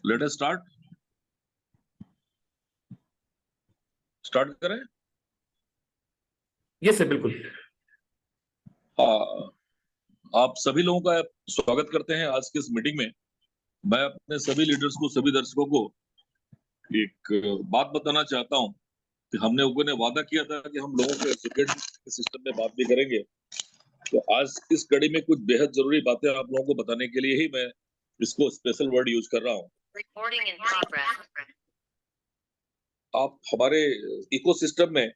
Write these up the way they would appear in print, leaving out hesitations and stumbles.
Let us start करें। Yes sir, बिल्कुल। हाँ, आप सभी लोगों का स्वागत करते हैं आज की इस मीटिंग में। मैं अपने सभी लीडर्स को, सभी दर्शकों को एक बात बताना चाहता हूं कि हमने लोगों ने वादा किया था कि हम लोगों के एजुकेशन सिस्टम में बात भी करेंगे। तो आज इस कड़ी में कुछ बेहद जरूरी बातें आप लोगों को बताने के लिए ही मैं इसको स्पेशल वर्ड यूज कर रहा हूँ। आप हमारे इकोसिस्टम में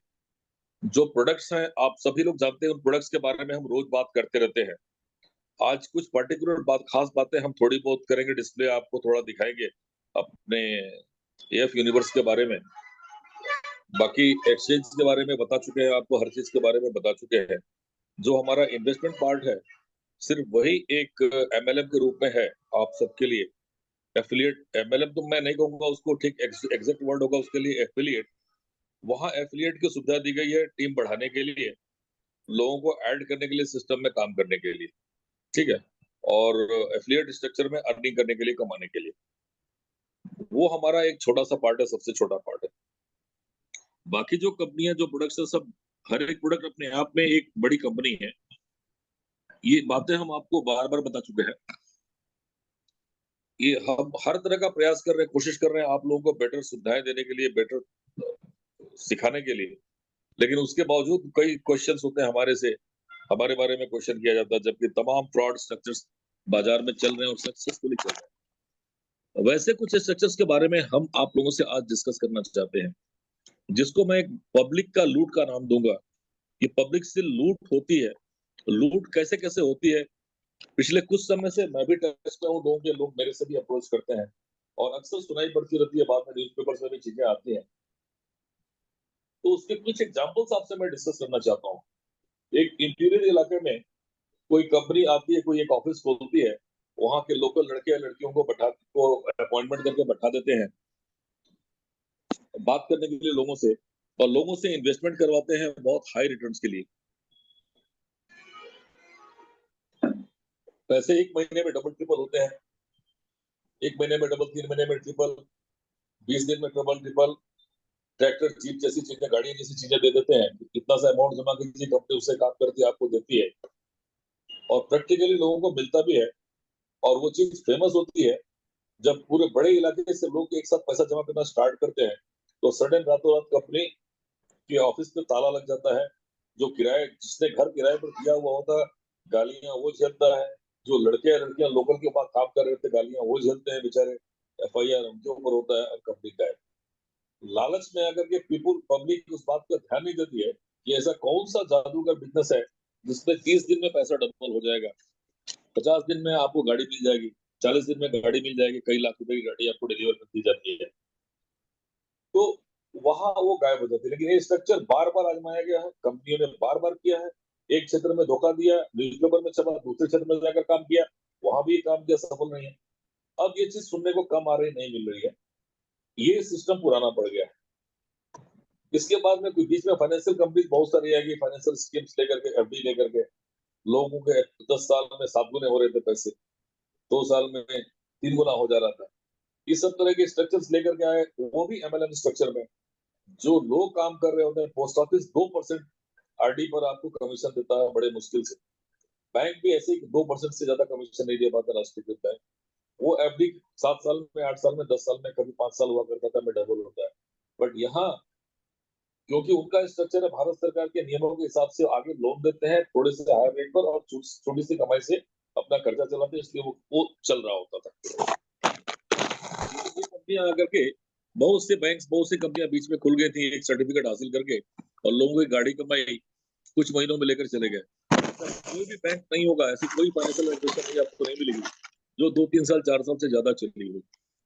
जो प्रोडक्ट्स हैं, आप सभी लोग जानते हैं, उन प्रोडक्ट्स के बारे में हम रोज बात करते रहते हैं। आज कुछ पर्टिकुलर खास बातें हम थोड़ी बहुत करेंगे, डिस्प्ले आपको थोड़ा दिखाएंगे अपने एफ यूनिवर्स के बारे में। बाकी एक्सचेंज के बारे में बता चुके हैं आपको, हर चीज के बारे में बता चुके हैं। जो हमारा इन्वेस्टमेंट पार्ट है, सिर्फ वही एक एमएलएम के रूप में है आप सबके लिए। एफिलिएट एमएलएम तो मैं नहीं कहूंगा उसको, ठीक एग्जैक्ट वर्ड होगा उसके लिए एफिलिएट। वहां एफिलिएट की सुविधा दी गई है टीम बढ़ाने के लिए, लोगों को ऐड करने के लिए, सिस्टम में काम करने के लिए, ठीक है, और एफिलिएट स्ट्रक्चर में अर्निंग करने के लिए, कमाने के लिए। वो हमारा एक छोटा सा पार्ट है, सबसे छोटा पार्ट है। बाकी जो कंपनियां, जो प्रोडक्ट्स है, सब हर एक प्रोडक्ट अपने आप में एक बड़ी कंपनी है। ये बातें हम आपको बार बार बता चुके हैं। ये हम हर तरह का प्रयास कर रहे हैं, कोशिश कर रहे हैं आप लोगों को बेटर सुविधाएं देने के लिए, बेटर सिखाने के लिए। लेकिन उसके बावजूद कई क्वेश्चंस होते हैं हमारे से, हमारे बारे में क्वेश्चन किया जाता है, जबकि तमाम फ्रॉड स्ट्रक्चर्स बाजार में चल रहे हैं और सक्सेसफुली चल रहे हैं। वैसे कुछ स्ट्रक्चर्स के बारे में हम आप लोगों से आज डिस्कस करना चाहते हैं, जिसको मैं पब्लिक का लूट का नाम दूंगा। कि पब्लिक से लूट होती है, लूट कैसे कैसे होती है। पिछले कुछ समय से मैं भी टच में हूँ, लोग मेरे से भी अप्रोच करते हैं और अक्सर सुनाई पड़ती रहती है, बाद में न्यूज़पेपर्स में भी चीजें आती हैं। तो उसके कुछ एग्जांपल्स आपसे मैं डिस्कस करना चाहता हूँ। एक इंटीरियर इलाके में कोई कंपनी आती है, कोई एक ऑफिस खोलती है, वहां के लोकल लड़के या लड़कियों को अपॉइंटमेंट करके बैठा देते हैं बात करने के लिए लोगों से, और लोगों से इन्वेस्टमेंट करवाते हैं बहुत हाई रिटर्न्स के लिए। पैसे एक महीने में डबल ट्रिपल होते हैं, एक महीने में डबल, 3 महीने में ट्रिपल, 20 दिन में डबल ट्रिपल। ट्रैक्टर, जीप जैसी चीजें, गाड़ियां जैसी चीजें दे देते हैं। इतना सा अमाउंट जमा कीजिए, कंपनी उससे काम करती है, आपको देती है, और प्रैक्टिकली लोगों को मिलता भी है। और वो चीज फेमस होती है जब पूरे बड़े इलाके से लोग एक साथ पैसा जमा करना स्टार्ट करते हैं, तो सडन रातों रात कंपनी के ऑफिस पे ताला लग जाता है। जो किराए, जिसने घर किराए पर दिया हुआ होता है, गालियां वो झेलता है। जो लड़के या लड़कियां लोकल के पास काम कर रहे थे, गालियां वो झेलते हैं बेचारे। एफआईआर उनके ऊपर होता है और कंपनी का है। लालच में आकर के पब्लिक उस बात पर ध्यान नहीं देती है कि ऐसा कौन सा जादू का बिजनेस है जिसमें 30 दिन में पैसा डबल हो जाएगा, 50 दिन में आपको गाड़ी मिल जाएगी, 40 दिन में गाड़ी मिल जाएगी, कई लाख रुपए की गाड़ी आपको डिलीवर कर दी जाती है। तो वहां वो गायब हो जाती है। लेकिन ये स्ट्रक्चर बार बार आजमाया गया है, कंपनियों ने बार बार किया है। एक क्षेत्र में धोखा दिया, न्यूज़पेपर में छपा, दूसरे क्षेत्र में जाकर काम किया, वहां भी काम किया, सफल नहीं है। अब ये चीज सुनने को कम आ रही, नहीं मिल रही है। ये सिस्टम पुराना पड़ गया है। इसके बाद में कोई बीच में फाइनेंशियल कंपनी बहुत सारी आएगी, फाइनेंशियल स्कीम्स लेकर के, एफडी लेकर के, लोगों के 10 साल में 7 गुने हो रहे थे पैसे, 2 साल में 3 गुना हो जा रहा था। ये सब तरह के स्ट्रक्चर्स लेकर के आए, वो भी एमएलएम स्ट्रक्चर में। जो लोग काम कर रहे होते हैं, पोस्ट ऑफिस 2% आरडी पर आपको कमीशन देता है बड़े मुश्किल से। बैंक भी ऐसे ही 2% से ज्यादा कमीशन नहीं दे पाता, राष्ट्रीयकृत बैंक। वो एफडी 7 साल में, 8 साल में, 10 साल में, कभी 5 साल हुआ करता था, में डबल होता है। बट यहाँ क्योंकि उनका स्ट्रक्चर है, भारत सरकार के नियमों के हिसाब से आगे लोन देते हैं थोड़े से हायर रेट पर, और छोटी सी कमाई से अपना खर्चा चलाते हैं, इसलिए वो चल रहा होता था। ये कंपनियां आकर के, बहुत से बैंक, बहुत सी कंपनियां बीच में खुल गई थी एक सर्टिफिकेट हासिल करके, और लोगों की गाड़ी कमाई कुछ महीनों में लेकर चले गए। कोई भी बैंक नहीं होगा, ऐसी कोई फाइनेंशियल इंस्टीट्यूशन आपको नहीं मिलेगी जो 2-3 साल 4 साल से ज्यादा चली हो।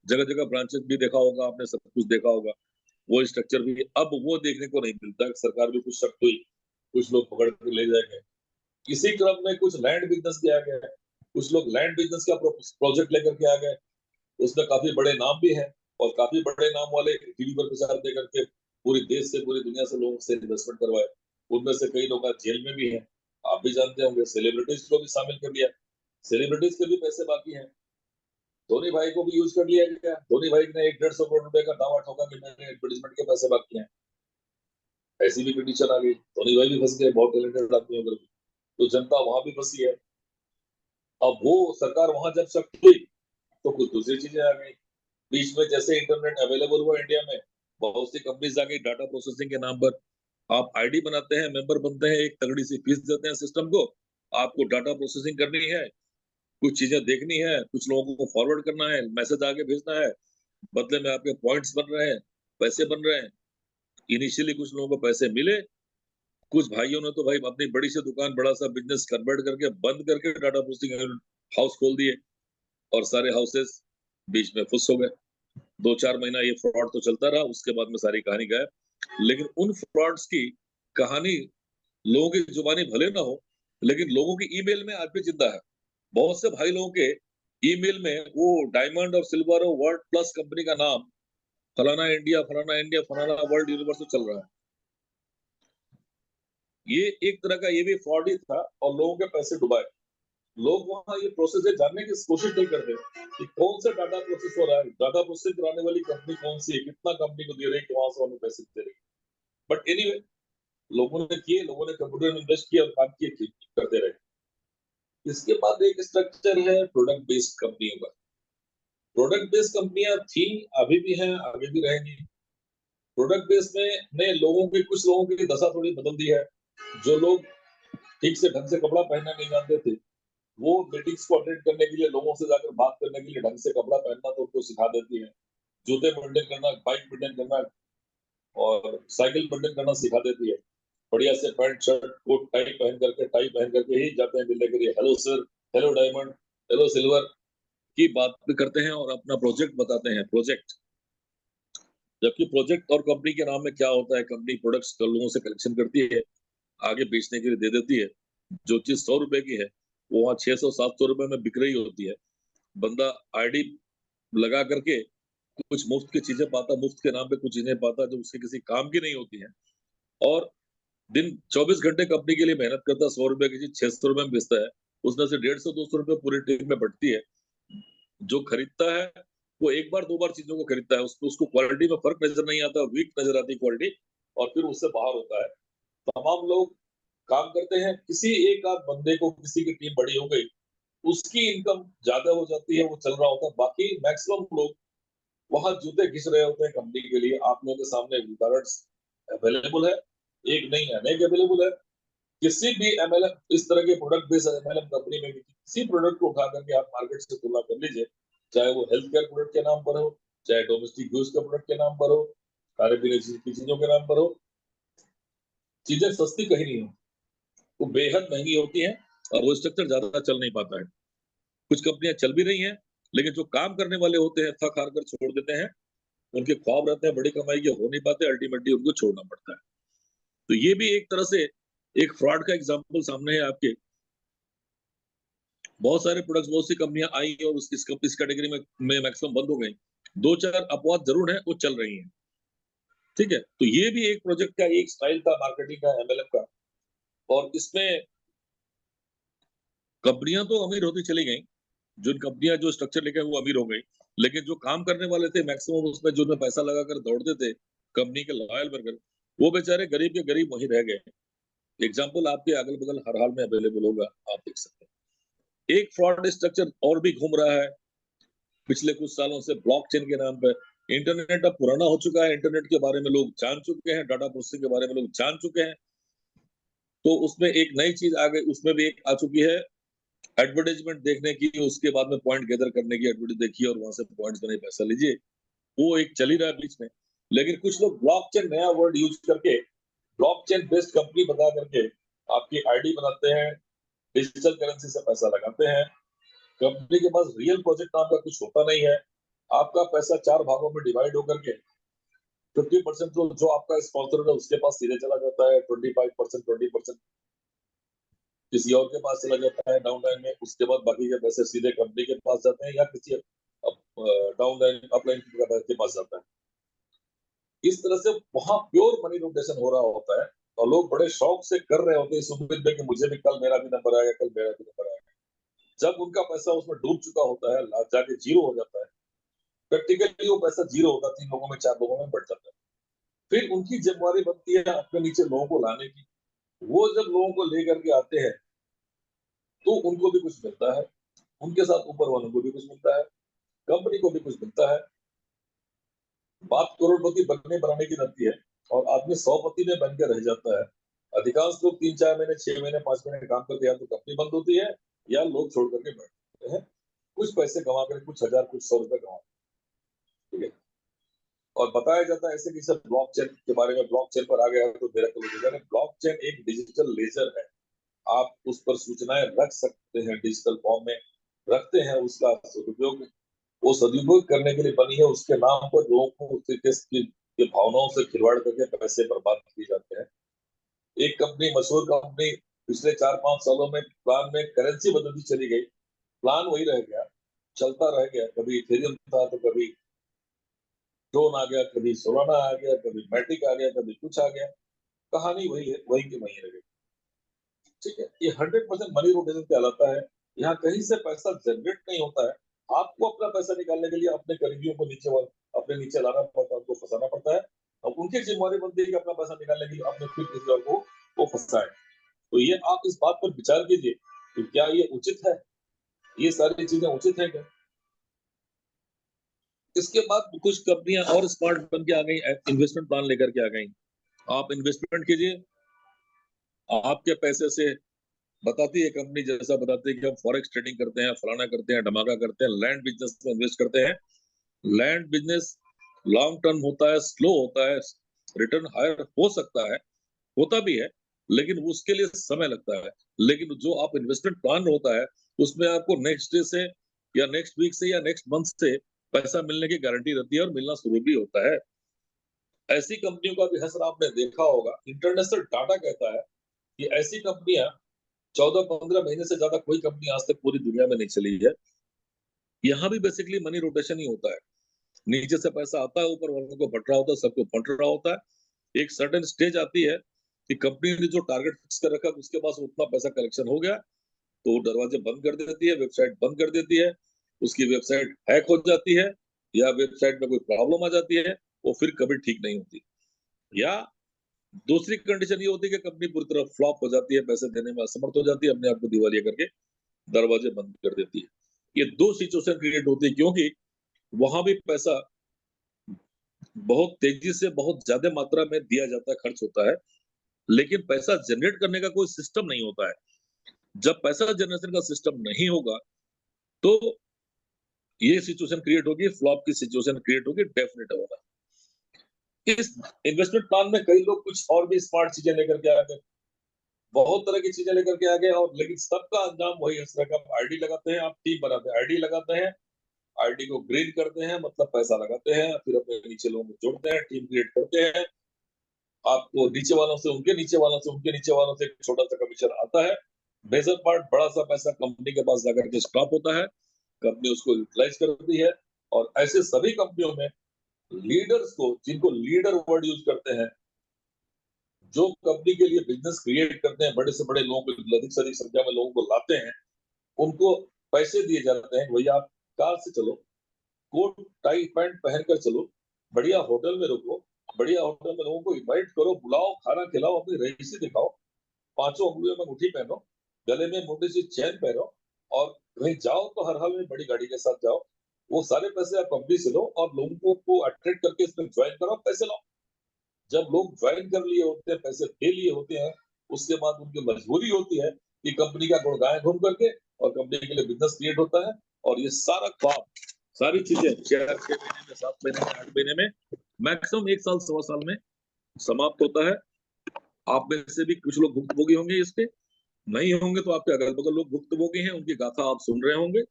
जगह जगह ब्रांचेस भी देखा होगा आपने, सब कुछ देखा होगा। वो स्ट्रक्चर भी अब वो देखने को नहीं मिलता। सरकार भी कुछ सख्त हुई, कुछ लोग पकड़ के ले जाएंगे। इसी क्रम में कुछ लैंड बिजनेस किया गया है, कुछ लोग लैंड बिजनेस का प्रोजेक्ट लेकर के आ गए। उसमें काफी बड़े नाम भी हैं, और काफी बड़े नाम वाले टीवी पर प्रचार दे करके पूरी देश से, पूरी दुनिया से लोगों से इन्वेस्टमेंट करवाए। उनमें से कई लोग आज जेल में भी हैं, आप भी जानते होंगे। सेलिब्रिटीज को भी शामिल कर लिया, सेलिब्रिटीज के भी पैसे बाकी हैं। धोनी भाई को भी यूज कर लिया गया। धोनी भाई ने 150 करोड़ रुपए का दावा ठोका कि मैंने एडवर्टीजमेंट के पैसे बाकी हैं, ऐसी भी कंडीशन आ गई। धोनी भाई भी फंस गए, बहुत टैलेंटेड आदमी होकर भी। तो जनता वहां भी फंसी है। अब वो सरकार वहां जब सख्त हुई तो कुछ दूसरी चीजें आ गई बीच में। जैसे इंटरनेट अवेलेबल हुआ इंडिया में, बहुत सी कंपनीज आ गई डाटा प्रोसेसिंग के नाम पर। आप आईडी बनाते हैं, मेंबर बनते हैं, एक तगड़ी सी फीस देते हैं सिस्टम को, आपको डाटा प्रोसेसिंग करनी है, कुछ चीजें देखनी है, कुछ लोगों को फॉरवर्ड करना है, मैसेज आगे भेजना है, बदले में आपके पॉइंट्स बन रहे हैं, पैसे बन रहे हैं। इनिशियली कुछ लोगों को पैसे मिले, कुछ भाइयों ने तो भाई अपनी बड़ी सी दुकान, बड़ा सा बिजनेस कन्वर्ट करके बंद करके डाटा प्रोसेसिंग हाउस खोल दिए, और सारे हाउसेस बीच में फुस हो गए। 2-4 महीना ये फ्रॉड तो चलता रहा, उसके बाद में सारी कहानी गायब। लेकिन उन फ्रॉड्स की कहानी लोगों की जुबानी भले ना हो, लेकिन लोगों की ईमेल में आज भी जिंदा है। बहुत से भाई लोगों के ईमेल में वो डायमंड और सिल्वर और वर्ल्ड प्लस कंपनी का नाम, फलाना इंडिया, फलाना इंडिया, फलाना वर्ल्ड यूनिवर्स चल रहा है। ये एक तरह का ये भी फ्रॉड ही था, और लोगों के पैसे डुबाए। लोग वहां ये प्रोसेस जानने की कोशिश नहीं करते कि कौन सा डाटा प्रोसेस हो रहा है, डाटा प्रोसेस कराने वाली कंपनी कौन सी है, कितना कंपनी को दे रही है, वहां से हमें पैसे दे रही है। बट एनीवे, लोगों ने किए, लोगों ने कंप्यूटर में इन्वेस्ट किया और काम किए, करते रहे। इसके बाद एक स्ट्रक्चर है प्रोडक्ट बेस्ड कंपनियों का। प्रोडक्ट बेस्ड कंपनियां थी, अभी भी हैं, आगे भी रहेंगी। प्रोडक्ट बेस्ड में ने लोगों की, कुछ लोगों की दशा थोड़ी बदल दी है। जो लोग ठीक से ढंग से कपड़ा पहनना नहीं जानते थे, वो मीटिंग्स को अटेंड करने के लिए, लोगों से जाकर बात करने के लिए ढंग से कपड़ा पहनना तो उनको सिखा देती है। जूते मेंटेन करना, बाइक मेंटेन करना और साइकिल मेंटेन करना सिखा देती है। बढ़िया से पैंट शर्ट कोट टाई पहन करके ही जाते हैं मिलने के लिए। Hello sir, hello diamond, hello silver की बात भी करते हैं और अपना प्रोजेक्ट बताते हैं। प्रोजेक्ट, जबकि प्रोजेक्ट और कंपनी के नाम में क्या होता है, कंपनी प्रोडक्ट्स लोगों से कलेक्शन करती है, आगे बेचने के लिए दे देती है। जो चीज 100 रुपए की है वो वहाँ 600-700 रुपए में बिक रही होती है। बंदा आईडी लगा करके कुछ मुफ्त की चीजें पाता, मुफ्त के नाम पे कुछ चीजें पाता जो उसके किसी काम की नहीं होती है, और दिन 24 घंटे कंपनी के लिए मेहनत करता, 100 रुपए की चीज 600 रुपए में बेचता है। उसमें से 150-200 रुपए पूरी टीम में बढ़ती है। जो खरीदता है वो एक बार 2 बार चीजों को खरीदता है, उसको क्वालिटी में फर्क नजर नहीं आता, वीक नजर आती क्वालिटी, और फिर उससे बाहर होता है। तमाम लोग काम करते हैं, किसी एक आध बंदे को, किसी की टीम बड़ी हो गई, उसकी इनकम ज्यादा हो जाती है, वो चल रहा होता है। बाकी मैक्सिमम लोग वहां जूते घिस रहे होते हैं कंपनी के लिए। आप लोगों के सामने उदाहरण अवेलेबल है, एक नहीं है, अनेक अवेलेबल है। किसी भी एमएलएम, इस तरह के प्रोडक्ट बेस्ड एमएलएम कंपनी में किसी प्रोडक्ट को उठा करके आप मार्केट से तुलना कर लीजिए, चाहे वो हेल्थ केयर प्रोडक्ट के नाम पर हो, चाहे डोमेस्टिक यूज के प्रोडक्ट के नाम पर हो, खाने पीने की चीजों के नाम पर हो, चीजें सस्ती कहीं नहीं हो, वो बेहद महंगी होती है, और वो स्ट्रक्चर ज्यादा चल नहीं पाता है। कुछ कंपनियां चल भी रही हैं, लेकिन जो काम करने वाले होते हैं थक हार कर छोड़ देते हैं। उनके ख्वाब रहते हैं बड़ी कमाई के, हो नहीं पाते, अल्टीमेटली उनको छोड़ना पड़ता है। तो ये भी एक तरह से एक फ्रॉड का एग्जाम्पल सामने है आपके। बहुत सारे प्रोडक्ट्स, बहुत सी कंपनियां आई और इस कैटेगरी में मैक्सिमम बंद हो गई। 2-4 अपवाद जरूर हैं, वो चल रही हैं। ठीक है, तो ये भी एक प्रोजेक्ट का एक स्टाइल था मार्केटिंग का, एमएलएम का। और इसमें कंपनियां तो अमीर होती चली गई, जो कंपनियां जो स्ट्रक्चर लेके वो अमीर हो गई, लेकिन जो काम करने वाले थे मैक्सिमम उसमें, जो पैसा लगाकर दौड़ते थे कंपनी के लॉयल बनकर, वो बेचारे गरीब के गरीब वहीं रह गए। एग्जाम्पल आपके अगल बगल हर हाल में अवेलेबल होगा, आप देख सकते हैं। एक फ्रॉड स्ट्रक्चर और भी घूम रहा है पिछले कुछ सालों से, ब्लॉकचेन के नाम पर। इंटरनेट अब पुराना हो चुका है, इंटरनेट के बारे में लोग जान चुके हैं, डाटा प्रोसेसिंग के बारे में लोग जान चुके हैं। तो उसमें एक नई चीज आ गई, उसमें भी एक आ चुकी है एडवर्टाइजमेंट देखने की, उसके बाद में पॉइंट गैदर करने की, एडवर्टाइज देखिए और वहां से पॉइंट्स बने, पैसा लीजिए। वो एक चल ही रहा है बीच में। लेकिन कुछ लोग ब्लॉकचेन नया वर्ड यूज करके, ब्लॉकचेन बेस्ड कंपनी बता करके आपकी आईडी बनाते हैं, डिजिटल करेंसी से पैसा लगाते हैं। कंपनी के पास रियल प्रोजेक्ट नाम का कुछ होता नहीं है। आपका पैसा 4 भागों में डिवाइड होकर के 50% तो जो आपका स्पॉन्सर है उसके पास सीधे चला जाता है, 25%, 20% किसी और के पास चला जाता है डाउन लाइन में, उसके बाद बाकी के पैसे सीधे कंपनी के पास जाते हैं या किसी डाउन लाइन अपलाइन के पास जाता है। इस तरह से वहां प्योर मनी रोटेशन हो रहा होता है, और लोग बड़े शौक से कर रहे होते हैं इस उम्मीद में कि मुझे भी कल मेरा भी नंबर आएगा, कल मेरा भी नंबर आएगा। जब उनका पैसा उसमें डूब चुका होता है, जाके जीरो हो जाता है, प्रैक्टिकली वो पैसा जीरो होता है, 3 लोगों में 4 लोगों में बढ़ जाता है। फिर उनकी जिम्मेवारी बनती है अपने नीचे लोगों को लाने की। वो जब लोगों को लेकर के आते हैं तो उनको भी कुछ मिलता है, उनके साथ ऊपर वालों को भी कुछ मिलता है, कंपनी को भी कुछ मिलता है। बात करोड़पति बनने बनाने की रहती है और आदमी 100पति में बन के रह जाता है। अधिकांश लोग 3-4 महीने, 6 महीने, 5 महीने काम करके या तो कंपनी बंद होती है या लोग छोड़ करके बैठ जाते हैं। कुछ पैसे कमा कर, कुछ हजार, कुछ 100 रुपए कमा, ठीक है। और बताया जाता है ऐसे कि सब ब्लॉकचेन के बारे में, ब्लॉकचेन पर आ गया तो मेरा कल हो जाएगा। ब्लॉकचेन एक डिजिटल लेजर है, आप उस पर सूचनाएं रख सकते हैं, डिजिटल फॉर्म में रखते हैं, उसका सदुपयोग, वो सदुपयोग करने के लिए बनी है। उसके नाम पर लोगों को के भावनाओं से खिलवाड़ करके पैसे बर्बाद किए जाते हैं। एक कंपनी, मशहूर कंपनी, पिछले 4-5 सालों में प्लान में करेंसी बदलती चली गई, प्लान वही रह गया, चलता रह गया। कभी इथेरियम था तो कभी ट्रोन आ गया, कभी सोलाना आ गया, कभी मैटिक आ गया, कभी कुछ आ गया, कहानी वही है, वही की वही रह गई। ठीक है, ये 100% मनी रोटेशन कहलाता है। यहाँ कहीं से पैसा जनरेट नहीं होता है, आपको अपना पैसा निकालने के लिए अपने करीबियों को अपने नीचे लाना पड़ता है, उनको फंसाना पड़ता है। अब उनकी जिम्मेवारी बनती है कि अपना पैसा निकालने के लिए अपने फिर किसी और को वो फंसाए। तो ये आप इस बात पर विचार कीजिए कि क्या ये उचित है, ये सारी चीजें उचित है क्या। इसके बाद कुछ कंपनियां और स्मार्ट बन के आ गई, इन्वेस्टमेंट प्लान लेकर के आ गई। आप इन्वेस्टमेंट कीजिए, आपके पैसे से बताती है कंपनी, जैसा बताती है कि हम फॉरेक्स ट्रेडिंग करते हैं, फलाना करते हैं, धमाका करते हैं, लैंड बिजनेस में इन्वेस्ट करते हैं। लैंड बिजनेस लॉन्ग टर्म होता है, स्लो होता है, रिटर्न हायर हो सकता है, होता भी है, लेकिन उसके लिए समय लगता है। लेकिन जो आप इन्वेस्टमेंट प्लान होता है, उसमें आपको नेक्स्ट डे से या नेक्स्ट वीक से या नेक्स्ट मंथ से पैसा मिलने की गारंटी रहती है और मिलना शुरू भी होता है। ऐसी कंपनियों का भी असर आपने देखा होगा। इंटरनेशनल डाटा कहता है कि ऐसी कंपनियां 14-15 महीने से ज्यादा कोई कंपनी आज तक पूरी दुनिया में नहीं चली है। यहाँ भी बेसिकली मनी रोटेशन ही होता है, नीचे से पैसा आता है, ऊपर वालों को बट रहा होता है, सबको बट रहा होता है। एक सर्टेन स्टेज आती है कि कंपनी ने जो टारगेट फिक्स कर रखा है उसके पास उतना पैसा कलेक्शन हो गया तो वो दरवाजे बंद कर देती है, वेबसाइट बंद कर देती है, उसकी वेबसाइट हैक हो जाती है या वेबसाइट में कोई प्रॉब्लम आ जाती है, वो फिर कभी ठीक नहीं होती। या दूसरी कंडीशन ये होती है कि कंपनी पूरी तरह फ्लॉप हो जाती है, पैसे देने में असमर्थ हो जाती है, अपने आप को दिवालिया करके दरवाजे बंद कर देती है। ये दो सिचुएशन क्रिएट होती है, क्योंकि वहां भी पैसा बहुत तेजी से, बहुत ज्यादा मात्रा में दिया जाता है, खर्च होता है, लेकिन पैसा जनरेट करने का कोई सिस्टम नहीं होता है। जब पैसा जनरेशन का सिस्टम नहीं होगा तो ये सिचुएशन क्रिएट होगी, फ्लॉप की सिचुएशन क्रिएट होगी, डेफिनेट होगा। इस इन्वेस्टमेंट प्लान में कई लोग कुछ और भी स्मार्ट चीजें लेकर के आ गए, बहुत तरह की चीजें लेकर के आ गए, और लेकिन सबका अंजाम वही है। इस तरह का आईडी लगाते हैं, आप टीम बनाते हैं, आईडी लगाते हैं, आईडी को ग्रीन करते हैं, मतलब पैसा लगाते हैं, फिर अपने नीचे लोगों को जोड़ते हैं, टीम क्रिएट करते हैं। आपको नीचे वालों से, उनके नीचे वालों से, उनके नीचे वालों से एक छोटा सा कमीशन आता है। मेजर पार्ट, बड़ा सा पैसा कंपनी के पास जाकर के स्टॉप होता है, कंपनी उसको यूटिलाइज करती है। और ऐसे सभी कंपनियों में लीडर्स को, जिनको लीडर वर्ड यूज करते हैं, जो कंपनी के लिए बिजनेस क्रिएट करते हैं, बड़े से बड़े लोगों को, अधिक से अधिक संख्या में लोगों को लाते हैं, उनको पैसे दिए जाते हैं। भैया आप कार से चलो, कोट टाई पैंट पहनकर चलो, बढ़िया होटल में रुको, बढ़िया होटल में लोगों को इनवाइट करो, बुलाओ, खाना खिलाओ, अपनी रईसी दिखाओ, 5 उंगलियों में मुट्ठी पहनो, गले में मोटी सी चैन पहनो, और कहीं जाओ तो हर हाल में बड़ी गाड़ी के साथ जाओ। वो सारे पैसे आप कंपनी से लो और लोगों को अट्रैक्ट करके इसमें ज्वाइन करो, पैसे लो। जब लोग ज्वाइन कर लिए होते हैं, पैसे दे लिए होते हैं, उसके बाद उनकी मजबूरी होती है कि कंपनी का गुणगान घूम करके, और कंपनी के लिए बिजनेस क्रिएट होता है। और ये सारा काम, सारी चीजें 6 महीने में, 7 महीने में, 8 महीने में, मैक्सिमम 1 साल, 1.25 साल में समाप्त होता है। आप में से भी कुछ लोग भुक्तभोगी होंगे इसके, नहीं होंगे तो आपके अगल बगल लोग भुक्तभोगी हैं, उनकी गाथा आप सुन रहे होंगे,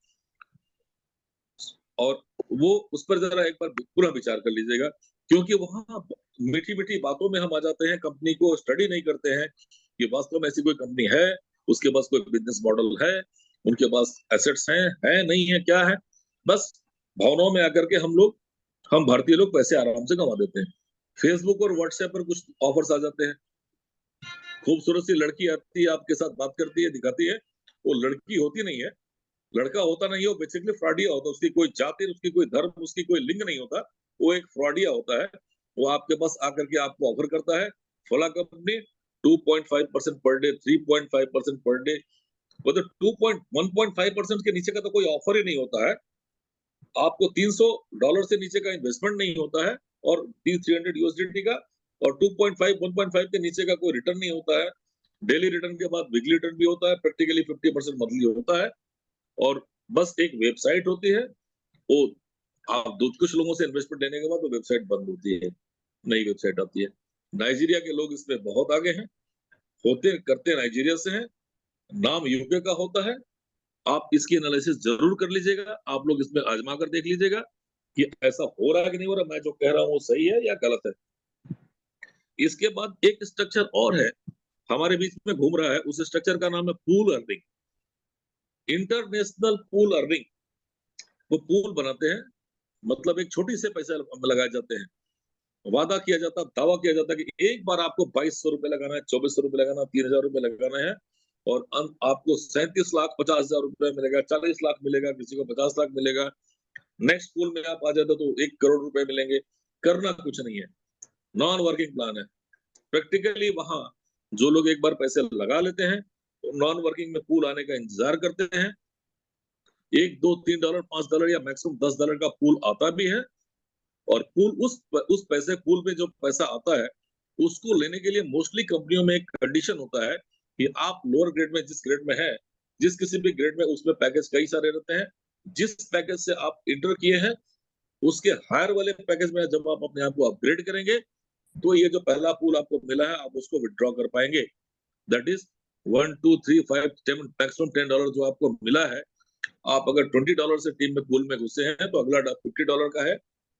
और वो उस पर जरा एक बार पूरा विचार कर लीजिएगा। क्योंकि वहां मीठी मीठी बातों में हम आ जाते हैं, कंपनी को स्टडी नहीं करते हैं कि वास्तव में ऐसी कोई कंपनी है, उसके पास कोई बिजनेस मॉडल है, उनके पास एसेट्स हैं, है नहीं है, क्या है। बस भावनाओं में आकर के हम भारतीय लोग पैसे आराम से कमा देते हैं। फेसबुक और व्हाट्सएप पर कुछ ऑफर्स आ जाते हैं, खूबसूरत सी लड़की आती है, आपके साथ बात करती है, दिखाती है, वो लड़की होती नहीं है, लड़का होता नहीं है, वो बेसिकली फ्रॉडिया होता है, उसकी कोई जाति, उसकी कोई धर्म, उसकी कोई लिंग नहीं होता, वो एक फ्रॉडिया होता है। वो आपके पास आकर के आपको ऑफर करता है, फला company 2.5% per day, 3.5% per day, मतलब 1.5% के नीचे का तो कोई ऑफर ही नहीं होता है। आपको $300 से नीचे का इन्वेस्टमेंट नहीं होता है, और 300 यूएसडीटी का, और 2.5 1.5 के नीचे का कोई रिटर्न नहीं होता है। डेली रिटर्न के बाद वीकली रिटर्न भी होता है, प्रैक्टिकली 50% मंथली होता है। और बस एक वेबसाइट होती है, वो आप दो कुछ लोगों से इन्वेस्टमेंट लेने के बाद वो वेबसाइट बंद होती है, नई वेबसाइट आती है। नाइजीरिया के लोग इसमें बहुत आगे हैं, होते करते नाइजीरिया से हैं, नाम यूके का होता है। आप इसकी एनालिसिस जरूर कर लीजिएगा, आप लोग इसमें आजमा कर देख लीजिएगा कि ऐसा हो रहा है कि नहीं हो रहा, मैं जो कह रहा हूँ वो सही है या गलत है। इसके बाद एक स्ट्रक्चर और है, हमारे बीच में घूम रहा है, उस स्ट्रक्चर का नाम है pool earning, international pool earning. वो पूल बनाते हैं, मतलब एक छोटी से पैसे लगाए जाते हैं, वादा किया जाता, दावा किया जाता है कि एक बार आपको 2200 रुपए लगाना है, 2400 रुपए लगाना, 3000 रुपए लगाना है, और आपको 37,50,000 रुपए मिलेगा, 40 लाख मिलेगा, किसी को 50 लाख मिलेगा। नेक्स्ट पूल में आप आ जाते तो 1 करोड़ रुपए मिलेंगे। करना कुछ नहीं है, नॉन वर्किंग प्लान है। प्रैक्टिकली वहां जो लोग एक बार पैसे लगा लेते हैं, तो नॉन वर्किंग में पूल आने का इंतजार करते हैं। $1 $2 $3 $5 या मैक्सिमम $10 का पूल आता भी है। और पूल उस पैसे पूल में जो पैसा आता है, उसको लेने के लिए मोस्टली कंपनियों में एक कंडीशन होता है कि आप लोअर ग्रेड में, जिस ग्रेड में है, जिस किसी भी ग्रेड में, उसमें पैकेज कई सारे रहते हैं। जिस पैकेज से आप इंटर किए हैं, उसके हायर वाले पैकेज में जब आप अपने आप को अपग्रेड करेंगे, तो ये जो पहला पूल आपको मिला है, आप उसको विड्रॉ कर पाएंगे। दैट इज 1 2 3 5 10 मैक्सिमम $10 जो आपको मिला है। आप अगर $20 से टीम में पूल में घुसे हैं, तो अगला $50 का है,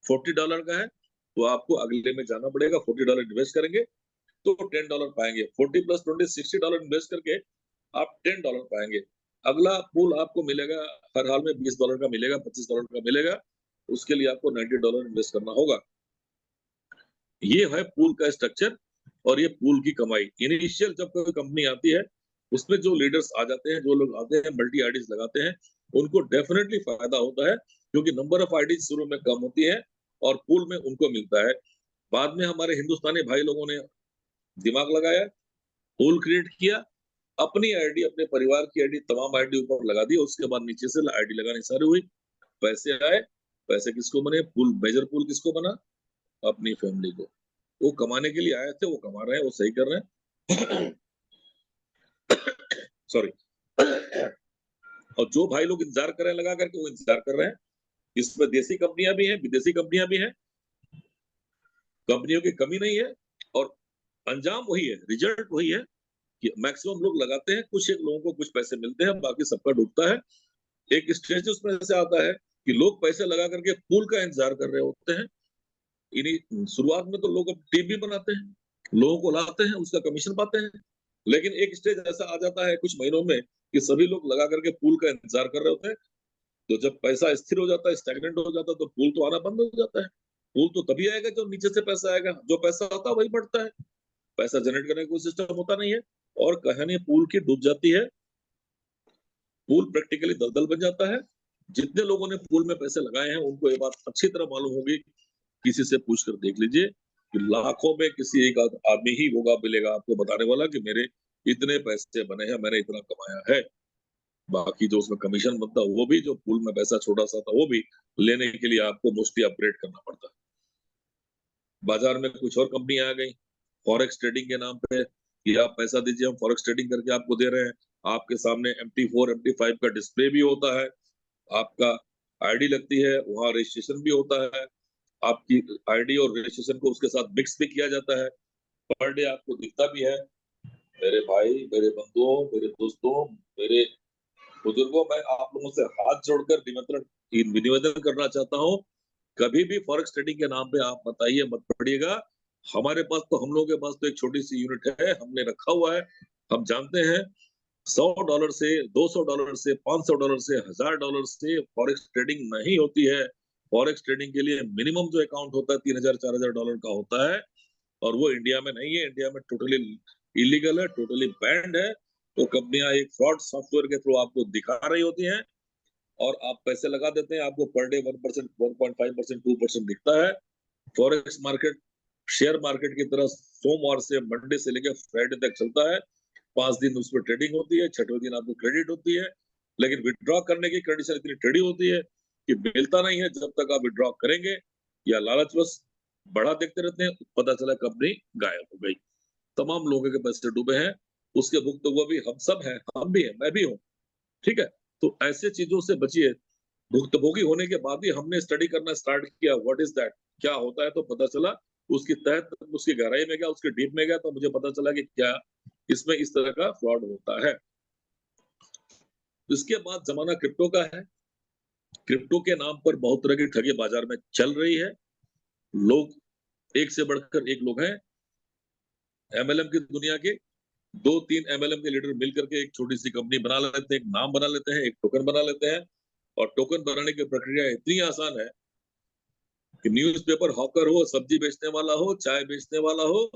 $40 का है, तो आपको अगले में जाना पड़ेगा, $40 इन्वेस्ट करेंगे तो $10 पाएंगे। 40 + 20 $60 इन्वेस्ट करके आप $10 पाएंगे। अगला पूल आपको मिलेगा, हर हाल में $20 का मिलेगा, $25 का मिलेगा, उसके लिए आपको $90 इन्वेस्ट करना होगा। ये है पूल का स्ट्रक्चर, और ये पूल की कमाई। इनिशियल जब कोई कंपनी आती है, उसमें जो लीडर्स आ जाते हैं, जो लोग आते हैं मल्टी आईडीज लगाते हैं, उनको डेफिनेटली फायदा होता है, क्योंकि नंबर ऑफ आईडीज शुरू में कम होती है और पूल में उनको मिलता है। बाद में हमारे हिंदुस्तानी भाई लोगों ने दिमाग लगाया, पूल क्रिएट किया, अपनी आईडी, अपने परिवार की आईडी, तमाम आईडी ऊपर लगा दी, उसके बाद नीचे से आईडी लगानी चालू हुई। पैसे आए, पैसे किसको बने, पूल मेजर पूल किसको बना, अपनी फैमिली को। वो कमाने के लिए आए थे, वो कमा रहे हैं, वो सही कर रहे हैं। सॉरी। और जो भाई लोग इंतजार कर रहे हैं लगा करके, वो इंतजार कर रहे हैं। इसमें देसी कंपनियां भी हैं, विदेशी कंपनियां भी हैं, कंपनियों की कमी नहीं है। और अंजाम वही है, रिजल्ट वही है कि मैक्सिमम लोग लगाते हैं, कुछ एक लोगों को कुछ पैसे मिलते हैं, बाकी सबका डूबता है। एक स्टेज उसमें से आता है कि लोग पैसे लगा करके पूल का इंतजार कर रहे होते हैं। इन्हीं शुरुआत में तो लोग अब टीम भी बनाते हैं, लोगों को लाते हैं, उसका कमीशन पाते हैं। लेकिन एक स्टेज ऐसा आ जाता है कुछ महीनों में कि सभी लोग लगा करके पूल का इंतजार कर रहे होते हैं। तो जब पैसा स्थिर हो जाता है, स्टैग्नेंट हो जाता है, तो पूल तो आना बंद हो जाता है। पूल तो तभी आएगा जब नीचे से पैसा आएगा, जो पैसा आता है वही बढ़ता है। पैसा जनरेट करने का कोई सिस्टम होता नहीं है, और कहानी पूल की डूब जाती है। पूल प्रैक्टिकली दलदल बन जाता है। जितने लोगों ने पूल में पैसे लगाए हैं, उनको ये बात अच्छी तरह मालूम होगी, किसी से पूछकर देख लीजिए कि लाखों में किसी एक आदमी ही होगा, मिलेगा आपको बताने वाला कि मेरे इतने पैसे बने हैं, मैंने इतना कमाया है। बाकी जो उसमें कमीशन बनता है, वो भी, जो पूल में पैसा छोटा सा था, वो भी लेने के लिए आपको मोस्टली अपग्रेड करना पड़ता है। बाजार में कुछ और कंपनियां आ गई फॉरेक्स ट्रेडिंग के नाम पे, कि आप पैसा दीजिए, हम फॉरेक्स ट्रेडिंग करके आपको दे रहे हैं। आपके सामने MT4 MT5 का डिस्प्ले भी होता है, आपका आईडी लगती है, वहां रजिस्ट्रेशन भी होता है, आपकी आईडी और रजिस्ट्रेशन को उसके साथ मिक्स भी किया जाता है, पर डे आपको दिखता भी है। मेरे भाई, मेरे बंधुओं, मेरे दोस्तों, मेरे बुजुर्गों, मैं आप लोगों से हाथ जोड़कर निवेदन करना चाहता हूँ, कभी भी फॉरेक्स ट्रेडिंग के नाम पे आप बताइए मत पड़िएगा। हमारे पास तो, हम लोगों के पास तो एक छोटी सी यूनिट है, हमने रखा हुआ है। हम जानते हैं $100 से, $200 से, $500 से, $1000 से फॉरेक्स ट्रेडिंग नहीं होती है। फॉरेक्स ट्रेडिंग के लिए मिनिमम जो अकाउंट होता है $3000 $4000 का होता है, और वो इंडिया में नहीं है। इंडिया में टोटली इलीगल है, टोटली बैंड है। तो कंपनियां एक फ्रॉड सॉफ्टवेयर के थ्रू आपको दिखा रही होती हैं और आप पैसे लगा देते हैं, आपको पर डे 1%, 1.5%, 2% दिखता है। फॉरेक्स मार्केट शेयर मार्केट की तरह सोमवार से मंडे से लेकर फ्राइडे तक चलता है। 5 दिन उसमें ट्रेडिंग होती है, छठवें दिन आपको क्रेडिट होती है। लेकिन विड्रॉ करने की कंडीशन इतनी टेढ़ी होती है कि मिलता नहीं है जब तक आप विड्रॉ करेंगे, या लालचवश बढ़ा देखते रहते हैं, पता चला कंपनी गायब हो गई। तमाम लोगों के पैसे डूबे हैं, उसके भुक्तभोगी हम सब हैं, हम भी हैं, मैं भी हूँ। ठीक है, तो ऐसे चीजों से बचिए। भुक्तभोगी होने के बाद भी हमने स्टडी करना स्टार्ट किया, व्हाट इज दैट, क्या होता है, तो पता चला उसकी तहत, उसकी गहराई में गया, उसके डीप में गया, तो मुझे पता चला कि क्या इसमें इस तरह का फ्रॉड होता है। इसके बाद जमाना क्रिप्टो का है। क्रिप्टो के नाम पर बहुत तरह की ठगी बाजार में चल रही है। लोग एक से बढ़कर एक लोग हैं। एमएलएम की दुनिया के 2-3 एमएलएम के लीडर मिलकर के एक छोटी सी कंपनी बना लेते हैं, एक नाम बना लेते हैं, एक टोकन बना लेते हैं। और टोकन बनाने की प्रक्रिया इतनी आसान है कि न्यूज़पेपर हॉकर हो, सब्जी बेचने वाला हो, चाय बेचने वाला हो,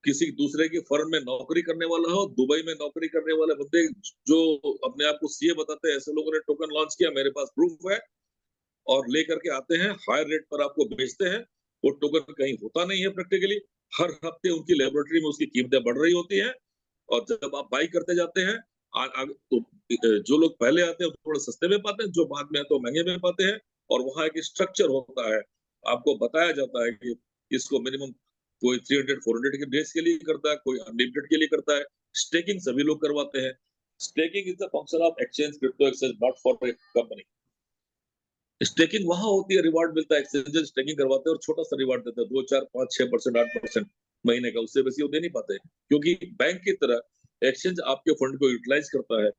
किसी दूसरे की फर्म में नौकरी करने वाला हो, दुबई में नौकरी करने वाले बंदे जो अपने आप को सीए बताते हैं, ऐसे लोगों ने टोकन लॉन्च किया, मेरे पास प्रूफ है, और लेकर के आते हैं, हायर रेट पर आपको बेचते हैं। वो टोकन कहीं होता नहीं है प्रैक्टिकली। हर हफ्ते उनकी लेबोरेटरी में उसकी कीमतें बढ़ रही होती हैं, और जब आप बाई करते जाते हैं, तो जो लोग पहले आते हैं थोड़े सस्ते में पाते हैं, जो बाद में आते हैं महंगे में पाते हैं। और वहां एक स्ट्रक्चर होता है, आपको बताया जाता है कि इसको मिनिमम कोई 300-400 के डेज के लिए करता है, कोई अनलिमिटेड के लिए करता है। स्टेकिंग सभी लोग करवाते हैं। Staking is the function of exchange, crypto exchange, not for a company. Staking वहां होती है, रिवार्ड मिलता है, एक्सचेंजेस स्टेकिंग करवाते हैं और छोटा सा रिवार्ड देता है, 2, 4, 5, 6%, 8% महीने का, उससे बेसी वो दे नहीं पाते, क्योंकि बैंक की तरह एक्सचेंज आपके फंड को यूटिलाइज करता है,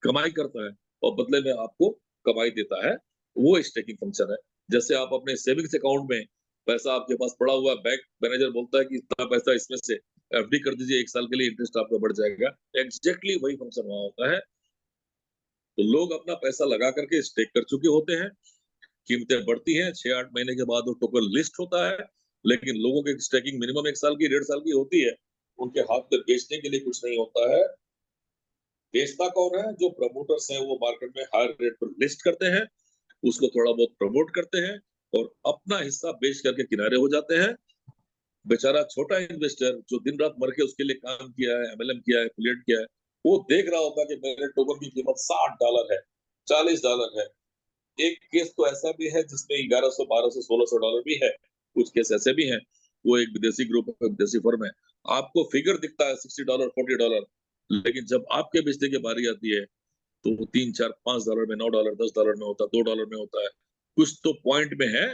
कमाई करता है, और बदले में आपको कमाई देता है। वो स्टेकिंग फंक्शन है। जैसे आप अपने सेविंग्स अकाउंट में पैसा आपके पास पड़ा हुआ, बैंक मैनेजर बोलता है कि इतना पैसा इसमें से एफडी कर दीजिए, 1 साल के लिए इंटरेस्ट आपका बढ़ जाएगा। एग्जैक्टली वही फंक्शन वहां होता है। तो लोग अपना पैसा लगा करके स्टेक कर चुके होते हैं, कीमतें बढ़ती हैं, 6-8 महीने के बाद वो टोकन लिस्ट होता है। लेकिन लोगों की स्टेकिंग मिनिमम 1 साल की, 1.5 साल की होती है। उनके हाथ में बेचने के लिए कुछ नहीं होता है। बेचता कौन है? जो प्रमोटर्स हैं, वो मार्केट में हायर रेट पर लिस्ट करते हैं, उसको थोड़ा बहुत प्रमोट करते हैं, और अपना हिस्सा बेच करके किनारे हो जाते हैं। बेचारा छोटा इन्वेस्टर जो दिन रात मर के उसके लिए काम किया है, एमएलएम किया है, एफिलिएट किया है, वो देख रहा होगा कि मेरे टोकन की कीमत $60 है, $40 है। एक केस तो ऐसा भी है जिसमें 1100, 1200, $1600 भी है। कुछ केस ऐसे भी हैं, वो एक विदेशी ग्रुप है, विदेशी फर्म है, आपको फिगर दिखता है $60, $40, लेकिन जब आपके बेचने की बारी आती है तो वो 3, 4, $5 में, $9, $10 में होता है, $2 में होता है, कुछ तो पॉइंट में है।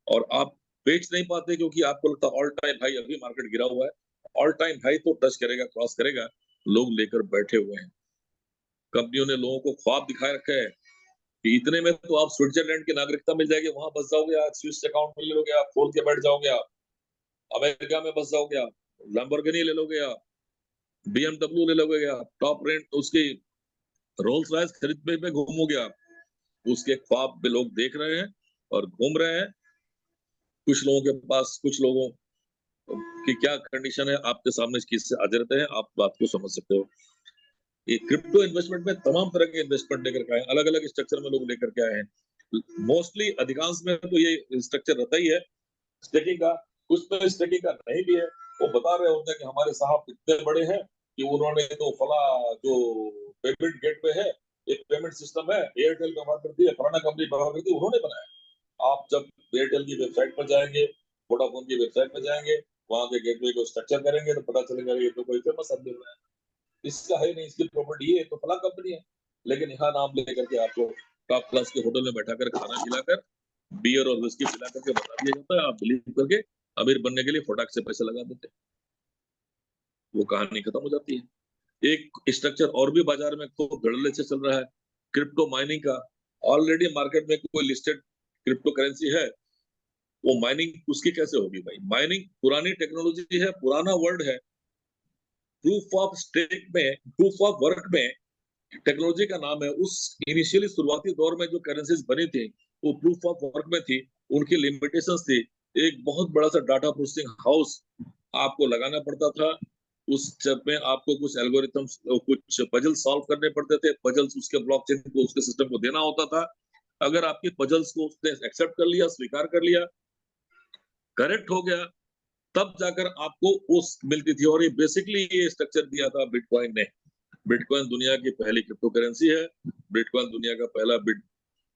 और आप बेच नहीं पाते क्योंकि आपको लगता है ऑल टाइम हाई, अभी मार्केट गिरा हुआ है, ऑल टाइम हाई तो टच करेगा, क्रॉस करेगा, लोग लेकर बैठे हुए हैं। कंपनियों ने लोगों को ख्वाब दिखाए रखे हैं कि इतने में तो आप स्विट्जरलैंड की नागरिकता मिल जाएगी, वहां बस जाओगे आप, स्विस अकाउंट में ले लोगे आप, खोल के बैठ जाओगे आप, अमेरिका में बस जाओगे आप, लैम्बोर्गिनी ले लोगे आप, बीएमडब्ल्यू ले लोगे आप, टॉप रेंट उसकी रोल्स रॉयस खरीदने में घूमोगे आप। उसके ख्वाब में लोग देख रहे हैं और घूम रहे हैं। कुछ लोगों के पास, कुछ लोगों की क्या कंडीशन है आपके सामने किससे हाजिर रहते हैं, आप बात को समझ सकते हो। ये क्रिप्टो इन्वेस्टमेंट में तमाम तरह के इन्वेस्टमेंट लेकर के आए, अलग अलग स्ट्रक्चर में लोग लेकर के आए हैं। मोस्टली अधिकांश में तो ये स्ट्रक्चर रहता ही है स्टेकिंग का। कुछ तो स्टेकिंग का नहीं भी है। वो बता रहे होते हैं कि हमारे साहब इतने बड़े हैं कि उन्होंने तो फला जो पेमेंट गेटवे है, एक पेमेंट सिस्टम है, एयरटेल व्यवहार करती है, फलाना कंपनी व्यवहार करती है, उन्होंने बनाया। आप जब एयरटेल की वेबसाइट पर जाएंगे, वोडाफोन की वेबसाइट पर जाएंगे, वहां के गेटवे को स्ट्रक्चर करेंगे तो पता चलेगा ये तो कोई फेमस आदमी है, इसका है नहीं, इसकी प्रॉपर्टी ये तो फला कंपनी है। लेकिन यहाँ नाम लेकर के आपको टॉप क्लास के होटल में बैठाकर खाना खिलाकर, बियर और विस्की पिला करके बता दिया जाता है, आप बिलीव करके अमीर बनने के लिए फटाक से पैसे लगा देते हैं। वो कहानी खत्म हो जाती है। एक स्ट्रक्चर और भी बाजार में खूब धड़ल्ले से चल रहा है, क्रिप्टो माइनिंग का। ऑलरेडी मार्केट में कोई लिस्टेड क्रिप्टो करेंसी है, वो माइनिंग उसकी कैसे होगी भाई? माइनिंग पुरानी टेक्नोलॉजी है, पुराना वर्ड है। प्रूफ ऑफ स्टेक में, प्रूफ ऑफ वर्क में टेक्नोलॉजी का नाम है। उस इनिशियली शुरुआती दौर में जो करेंसीज बनी थी, वो प्रूफ ऑफ वर्क में थी, उनकी लिमिटेशंस थी। एक बहुत बड़ा सा डाटा प्रोसेसिंग हाउस आपको लगाना पड़ता था, उस स्टेप में आपको कुछ एल्गोरिथम्स, कुछ पजल सॉल्व करने पड़ते थे, पजल्स उसके ब्लॉकचेन को, उसके सिस्टम को देना होता था। अगर आपके पजल्स को उसने एक्सेप्ट कर लिया, स्वीकार कर लिया, करेक्ट हो गया, तब जाकर आपको उस मिलती थी। और ये बेसिकली ये स्ट्रक्चर दिया था बिटकॉइन ने। बिटकॉइन दुनिया की पहली क्रिप्टो करेंसी है। बिटकॉइन दुनिया का पहला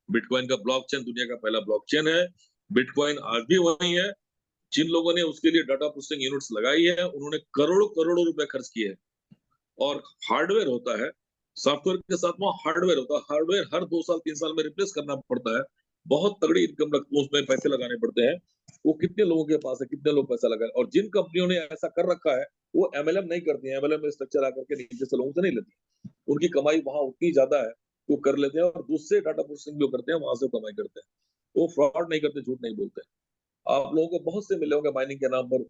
बिटकॉइन का ब्लॉकचेन दुनिया का पहला ब्लॉकचेन है। बिटकॉइन आज भी वही है। जिन लोगों ने उसके लिए डाटा प्रोसेसिंग यूनिट्स लगाई है, उन्होंने करोड़ों करोड़ों रुपए खर्च किए हैं। और हार्डवेयर होता है, सॉफ्टवेयर के साथ में हार्डवेयर होता है। हार्डवेयर हर 2 साल 3 साल में रिप्लेस करना पड़ता है। बहुत तगड़ी इनकम लगती है, उसमें पैसे लगाने पड़ते हैं। वो कितने लोगों के पास है, कितने लोग पैसा लगाए। और जिन कंपनियों ने ऐसा कर रखा है, वो एमएलएम नहीं करती है। एमएलएम में स्ट्रक्चर आकर के नीचे से लोगों से नहीं लेती। उनकी कमाई वहां उतनी ज्यादा है, वो कर लेते हैं। और दूसरे डाटा प्रोसेसिंग जो करते हैं, वहां से कमाई करते हैं। वो फ्रॉड नहीं करते, झूठ नहीं बोलते। आप लोगों को बहुत से मिले होंगे माइनिंग के नाम पर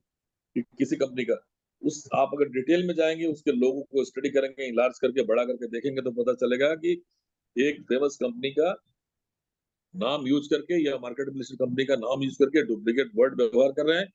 किसी कंपनी का। उस आप अगर डिटेल में जाएंगे, उसके लोगों को स्टडी करेंगे, इलाज करके बड़ा करके देखेंगे, तो पता चलेगा कि एक फेमस कंपनी का नाम यूज करके या मार्केट में लिस्टेड कंपनी का नाम यूज करके डुप्लीकेट वर्ड व्यवहार कर रहे हैं।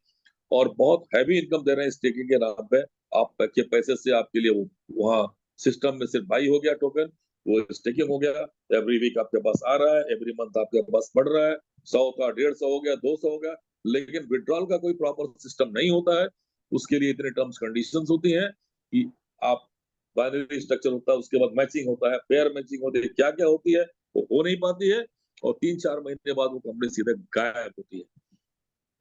और बहुत हैवी इनकम दे रहे हैं स्टेकिंग के नाम पे। आप के पैसे से आपके लिए वो वहाँ सिस्टम में सिर्फ बाई हो गया टोकन, वो स्टेकिंग हो गया। एवरी वीक आपके पास आ रहा है, एवरी मंथ आपके पास बढ़ रहा है। 100 का 150 हो गया, 200 हो गया। लेकिन विड्रॉल का कोई प्रॉपर सिस्टम नहीं होता है। उसके लिए इतने टर्म्स कंडीशंस होती हैं कि आप बाइनरी स्ट्रक्चर होता है, उसके बाद मैचिंग होता है, पेयर मैचिंग होती है, क्या क्या होती है वो हो नहीं पाती है। और 3-4 महीने बाद वो कंपनी सीधे गायब होती है।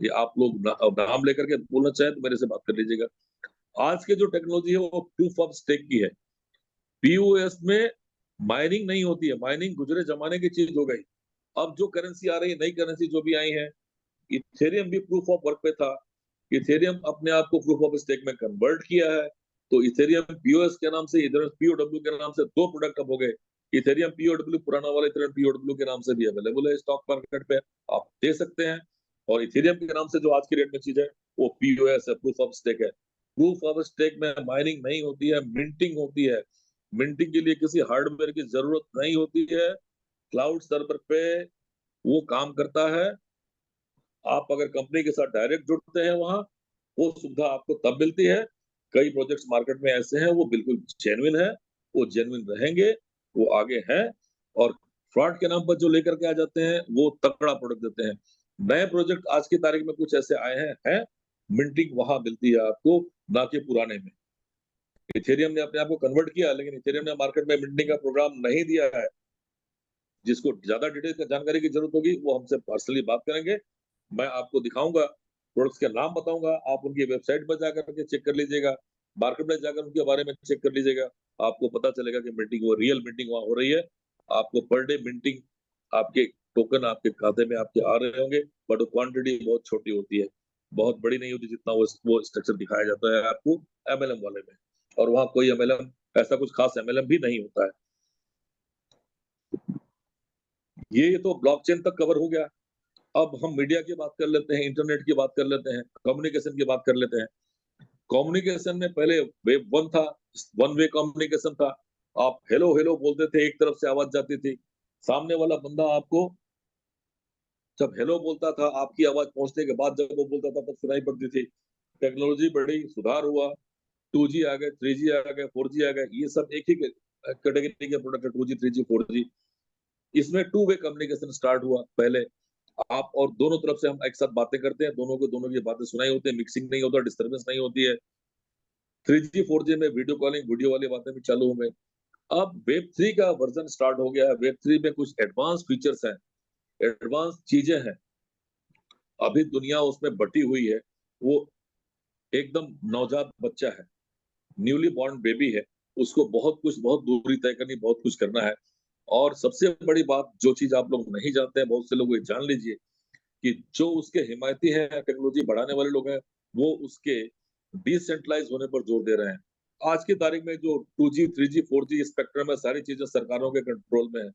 ये आप लोग नाम लेकर के बोलना चाहें तो मेरे से बात कर लीजिएगा। आज की जो टेक्नोलॉजी है वो प्रूफ ऑफ स्टेक की है। पीओएस में माइनिंग नहीं होती है। माइनिंग गुजरे जमाने की चीज हो गई। अब जो करेंसी आ रही है, नई करेंसी जो भी आई है, इथेरियम भी प्रूफ ऑफ वर्क पे था। इथेरियम अपने आप को प्रूफ ऑफ स्टेक में कन्वर्ट किया है। तो इथेरियम पीओएस के नाम से, इधर पीओडब्ल्यू के नाम से दो प्रोडक्ट अब हो गए। इथेरियम पीओडब्ल्यू पुराना वाला इथेरियम पीओडब्ल्यू के नाम से भी अवेलेबल है स्टॉक मार्केट पे, आप दे सकते हैं। और इथेरियम के नाम से जो आज की डेट में चीज है, वो पीओएस है, प्रूफ ऑफ स्टेक है। प्रूफ ऑफ स्टेक में माइनिंग नहीं होती है, मिंटिंग होती है। मिंटिंग के लिए किसी हार्डवेयर की जरूरत नहीं होती है। क्लाउड सर्वर पे वो काम करता है। आप अगर कंपनी के साथ डायरेक्ट जुड़ते हैं, वहां वो सुविधा आपको तब मिलती है। कई प्रोजेक्ट्स मार्केट में ऐसे हैं, वो बिल्कुल जेन्युइन है, वो जेन्युइन रहेंगे, वो आगे हैं। और फ्रॉड के नाम पर जो लेकर के आ जाते हैं, वो तगड़ा प्रोडक्ट देते हैं। नए प्रोजेक्ट आज की तारीख में कुछ ऐसे आए हैं। मिंटिंग वहां मिलती है आपको, ना कि पुराने में। इथेरियम ने अपने आप को कन्वर्ट किया, लेकिन इथेरियम ने मार्केट में मिंटिंग का प्रोग्राम नहीं दिया है। जिसको ज्यादा डिटेल का जानकारी की जरूरत होगी, वो हमसे पर्सनली बात करेंगे। मैं आपको दिखाऊंगा, प्रोडक्ट्स के नाम बताऊंगा, आप उनकी वेबसाइट पर जाकर के चेक कर लीजिएगा, मार्केट में जाकर उनके बारे में चेक कर लीजिएगा। आपको पता चलेगा कि मिंटिंग, वो रियल मिंटिंग वहां हो रही है। आपको पर डे मिंटिंग, आपके टोकन आपके खाते में आपके आ रहे होंगे, बट क्वांटिटी बहुत छोटी होती है, बहुत बड़ी नहीं होती, जितना वो स्ट्रक्चर दिखाया जाता है आपको एमएलएम वाले में। और वहाँ कोई एमएलएम, ऐसा कुछ खास एमएलएम भी नहीं होता है। ये तो ब्लॉकचेन तक कवर हो गया। अब हम मीडिया की बात कर लेते हैं, इंटरनेट की बात कर लेते हैं, कम्युनिकेशन की बात कर लेते हैं। कम्युनिकेशन में पहले वेब वन था, वन वे कम्युनिकेशन था। आप हेलो हेलो बोलते थे, एक तरफ से आवाज जाती थी। सामने वाला बंदा आपको जब हेलो बोलता था, आपकी आवाज पहुंचने के बाद जब वो बोलता था, तब सुनाई पड़ती थी। टेक्नोलॉजी बढ़ी, सुधार हुआ। 2G आ गए, 3G आ गए, 4G आ गए। ये सब एक ही कैटेगरी के प्रोडक्ट है, 2G 3G 4G। इसमें टू वे कम्युनिकेशन स्टार्ट हुआ। पहले आप और दोनों तरफ से हम एक साथ बातें करते हैं, दोनों को दोनों की बातें सुनाई होती है, मिक्सिंग नहीं होता, डिस्टर्बेंस नहीं होती है। 3G 4G में वीडियो कॉलिंग, वीडियो वाली बातें भी चालू हो गई। अब वेब 3 का वर्जन स्टार्ट हो गया है। वेब 3 में कुछ एडवांस फीचर्स हैं, एडवांस चीजें हैं। अभी दुनिया उसमें बटी हुई है। वो एकदम नवजात बच्चा है, न्यूली बॉर्न बेबी है। उसको बहुत कुछ, बहुत दूरी तय करनी, बहुत कुछ करना है। और सबसे बड़ी बात, जो चीज आप लोग नहीं जानते हैं, बहुत से लोग ये जान लीजिए कि जो उसके हिमायती हैं, टेक्नोलॉजी बढ़ाने वाले लोग हैं, वो उसके डिसेंट्रलाइज होने पर जोर दे रहे हैं। आज की तारीख में जो 2G 3G 4G स्पेक्ट्रम है, सारी चीजें सरकारों के कंट्रोल में है।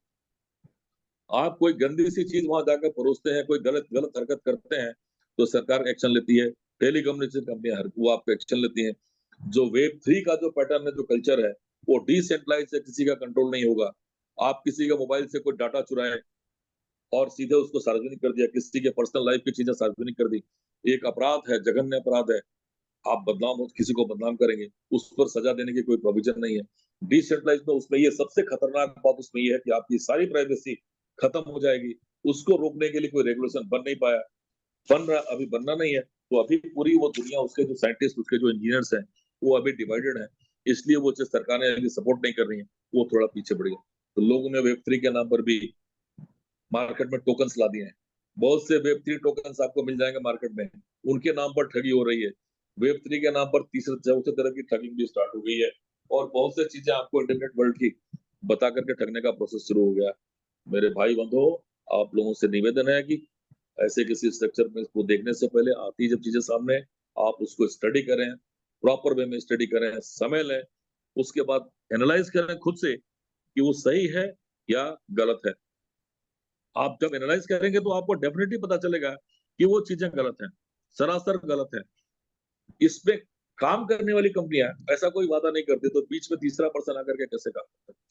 आप कोई गंदी सी चीज वहां जाकर परोसते हैं, कोई गलत गलत हरकत करते हैं, तो सरकार एक्शन लेती है। टेलीकम्युनिकेशन कंपनियां वो आप पे एक्शन लेती हैं। जो वेब 3 का जो पैटर्न है, जो कल्चर है, वो डिसेंट्रलाइज है, किसी का कंट्रोल नहीं होगा। आप किसी का मोबाइल से कोई डाटा चुराए और सीधे उसको सार्वजनिक कर दिया, किसी के पर्सनल लाइफ की चीजें सार्वजनिक कर दी, एक अपराध है, जघन्य अपराध है। आप बदनाम हो, किसी को बदनाम करेंगे, उस पर सजा देने की कोई प्रोविजन नहीं है। डिसेंट्रलाइज में उसमें ये सबसे खतरनाक बात उसमें ये है कि आपकी सारी प्राइवेसी खत्म हो जाएगी। उसको रोकने के लिए कोई रेगुलेशन बन नहीं पाया, बन रहा, अभी बनना नहीं है। तो अभी पूरी वो दुनिया, उसके जो साइंटिस्ट, उसके जो इंजीनियर्स हैं, वो अभी डिवाइडेड है। इसलिए वो जो सरकारें अभी सपोर्ट नहीं कर रही है, वो थोड़ा पीछे बढ़ गई। तो लोगों ने वेब3 के नाम पर भी मार्केट में टोकन्स ला दिए हैं। बहुत से वेब3 टोकन्स आपको मिल जाएंगे मार्केट में, उनके नाम पर ठगी हो रही है। वेब3 के नाम पर तीसरे चौथे तरह की ठगिंग भी स्टार्ट हो गई है, और बहुत से चीजें आपको इंटरनेट वर्ल्ड की बता करके ठगने का प्रोसेस शुरू हो गया। मेरे भाई बंधुओं, आप लोगों से निवेदन है कि ऐसे किसी स्ट्रक्चर में इसको देखने से पहले, आती जब चीजें सामने, आप उसको स्टडी करें, प्रॉपर वे में स्टडी करें, समय लें, उसके बाद एनालाइज करें खुद से कि वो सही है या गलत है। आप जब एनालाइज करेंगे तो आपको डेफिनेटली पता चलेगा कि वो चीजें गलत हैं, सरासर गलत है। इसमें काम करने वाली कंपनियां ऐसा कोई वादा नहीं करती, तो बीच में तीसरा पर्सन आकर के कैसे काम करता है?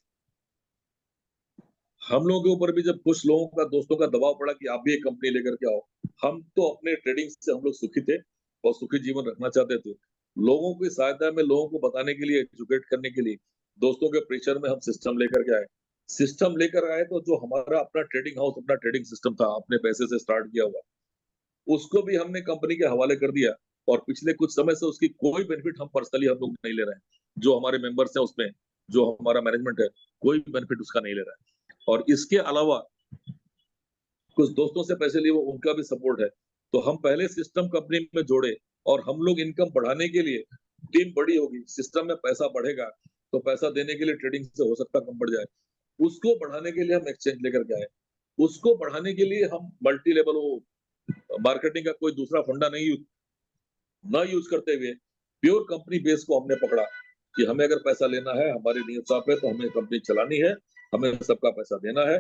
हम लोगों के ऊपर भी जब कुछ लोगों का, दोस्तों का दबाव पड़ा कि आप भी एक कंपनी लेकर के आओ, हम तो अपने ट्रेडिंग से हम लोग सुखी थे और सुखी जीवन रखना चाहते थे। लोगों की सहायता में, लोगों को बताने के लिए, एजुकेट करने के लिए, दोस्तों के प्रेशर में हम सिस्टम लेकर के आए। सिस्टम लेकर आए तो जो हमारा अपना ट्रेडिंग हाउस, अपना ट्रेडिंग सिस्टम था, अपने पैसे से स्टार्ट किया हुआ, उसको भी हमने कंपनी के हवाले कर दिया। और पिछले कुछ समय से उसकी कोई बेनिफिट हम पर्सनली हम लोग नहीं ले रहे हैं। जो हमारे मेंबर्स हैं उसमें, जो हमारा मैनेजमेंट है, कोई बेनिफिट उसका नहीं ले रहा है। और इसके अलावा कुछ दोस्तों से पैसे लिए, वो उनका भी सपोर्ट है। तो हम पहले सिस्टम कंपनी में जोड़े, और हम लोग इनकम बढ़ाने के लिए, टीम बड़ी होगी, सिस्टम में पैसा बढ़ेगा, तो पैसा देने के लिए ट्रेडिंग से हो सकता कम बढ़ जाए। उसको बढ़ाने के लिए हम एक्सचेंज लेकर के आए। उसको बढ़ाने के लिए हम मल्टी लेवल मार्केटिंग का कोई दूसरा फंडा नहीं ना यूज करते हुए, प्योर कंपनी बेस को हमने पकड़ा कि हमें अगर पैसा लेना है, हमारी नीयत साफ है, तो हमें कंपनी चलानी है, हमें सबका पैसा देना है।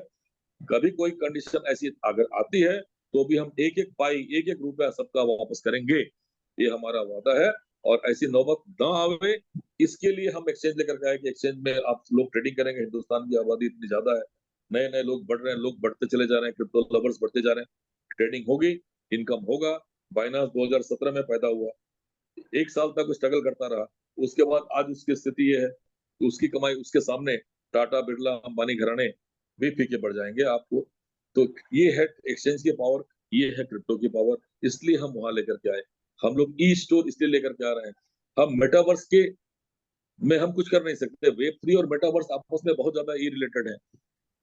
कभी कोई कंडीशन ऐसी अगर आती है, तो भी हम एक एक पाई, एक एक रुपया सबका वापस करेंगे, ये हमारा वादा है। और ऐसी नौबत ना आवे, इसके लिए हम एक्सचेंज लेकर के आए कि एक्सचेंज में आप लोग ट्रेडिंग करेंगे। हिंदुस्तान की आबादी इतनी ज्यादा है, नए नए लोग बढ़ रहे हैं, लोग बढ़ते चले जा रहे हैं, क्रिप्टो लवर्स बढ़ते जा रहे हैं, ट्रेडिंग होगी, इनकम होगा। बाइनांस 2017 में पैदा हुआ, एक साल तक स्ट्रगल करता रहा, उसके बाद आज उसकी स्थिति ये है कि उसकी कमाई उसके सामने टाटा, बिरला, अंबानी घराने भी फीके पड़ जाएंगे आपको। तो ये है एक्सचेंज की पावर, ये है क्रिप्टो की पावर, इसलिए हम वहां लेकर के आए। हम लोग ई स्टोर इसलिए लेकर के आ रहे हैं। हम मेटावर्स के में हम कुछ कर नहीं सकते। वेब3 और मेटावर्स आपस में बहुत ज्यादा ई रिलेटेड है।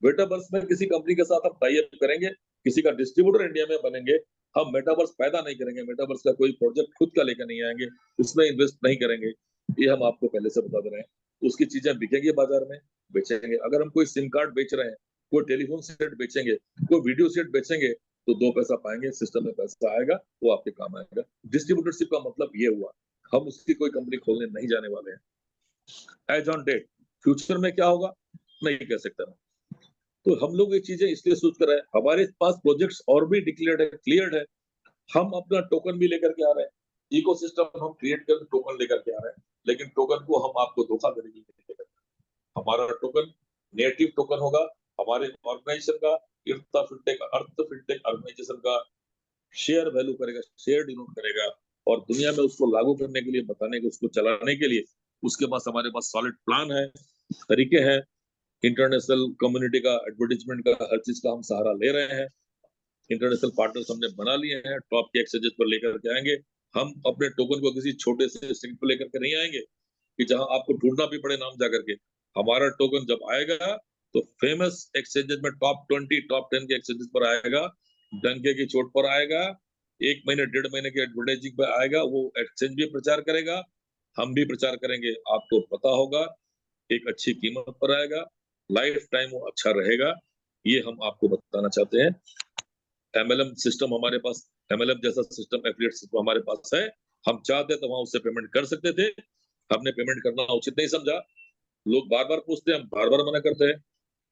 मेटावर्स में किसी कंपनी के साथ हम टाई अप करेंगे, किसी का डिस्ट्रीब्यूटर इंडिया में बनेंगे, हम मेटावर्स पैदा नहीं करेंगे, मेटावर्स का कोई प्रोजेक्ट खुद का लेकर नहीं आएंगे, उसमें इन्वेस्ट नहीं करेंगे। ये हम आपको पहले से बता दे रहे हैं। उसकी चीजें बिकेंगी बाजार में, बेचेंगे। अगर हम कोई सिम कार्ड बेच रहे हैं, कोई टेलीफोन सेट बेचेंगे, कोई वीडियो सेट बेचेंगे, तो दो पैसा पाएंगे, सिस्टम में पैसा आएगा, वो आपके काम आएगा। डिस्ट्रीब्यूटरशिप का मतलब ये हुआ। हम उसकी कोई कंपनी खोलने नहीं जाने वाले हैं एज ऑन डेट। फ्यूचर में क्या होगा नहीं कह सकता मैं। तो हम लोग ये चीजें इसलिए सोच कर रहे हैं, हमारे पास प्रोजेक्ट्स और भी डिक्लेयर्ड है, क्लियर्ड है। हम अपना टोकन भी लेकर के आ रहे हैं, इकोसिस्टम हम क्रिएट कर टोकन लेकर के आ रहे हैं, लेकिन टोकन को हम आपको धोखा देने के लिए नहीं लेकर। हमारा टोकन नेटिव टोकन होगा, हमारे ऑर्गेनाइजेशन का, अर्थ फिनटेक ऑर्गेनाइजेशन का शेयर वैल्यू करेगा, शेयर डिनोट करेगा। और दुनिया में उसको लागू करने के लिए, बताने के, उसको चलाने के लिए उसके पास, हमारे पास सॉलिड प्लान है, तरीके हैं। इंटरनेशनल कम्युनिटी का, एडवर्टीजमेंट का, हर चीज का हम सहारा ले रहे हैं। इंटरनेशनल पार्टनर्स हमने बना लिए हैं, टॉप के एक्सचेंजेस पर लेकर के आएंगे। हम अपने टोकन को किसी छोटे से स्ट्रिंग पर लेकर के नहीं आएंगे कि जहां आपको ढूंढना भी पड़े नाम जाकर के। हमारा टोकन जब आएगा तो फेमस एक्सचेंजेस में, टॉप 20, टॉप 10 के एक्सचेंजेस पर आएगा, डंके की चोट पर आएगा, 1 महीने 1.5 महीने के एडवर्टाइजिंग पे आएगा, वो एक्सचेंज भी प्रचार करेगा, हम भी प्रचार करेंगे, आपको पता होगा, एक अच्छी कीमत पर आएगा, लाइफ टाइम वो अच्छा रहेगा। ये हम आपको बताना चाहते हैं। एमएलएम सिस्टम हमारे पास, एमएलएम जैसा सिस्टम, एफिलिएट सिस्टम हमारे पास है। हम चाहते तो वहां उससे पेमेंट कर सकते थे, हमने पेमेंट करना उचित नहीं समझा। लोग बार बार पूछते हैं, हम बार बार मना करते हैं।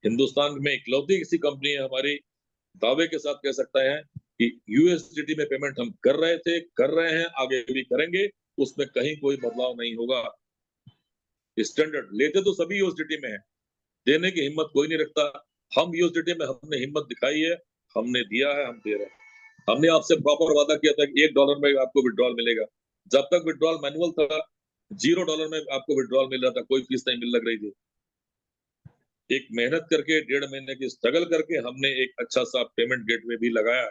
हिंदुस्तान में इकलौती किसी कंपनी है हमारी, दावे के साथ कह सकता है कि यूएसडीटी में पेमेंट हम कर रहे थे, कर रहे हैं, आगे भी करेंगे, उसमें कहीं कोई बदलाव नहीं होगा। स्टैंडर्ड लेते तो सभी यूएसडीटी में है, देने की हिम्मत कोई नहीं रखता। हम यूएसडीटी में हमने हिम्मत दिखाई है, हमने दिया है, हम दे रहे हैं। हमने आपसे प्रॉपर वादा किया था कि $1 में आपको विड्रॉल मिलेगा, जब तक विड्रॉल मैनुअल था, $0 में आपको विड्रॉल मिल रहा था, कोई फीस नहीं मिल लग रही थी। एक मेहनत करके 1.5 महीने की स्ट्रगल करके हमने एक अच्छा सा पेमेंट गेटवे भी लगाया,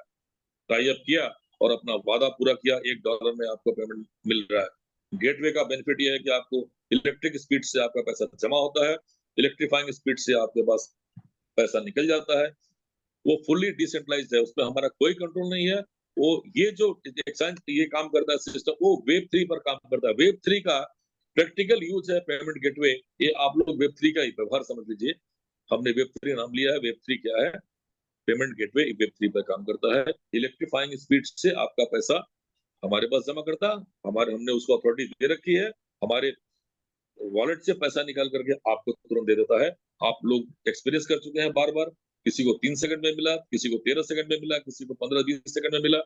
टाई अप किया और अपना वादा पूरा किया। $1 में आपको पेमेंट मिल रहा है। गेटवे का बेनिफिट ये है कि आपको इलेक्ट्रिक स्पीड से आपका पैसा जमा होता है, इलेक्ट्रीफाइंग स्पीड से आपके पास पैसा निकल जाता है। वो फुल्ली डिसेंट्रलाइज्ड है, उसमें हमारा कोई कंट्रोल नहीं है। वो ये जो एक्सचेंज ये काम करता है सिस्टम, वो वेब 3 पर काम करता है। वेब 3 का प्रैक्टिकल यूज है पेमेंट गेटवे। ये आप लोग वेब 3 का ही व्यवहार समझ लीजिए। हमने वेब 3 नाम लिया है। वेब 3 क्या है? पेमेंट गेटवे वेब 3 पर काम करता है। इलेक्ट्रीफाइंग स्पीड से आपका पैसा हमारे पास जमा करता, हमारे हमने उसको अथॉरिटी दे रखी है, हमारे वॉलेट से पैसा निकाल करके आपको तुरंत दे देता है। आप लोग एक्सपीरियंस कर चुके हैं बार बार, किसी को 3 सेकंड में मिला, किसी को 13 सेकंड में मिला, किसी को 15-20 सेकंड में मिला।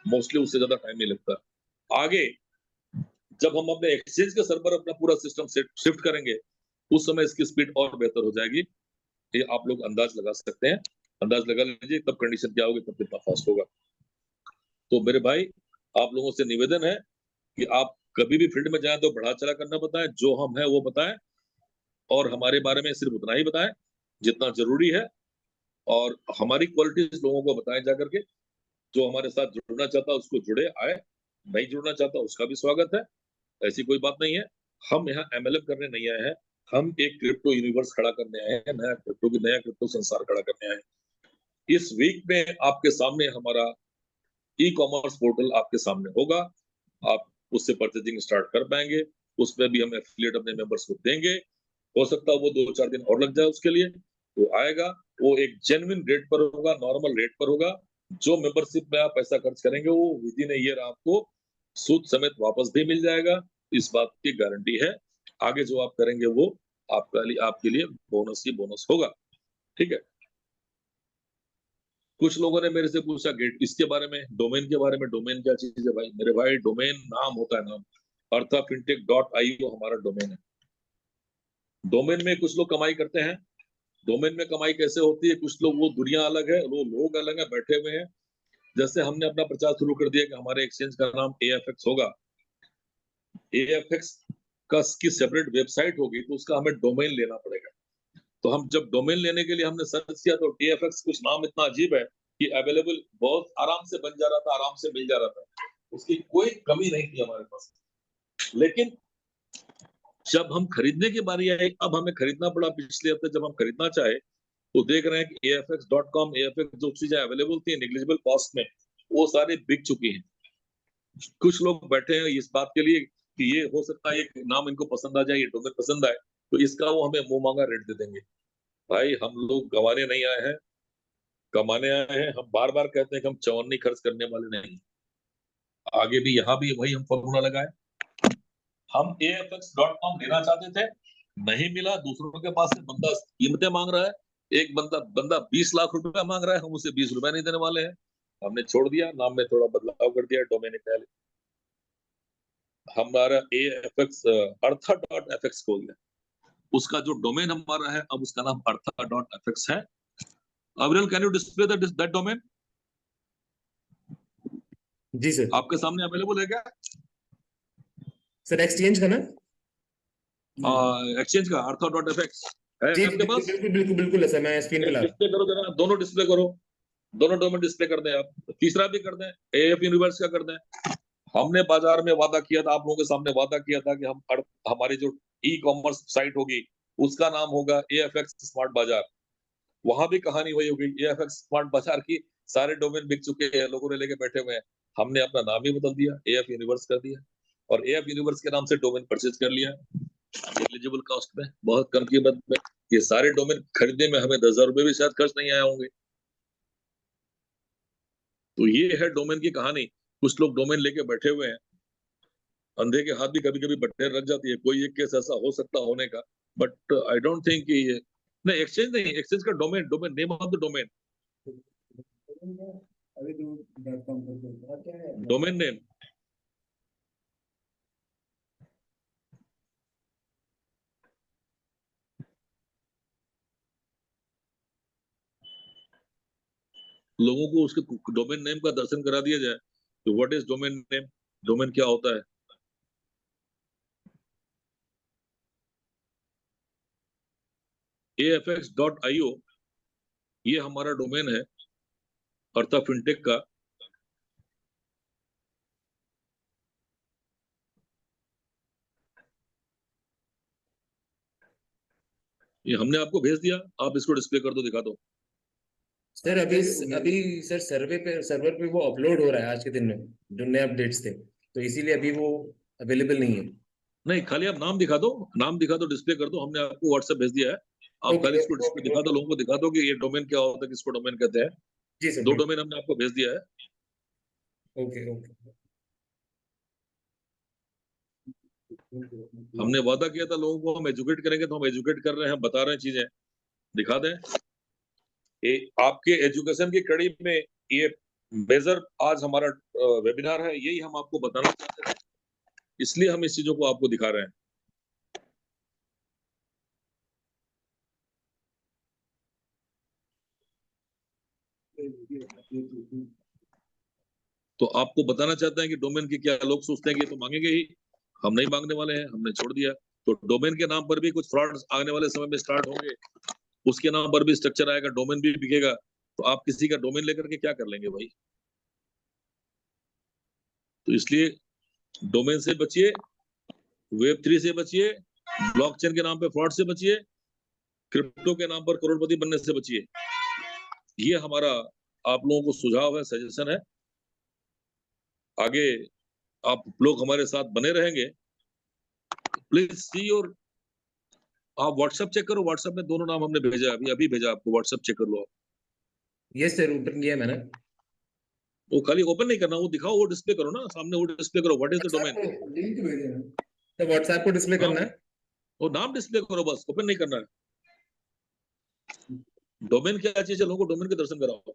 मोस्टली उससे ज्यादा टाइम नहीं लगता। आगे जब हम अपने एक्सचेंज के सर्वर अपना पूरा सिस्टम शिफ्ट करेंगे, उस समय इसकी स्पीड और बेहतर हो जाएगी। ये आप लोग अंदाज लगा सकते हैं। अंदाज लगा लीजिए तब कंडीशन क्या होगी, तब कितना फास्ट होगा। तो मेरे भाई, आप लोगों से निवेदन है कि आप कभी भी फील्ड में जाएं तो बढ़ा चढ़ा करना बताएं, जो हम है वो बताएं, और हमारे बारे में सिर्फ उतना ही बताएं जितना जरूरी है, और हमारी क्वालिटीज लोगों को बताएं जा करके। जो हमारे साथ जुड़ना चाहता उसको जुड़े आए, नहीं जुड़ना चाहता उसका भी स्वागत है। ऐसी कोई बात नहीं है। हम यहाँ MLM करने नहीं आए हैं, हम एक क्रिप्टो यूनिवर्स खड़ा करने आए हैं, नया क्रिप्टो संसार खड़ा करने आए हैं। इस वीक में आपके सामने हमारा ई-कॉमर्स पोर्टल आपके सामने होगा। आप उससे परचेजिंग स्टार्ट कर पाएंगे। उसमें भी हम एफिलिएट अपने मेंबर्स को देंगे। हो सकता है वो 2-4 दिन और लग जाए उसके लिए। वो आएगा, वो एक जेन्युइन रेट पर होगा, नॉर्मल रेट पर होगा। जो मेंबरशिप में आप पैसा खर्च करेंगे वो विद इन ईयर आपको सूद समेत वापस भी मिल जाएगा। इस बात की गारंटी है। आगे जो आप करेंगे वो आपके लिए बोनस ही बोनस होगा। ठीक है। कुछ लोगों ने मेरे से पूछा गेट इसके बारे में, डोमेन के बारे में। डोमेन क्या चीज है भाई? मेरे भाई, डोमेन नाम होता है, नाम। arthafintech.io हमारा डोमेन है। डोमेन में कुछ लोग कमाई करते हैं। डोमेन में कमाई कैसे होती है? कुछ लोग, वो दुनिया अलग है, वो लोग अलग है, बैठे हुए हैं। जैसे हमने अपना प्रचार शुरू कर दिया कि हमारे एक्सचेंज का नाम AFX होगा। AFX की सेपरेट वेबसाइट होगी, तो उसका हमें डोमेन लेना पड़ेगा। तो हम जब डोमेन लेने के लिए हमने सर्च किया, तो AFX कुछ नाम इतना अजीब है कि अवेलेबल बहुत आराम से बन जा रहा था, आराम से मिल जा रहा था, उसकी कोई कमी नहीं थी हमारे पास। लेकिन जब हम खरीदने की बारी आई, अब हमें खरीदना पड़ा। पिछले हफ्ते जब हम खरीदना चाहे, तो देख रहे हैं कि AFX.com, AFX जो चीजें अवेलेबल थी नेग्लिजिबल कॉस्ट में, वो सारे बिक चुकी हैं। कुछ लोग बैठे हैं इस बात के लिए कि ये हो सकता है ये नाम इनको पसंद आ जाए, ये डोमेन पसंद आए, तो इसका वो हमें मुंह मांगा रेट दे देंगे। भाई, हम लोग गंवाने नहीं आए हैं, कमाने आए हैं। हम बार बार कहते हैं कि हम चवन्नी खर्च करने वाले नहीं। आगे भी यहाँ भी वही हम फॉर्मूला लगाए। हम AFX.com लेना चाहते थे, नहीं मिला। दूसरों के पास से बंदा कीमतें मांग रहा है। एक बंदा बंदा 20 लाख रुपए मांग रहा है, हम उसे 20 रुपए नहीं देने वाले हैं। हमने छोड़ दिया, नाम में थोड़ा बदलाव कर दिया, डोमेन निकाले। हमारा AFX अर्था.fx खोल दिया। उसका जो डोमेन हमारा है, अब उसका नाम अर्था.fx है। Aviral, can you display that domain? जी सर। आपके सामने अवेलेबल है क्या? सर एक्सचेंज का ना? एक्सचेंज का अर्था.fx है जी आपके पास? बिल्कुल बिल्कुल बिल्कुल है सर, मैं स्क्रीन पे ला रहा डिस्प्ले करो जरा, दोनों डिस्प्ले करो। दोनों डोमेन डिस्प्ले कर दें आप। तीसरा भी कर दें, AF यूनिवर्स का कर दें। हमने बाजार में वादा किया था, आप लोगों के सामने वादा किया था कि हमारी जो ई-कॉमर्स साइट होगी, उसका नाम होगा AFX स्मार्ट बाजार। वहां भी कहानी वही होगी। AFX स्मार्ट बाजार की सारे डोमेन बिक चुके हैं, लोगों ने लेके बैठे हुए हैं। हमने अपना नाम ही बदल दिया, AF यूनिवर्स कर दिया, और AF यूनिवर्स के नाम से डोमेन परचेज कर लिया एलिजिबल कॉस्ट में, बहुत कम कीमत में। ये सारे डोमेन खरीदने में हमें 10,000 रुपए भी शायद खर्च नहीं आए होंगे। तो ये है डोमेन की कहानी। कुछ लोग डोमेन लेके बैठे हुए हैं, अंधे के हाथ भी कभी कभी बटेर रख जाती है। कोई एक केस ऐसा हो सकता होने का, बट आई डोंट थिंक कि ये नहीं, एक्सचेंज नहीं, एक्सचेंज का domain, domain name of the domain, अभी .com पर क्या है डोमेन नेम। लोगों को उसके डोमेन नेम का दर्शन करा दिया जाए। तो what is domain name? Domain क्या होता है? AFX.io ये हमारा डोमेन है अर्था फिनटेक का। ये हमने आपको भेज दिया, आप इसको डिस्प्ले कर दो, दिखा दो। सर अभी सर सर्वर पे वो अपलोड हो रहा है आज के दिन में, जो नए अपडेट्स थे, तो इसीलिए अभी वो अवेलेबल नहीं है। नहीं, खाली आप नाम दिखा दो, नाम दिखा दो, डिस्प्ले कर दो। हमने आपको व्हाट्सएप भेज दिया है, आप खाली इसको डिस्प्ले दिखा दो, लोगों को दिखा दो कि ये डोमेन क्या होता है, किसको डोमेन कहते हैं। जी सर। 2 डोमेन हमने आपको भेज दिया है। Okay okay. हमने वादा किया था लोगों को हम एजुकेट करेंगे, तो हम एजुकेट कर रहे हैं, बता रहे हैं चीजें, दिखा दें। ये आपके एजुकेशन की कड़ी में ये मेजर आज हमारा वेबिनार है, यही हम आपको बताना चाहते हैं, इसलिए हम इस चीजों को आपको दिखा रहे हैं। तो आपको बताना चाहते हैं कि डोमेन की क्या, लोग सोचते हैं कि ये तो मांगेंगे ही, हम नहीं मांगने वाले हैं, हमने छोड़ दिया। तो डोमेन के नाम पर भी कुछ फ्रॉड आने वाले समय में स्टार्ट होंगे, उसके नाम पर भी स्ट्रक्चर आएगा, डोमेन भी बिकेगा, तो आप किसी का डोमेन लेकर के क्या कर लेंगे भाई। तो इसलिए डोमेन से बचिए, Web3 से बचिए, ब्लॉकचेन के नाम पे फ्रॉड से बचिए, क्रिप्टो के नाम पर करोड़पति बनने से बचिए। ये हमारा आप लोगों को सुझाव है, सजेशन है। आगे आप लोग हमारे साथ बने रहेंगे, प्लीज सी। और आप व्हाट्सएप चेक करो, व्हाट्सएप में दोनों नाम हमने भेजा, अभी अभी भेजा आपको, व्हाट्सएप चेक कर लो। यस सर, ओपन किया मैंने। वो खाली ओपन नहीं करना, वो दिखाओ, वो डिस्प्ले करो ना, सामने वो डिस्प्ले करो, what is the domain. Link भेजे हैं तो व्हाट्सएप को डिस्प्ले करना है। वो नाम डिस्प्ले करो, बस ओपन नहीं करना है। डोमेन क्या चीज है, लोगों को डोमेन के दर्शन कराओ।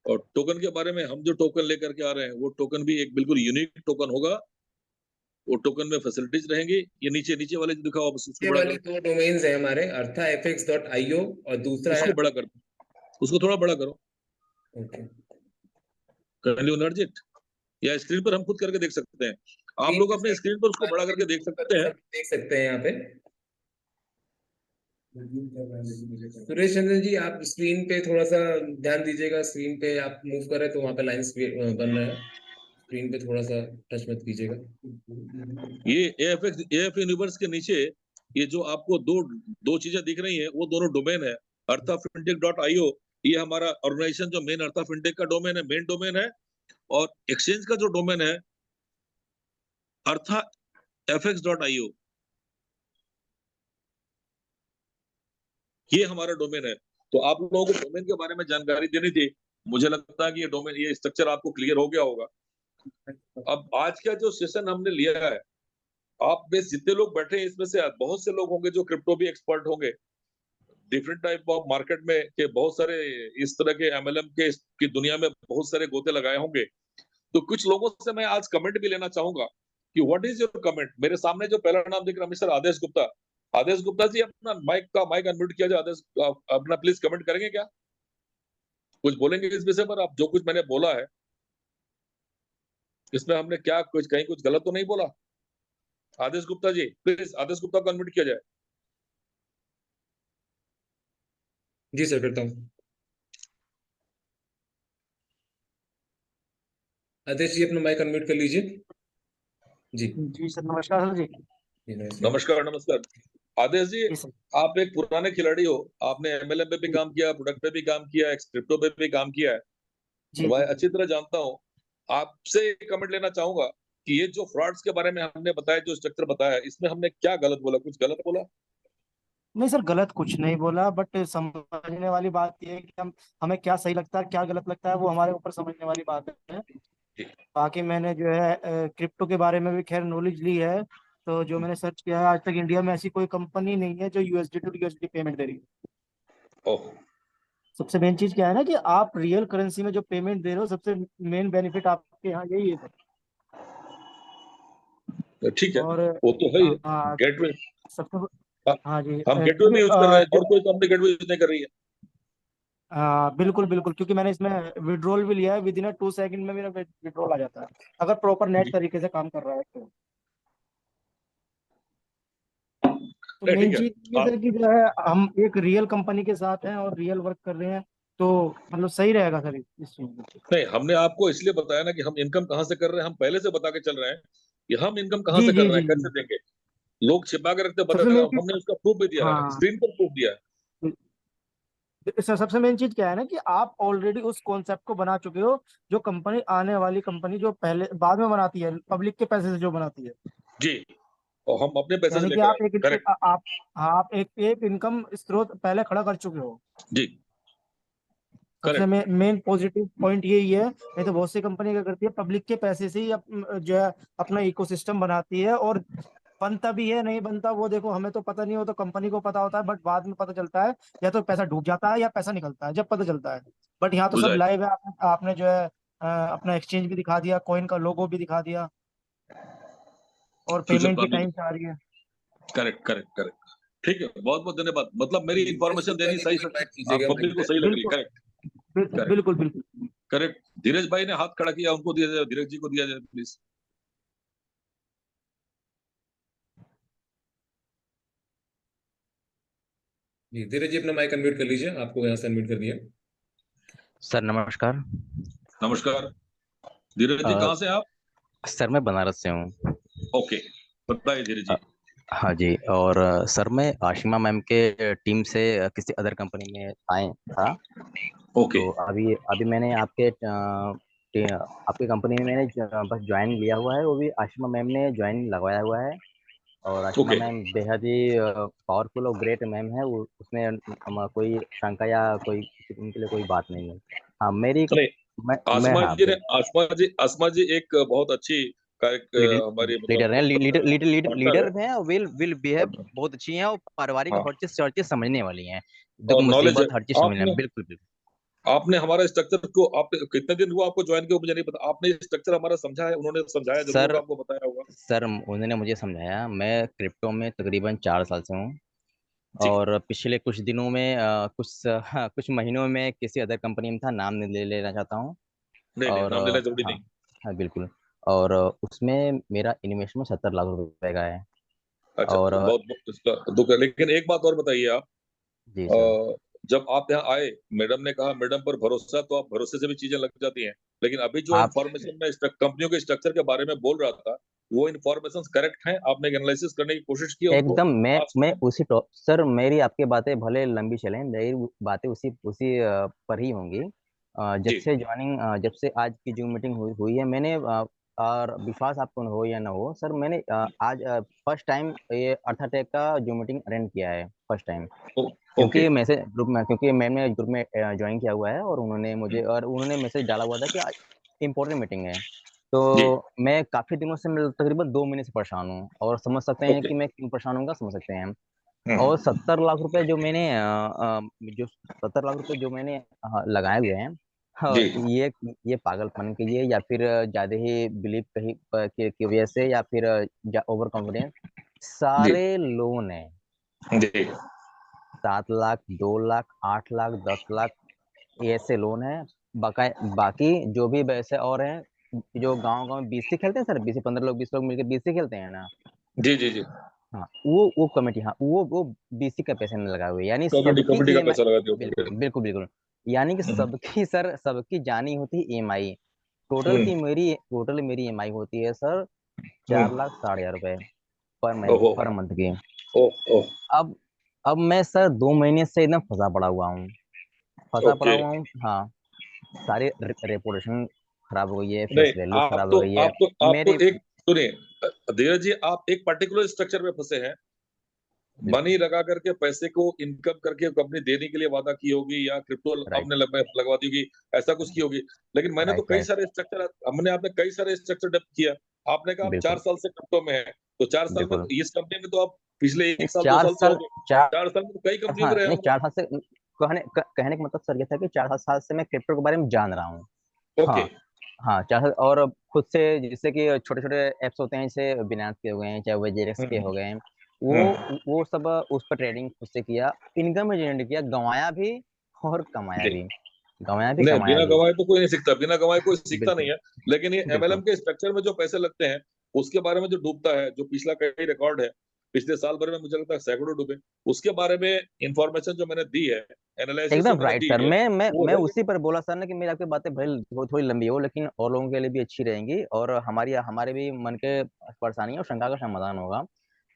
और टोकन के बारे में, हम जो टोकन लेकर के आ रहे हैं, वो टोकन भी एक बिल्कुल यूनिक टोकन होगा। वो टोकन में फैसिलिटीज रहेंगी। ये नीचे नीचे वाले जो दिखाओ, बस उसको ये बड़ा वाले करो, 2 डोमेन्स हैं हमारे, arthafx.io और दूसरा है। उसको बड़ा करो, उसको थोड़ा बड़ा करो। ओके। कैन यू एनर्ज इट, या स्क्रीन पर हम खुद करके देख सकते हैं, आप लोग अपने स्क्रीन पर उसको बड़ा करके देख सकते हैं। देख सकते हैं यहाँ पे। सुरेश चंद्रन जी, आप स्क्रीन पे थोड़ा सा ध्यान दीजिएगा, स्क्रीन पे आप मूव करें तो वहाँ पे लाइंस बन रहा है, स्क्रीन पे थोड़ा सा टच मत कीजिएगा। ये AF यूनिवर्स के नीचे ये जो आपको दो चीजें दिख रही हैं, वो दोनों डोमेन है। arthafintech.io ये हमारा ऑर्गेनाइजेशन जो मेन अर्था फिनटेक का डोमेन है, मेन डोमेन है। और एक्सचेंज का जो डोमेन है arthafx.io, ये हमारा डोमेन है। तो आप लोगों को डोमेन के बारे में जानकारी देनी थी। मुझे लगता है कि ये डोमेन, ये स्ट्रक्चर आपको क्लियर हो गया होगा। अब आज का जो सेशन हमने लिया है, आप में जितने लोग बैठे हैं, इसमें से बहुत से लोग होंगे जो क्रिप्टो भी एक्सपर्ट होंगे, डिफरेंट टाइप ऑफ मार्केट में के बहुत सारे इस तरह के MLM के की दुनिया में बहुत सारे गोते लगाए होंगे। तो कुछ लोगों से मैं आज कमेंट भी लेना चाहूंगा कि व्हाट इज योर कमेंट। मेरे सामने जो पहला नाम दिख रहा है, मिस्टर आदेश गुप्ता। आदेश गुप्ता जी, अपना माइक अनम्यूट किया जाए। आदेश, अपना प्लीज कमेंट करेंगे क्या, कुछ बोलेंगे इस विषय पर? आप जो कुछ मैंने बोला है, इसमें हमने क्या कुछ कहीं कुछ गलत तो नहीं बोला? आदेश गुप्ता जी, प्लीज आदेश गुप्ता को अनम्यूट किया जाए। जी सर, करता हूँ। आदेश जी, अपना माइक अनम्यूट कर लीजिए। जी जी सर, नमस्कार सर जी। नमस्कार नमस्कार। आदेश जी, जी सर। आप एक पुराने खिलाड़ी हो, आपने MLM पे भी काम किया, प्रोडक्ट पे भी काम किया, क्रिप्टो पे भी काम किया है, जी मैं अच्छी तरह जानता हूँ। आपसे एक कमेंट लेना चाहूंगा कि ये जो फ्रॉड्स के बारे में हमने बताया, जो स्ट्रक्चर बताया, इसमें हमने क्या गलत बोला, कुछ गलत बोला? नहीं सर, गलत कुछ नहीं बोला, बट समझने वाली बात ये है कि हमें क्या सही लगता है क्या गलत लगता है, वो हमारे ऊपर समझने वाली बात है। बाकी मैंने जो है क्रिप्टो के बारे में भी खैर नॉलेज ली है। तो जो मैंने सर्च किया है, आज तक इंडिया में ऐसी कोई कंपनी नहीं है जो USD टू USD पेमेंट दे रही है। ओह, सबसे मेन चीज क्या है ना, कि आप रियल करेंसी में जो पेमेंट दे रहे हो, सबसे मेन बेनिफिट आपके यहाँ यही है। ठीक है, और वो तो है ही है। हाँ, गेटवे, सबसे, हाँ जी, हम गेटवे एक्चुअली भी यूज कर रहे हैं, जो, और कोई कंपनी गेटवे यूज नहीं कर रही है। हाँ बिल्कुल बिल्कुल, क्योंकि मैंने इसमें विड्रॉल भी लिया है, विद इन 2 सेकंड में मेरा विड्रॉल आ जाता है, अगर प्रॉपर नेट जी। तरीके से काम कर रहा है तो। तो नहीं मेन ठीक है। चीज ये आप सर कि जो है हम एक रियल कंपनी के साथ हैं और रियल वर्क कर रहे हैं, तो मतलब सही रहेगा सर इस चीज में। नहीं, हमने आपको इसलिए बताया ना कि हम इनकम कहाँ से कर रहे हैं, हम पहले से बता के चल रहे हैं कि हम इनकम कहाँ जी से कर जी रहे जी हैं, जी। कैसे देंगे। लोग छिपा के रखते सबसे बताते, मेन चीज, हमने उसका प्रूफ भी दिया है, हाँ, स्क्रीन पर प्रूफ दिया है। सर सबसे मेन चीज क्या है ना कि आप ऑलरेडी उस कॉन्सेप्ट को बना चुके हो, जो कंपनी आने वाली कंपनी जो पहले बाद में बनाती है, पब्लिक के पैसे से जो बनाती है, जी, और हम अपने पैसे से यानी कि लेकर आप आए। करेक्ट। आप, हाँ, आप एक इनकम स्रोत पहले खड़ा कर चुके हो। जी। सबसे करेक्ट। मेन पॉजिटिव पॉइंट यही है, नहीं तो बहुत सी कंपनी क्या करती है, पब्लिक के पैसे से ही जो है अपना इकोसिस्टम बनाती है, और बनता भी है नहीं बनता वो देखो हमें तो पता नहीं, हो तो कंपनी को पता होता है, बट बाद में पता चलता है या तो पैसा डूब जाता है या पैसा निकलता है जब पता चलता है। बट यहाँ तो सब राइट। लाइव है, आपने जो है अपना एक्सचेंज भी दिखा दिया, कॉइन का लोगो भी दिखा दिया, और फ्यूचर पेमेंट की प्लानिंग। टाइम से आ रही है। Correct correct correct. ठीक है, बहुत बहुत धन्यवाद, मतलब मेरी जी, जस्ट इंफॉर्मेशन गुप्ता देनी जी सही को से इनवाइट कीजिएगा माइक पब्लिक को पे। सही लग रही। बिल्कुल करेक्ट। करेक्ट। बिल्कुल बिल्कुल। करेक्ट। धीरज भाई ने हाथ खड़ा किया, उनको दिया जाए, धीरज जी को दिया जाए प्लीज। जी, धीरज जी अपना माइक अनम्यूट कर लीजिए, आपको यहाँ से अनम्यूट कर दिया। सर नमस्कार। नमस्कार। धीरज जी अ, कहाँ से आप? सर मैं बनारस से हूँ। ओके, बताइए धीरज अ, जी। हाँ जी, और सर मैं आशिमा मैम के टीम से किसी अदर कंपनी में आए था। ओके। तो अभी अभी मैंने आपके कंपनी में मैंने बस ज्वाइन लिया हुआ है, वो भी आशिमा मैम ने ज्वाइन लगवाया हुआ है। और आशिमा ओके। मैम बेहद ही पावरफुल और ग्रेट मैम है, वो उसमें कोई शंका या कोई उनके लिए कोई बात नहीं है। हाँ मेरी नहीं, मैं हाँ आसमा जी एक बहुत अच्छी हमारी लीडर है, मतलब पार्टनर लीडर है। है, विल बिहेव partner। बहुत अच्छी है, और पारिवारिक हाँ, हर चीज समझने वाली है, दुख और नॉलेज है। मुसीबत हर चीज समझने आपने बिल्कुल बिल्कुल। आपने हमारा स्ट्रक्चर को, आपने कितने दिन हुआ आपको ज्वाइन किया मुझे नहीं पता, आपने स्ट्रक्चर हमारा समझा है, उन्होंने समझाया जरूर सर होगा, आपको बताया होगा। सर उन्होंने मुझे समझाया, मैं क्रिप्टो में तकरीबन 4 साल से हूँ। जी। और पिछले कुछ दिनों में कुछ महीनों में किसी अदर कंपनी में था, नाम नहीं ले लेना चाहता हूँ। नहीं नहीं, और नाम लेना जरूरी हाँ नहीं। हाँ बिल्कुल। और उसमें मेरा इन्वेस्टमेंट 70 लाख रुपए का है। अच्छा, और बहुत बहुत इसका दुख है, लेकिन एक बात और बताइए आप। जी सर। अ, जब आप यहाँ आए, मैडम ने कहा मैडम पर भरोसा, तो आप भरोसे से भी चीजें लग जाती हैं। लेकिन अभी जो आप इन्फॉर्मेशन मैं कंपनियों के स्ट्रक्चर के बारे में बोल रहा था, वो इन्फॉर्मेशन करेक्ट है? आपने एनालिसिस करने की कोशिश की है उनको? एकदम मैं आज उसी टॉप सर, मेरी आपकी बातें भले लंबी चलें, मेरी बातें उसी उसी पर ही होंगी। जी जब से आज की जो मीटिंग हुई है, मैंने और विश्वास आपको हो या ना हो सर, मैंने आज फर्स्ट टाइम ये अर्थाटेक का जो मीटिंग अटेंड किया है, फर्स्ट टाइम। ओके। क्योंकि मैंने ग्रुप में ज्वाइन किया हुआ है, और उन्होंने मैसेज डाला हुआ था कि इम्पोर्टेंट मीटिंग है। तो जी। मैं काफी दिनों से, मैं तकरीबन 2 महीने से परेशान हूँ, और समझ सकते हैं ओके। कि मैं क्यों परेशान हूँ, समझ सकते हैं। हम्म। और 70 लाख रुपए जो 70 लाख रुपए जो मैंने लगाए हुए हैं, हाँ, जी ये पागलपन के लिए, या फिर ज्यादा ही बिलीव कहीं की वजह से, या फिर ओवर कॉन्फिडेंस, जी सारे लोन है। जी 7 लाख, 2 लाख, 8 लाख, 10 लाख, ये ऐसे लोन है। बाकी जो भी वैसे और हैं, जो गांव गांव में बीसी खेलते हैं सर, बीसी 15 लोग 20 लोग मिलकर बीसी खेलते हैं ना। जी जी जी। हाँ वो कमेटी, हाँ वो बीसी का पैसे नहीं लगा हुए, यानी कमेटी सबकी कमेटी का ईएमआई। पैसा लगा दिया बिल्कुल होगा। बिल्कुल बिल्कुल। यानी कि हम्म। सबकी सर, सबकी जानी होती है ईएमआई। हम्म। टोटल मेरी ईएमआई होती है सर, हम्म। 4,60,000 रुपए ओहो। पर मंथ की। ओह ओह। अब अब मैं सर 2 महीने से एकदम फंसा पड़ा हुआ हूँ, फंसा पड़ा ओके। हुआ हूँ, हाँ। सारी रेपुटेशन खराब हो गई है, नहीं, फेस वैल्यू खराब हो गई है आपको मेरे। एक, सुनिए धीरज जी, आप एक पर्टिकुलर स्ट्रक्चर में फंसे हैं। मनी बिल्कुल लगा करके पैसे को इनकम करके कंपनी देने के लिए वादा की होगी, या क्रिप्टो राइट। आपने लगवा दी होगी, ऐसा कुछ की होगी। लेकिन मैंने तो राइट कई राइट। सारे स्ट्रक्चर, हमने आपने कई सारे स्ट्रक्चर डेवलप किया। आपने कहा आप बिल्कुल 4 साल से क्रिप्टो में है, तो 4 साल में बिल्कुल। इस कंपनी में तो आप पिछले नहीं, 1 साल 2 चार साल से साल हो गए। चार 4 साल में तो कई कंपनियों हाँ में रहे नहीं, होंगे। 4 साल से कहने का मतलब सर ये था कि 4 साल से मैं क्रिप्टो के बारे में जान रहा हूँ। ओके। हाँ हाँ, 4 साल, और खुद से, जैसे कि छोटे छोटे एप्स होते हैं, जैसे बिनांस के हो गए हैं, चाहे वजेरेक्स के हम्म। हो गए हैं, हम्म। वो सब उस पर ट्रेडिंग खुद से किया, इनकम भी जनरेट किया, गंवाया भी, और कमाया जी। भी, कमाया भी, नहीं, कमाया बिना भी। गवाए तो कोई नहीं सीखता, बिना गवाए कोई सीखता बिल्कुल नहीं है। लेकिन ये बिल्कुल एमएलएम के स्ट्रक्चर में जो पैसे लगते हैं, उसके बारे में जो डूबता है, जो पिछला कई रिकॉर्ड है, पिछले साल भर में मुझे लगता है सैकड़ों डूबे, उसके बारे में इंफॉर्मेशन जो मैंने दी है, एनालिसिस जो एकदम मैंने राइट की सर। है, मैं वो मैं है उसी पर बोला सर ने कि मेरी आपकी बातें भले थोड़ी लंबी हो, लेकिन और लोगों के लिए भी अच्छी रहेंगी, और हमारे भी मन के परेशानी और शंका का समाधान होगा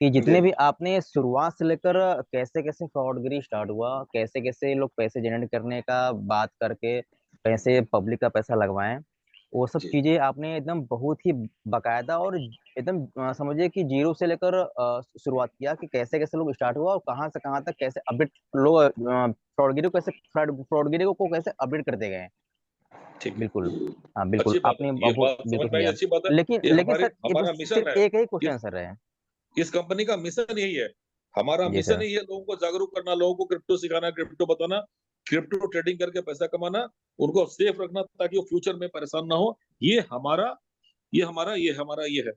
कि जी, जितने भी आपने शुरुआत से लेकर कैसे कैसे फ्रॉडगिरी स्टार्ट हुआ, कैसे कैसे लोग पैसे जनरेट करने का बात करके पैसे, पब्लिक का पैसा लगवाएं, वो सब जी, चीजें आपने एकदम बहुत ही बकायदा और एकदम समझिए कि जीरो से लेकर शुरुआत किया कि कैसे कैसे लोग स्टार्ट हुआ और कहाँ से कहाँ तक कैसे अपडेट लोग फ्रॉडगिरी को कैसे, फ्रॉडगिरी को कैसे अपडेट करते गए। ठीक है। बिल्कुल। हाँ बिल्कुल, अच्छी बात है, आपने ये बहुत बात समझ बिल्कुल में आई, किया। अच्छी बात है। लेकिन ये लेकिन सर ये हमारा बस मिशन सिर्फ है। एक ही क्वेश्चन सर है। इस कंपनी का मिशन यही है, हमारा जी मिशन सर। ही है लोगों को जागरूक करना, लोगों को क्रिप्टो सिखाना, क्रिप्टो बताना, क्रिप्टो ट्रेडिंग करके पैसा कमाना, उनको सेफ रखना ताकि वो फ्यूचर में परेशान ना हो। ये हमारा ये है।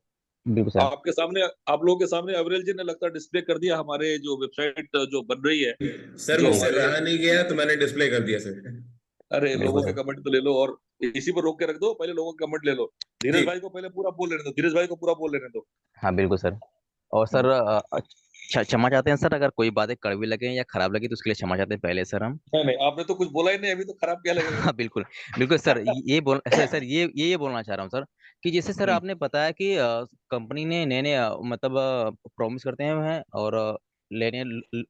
बिल्कुल सर। आपके सामने, आप लोगों के सामने अविरल जी ने लगता है डिस्प्ले कर दिया हमारे जो वेबसाइट जो बन रही है, सर जो मुझसे हमारे, रहा नहीं गया तो मैंने डिस्प्ले कर दिया सर। अरे बिल्कुल लोगों के सर। कमेंट तो ले लो, और इसी पर रोक के रख दो, पहले लोगों के कमेंट ले लो। जी धीरज भाई को पहले पूरा बोल लेने दो, धीरज भाई को पूरा बोल लेने दो। हाँ बिल्कुल सर। और सर क्षमा चाहते हैं सर, अगर कोई बातें कड़वी लगे या खराब लगी तो उसके लिए क्षमा चाहते हैं पहले सर हम। नहीं नहीं, आपने तो कुछ बोला ही नहीं अभी, तो खराब क्या लगेगा। हाँ बिल्कुल। बिल्कुल सर, ये बोल सर, ये बोलना चाह रहा हूँ सर कि जैसे सर हम्म, आपने बताया कि कंपनी ने नए नए मतलब प्रॉमिस करते हैं और लेने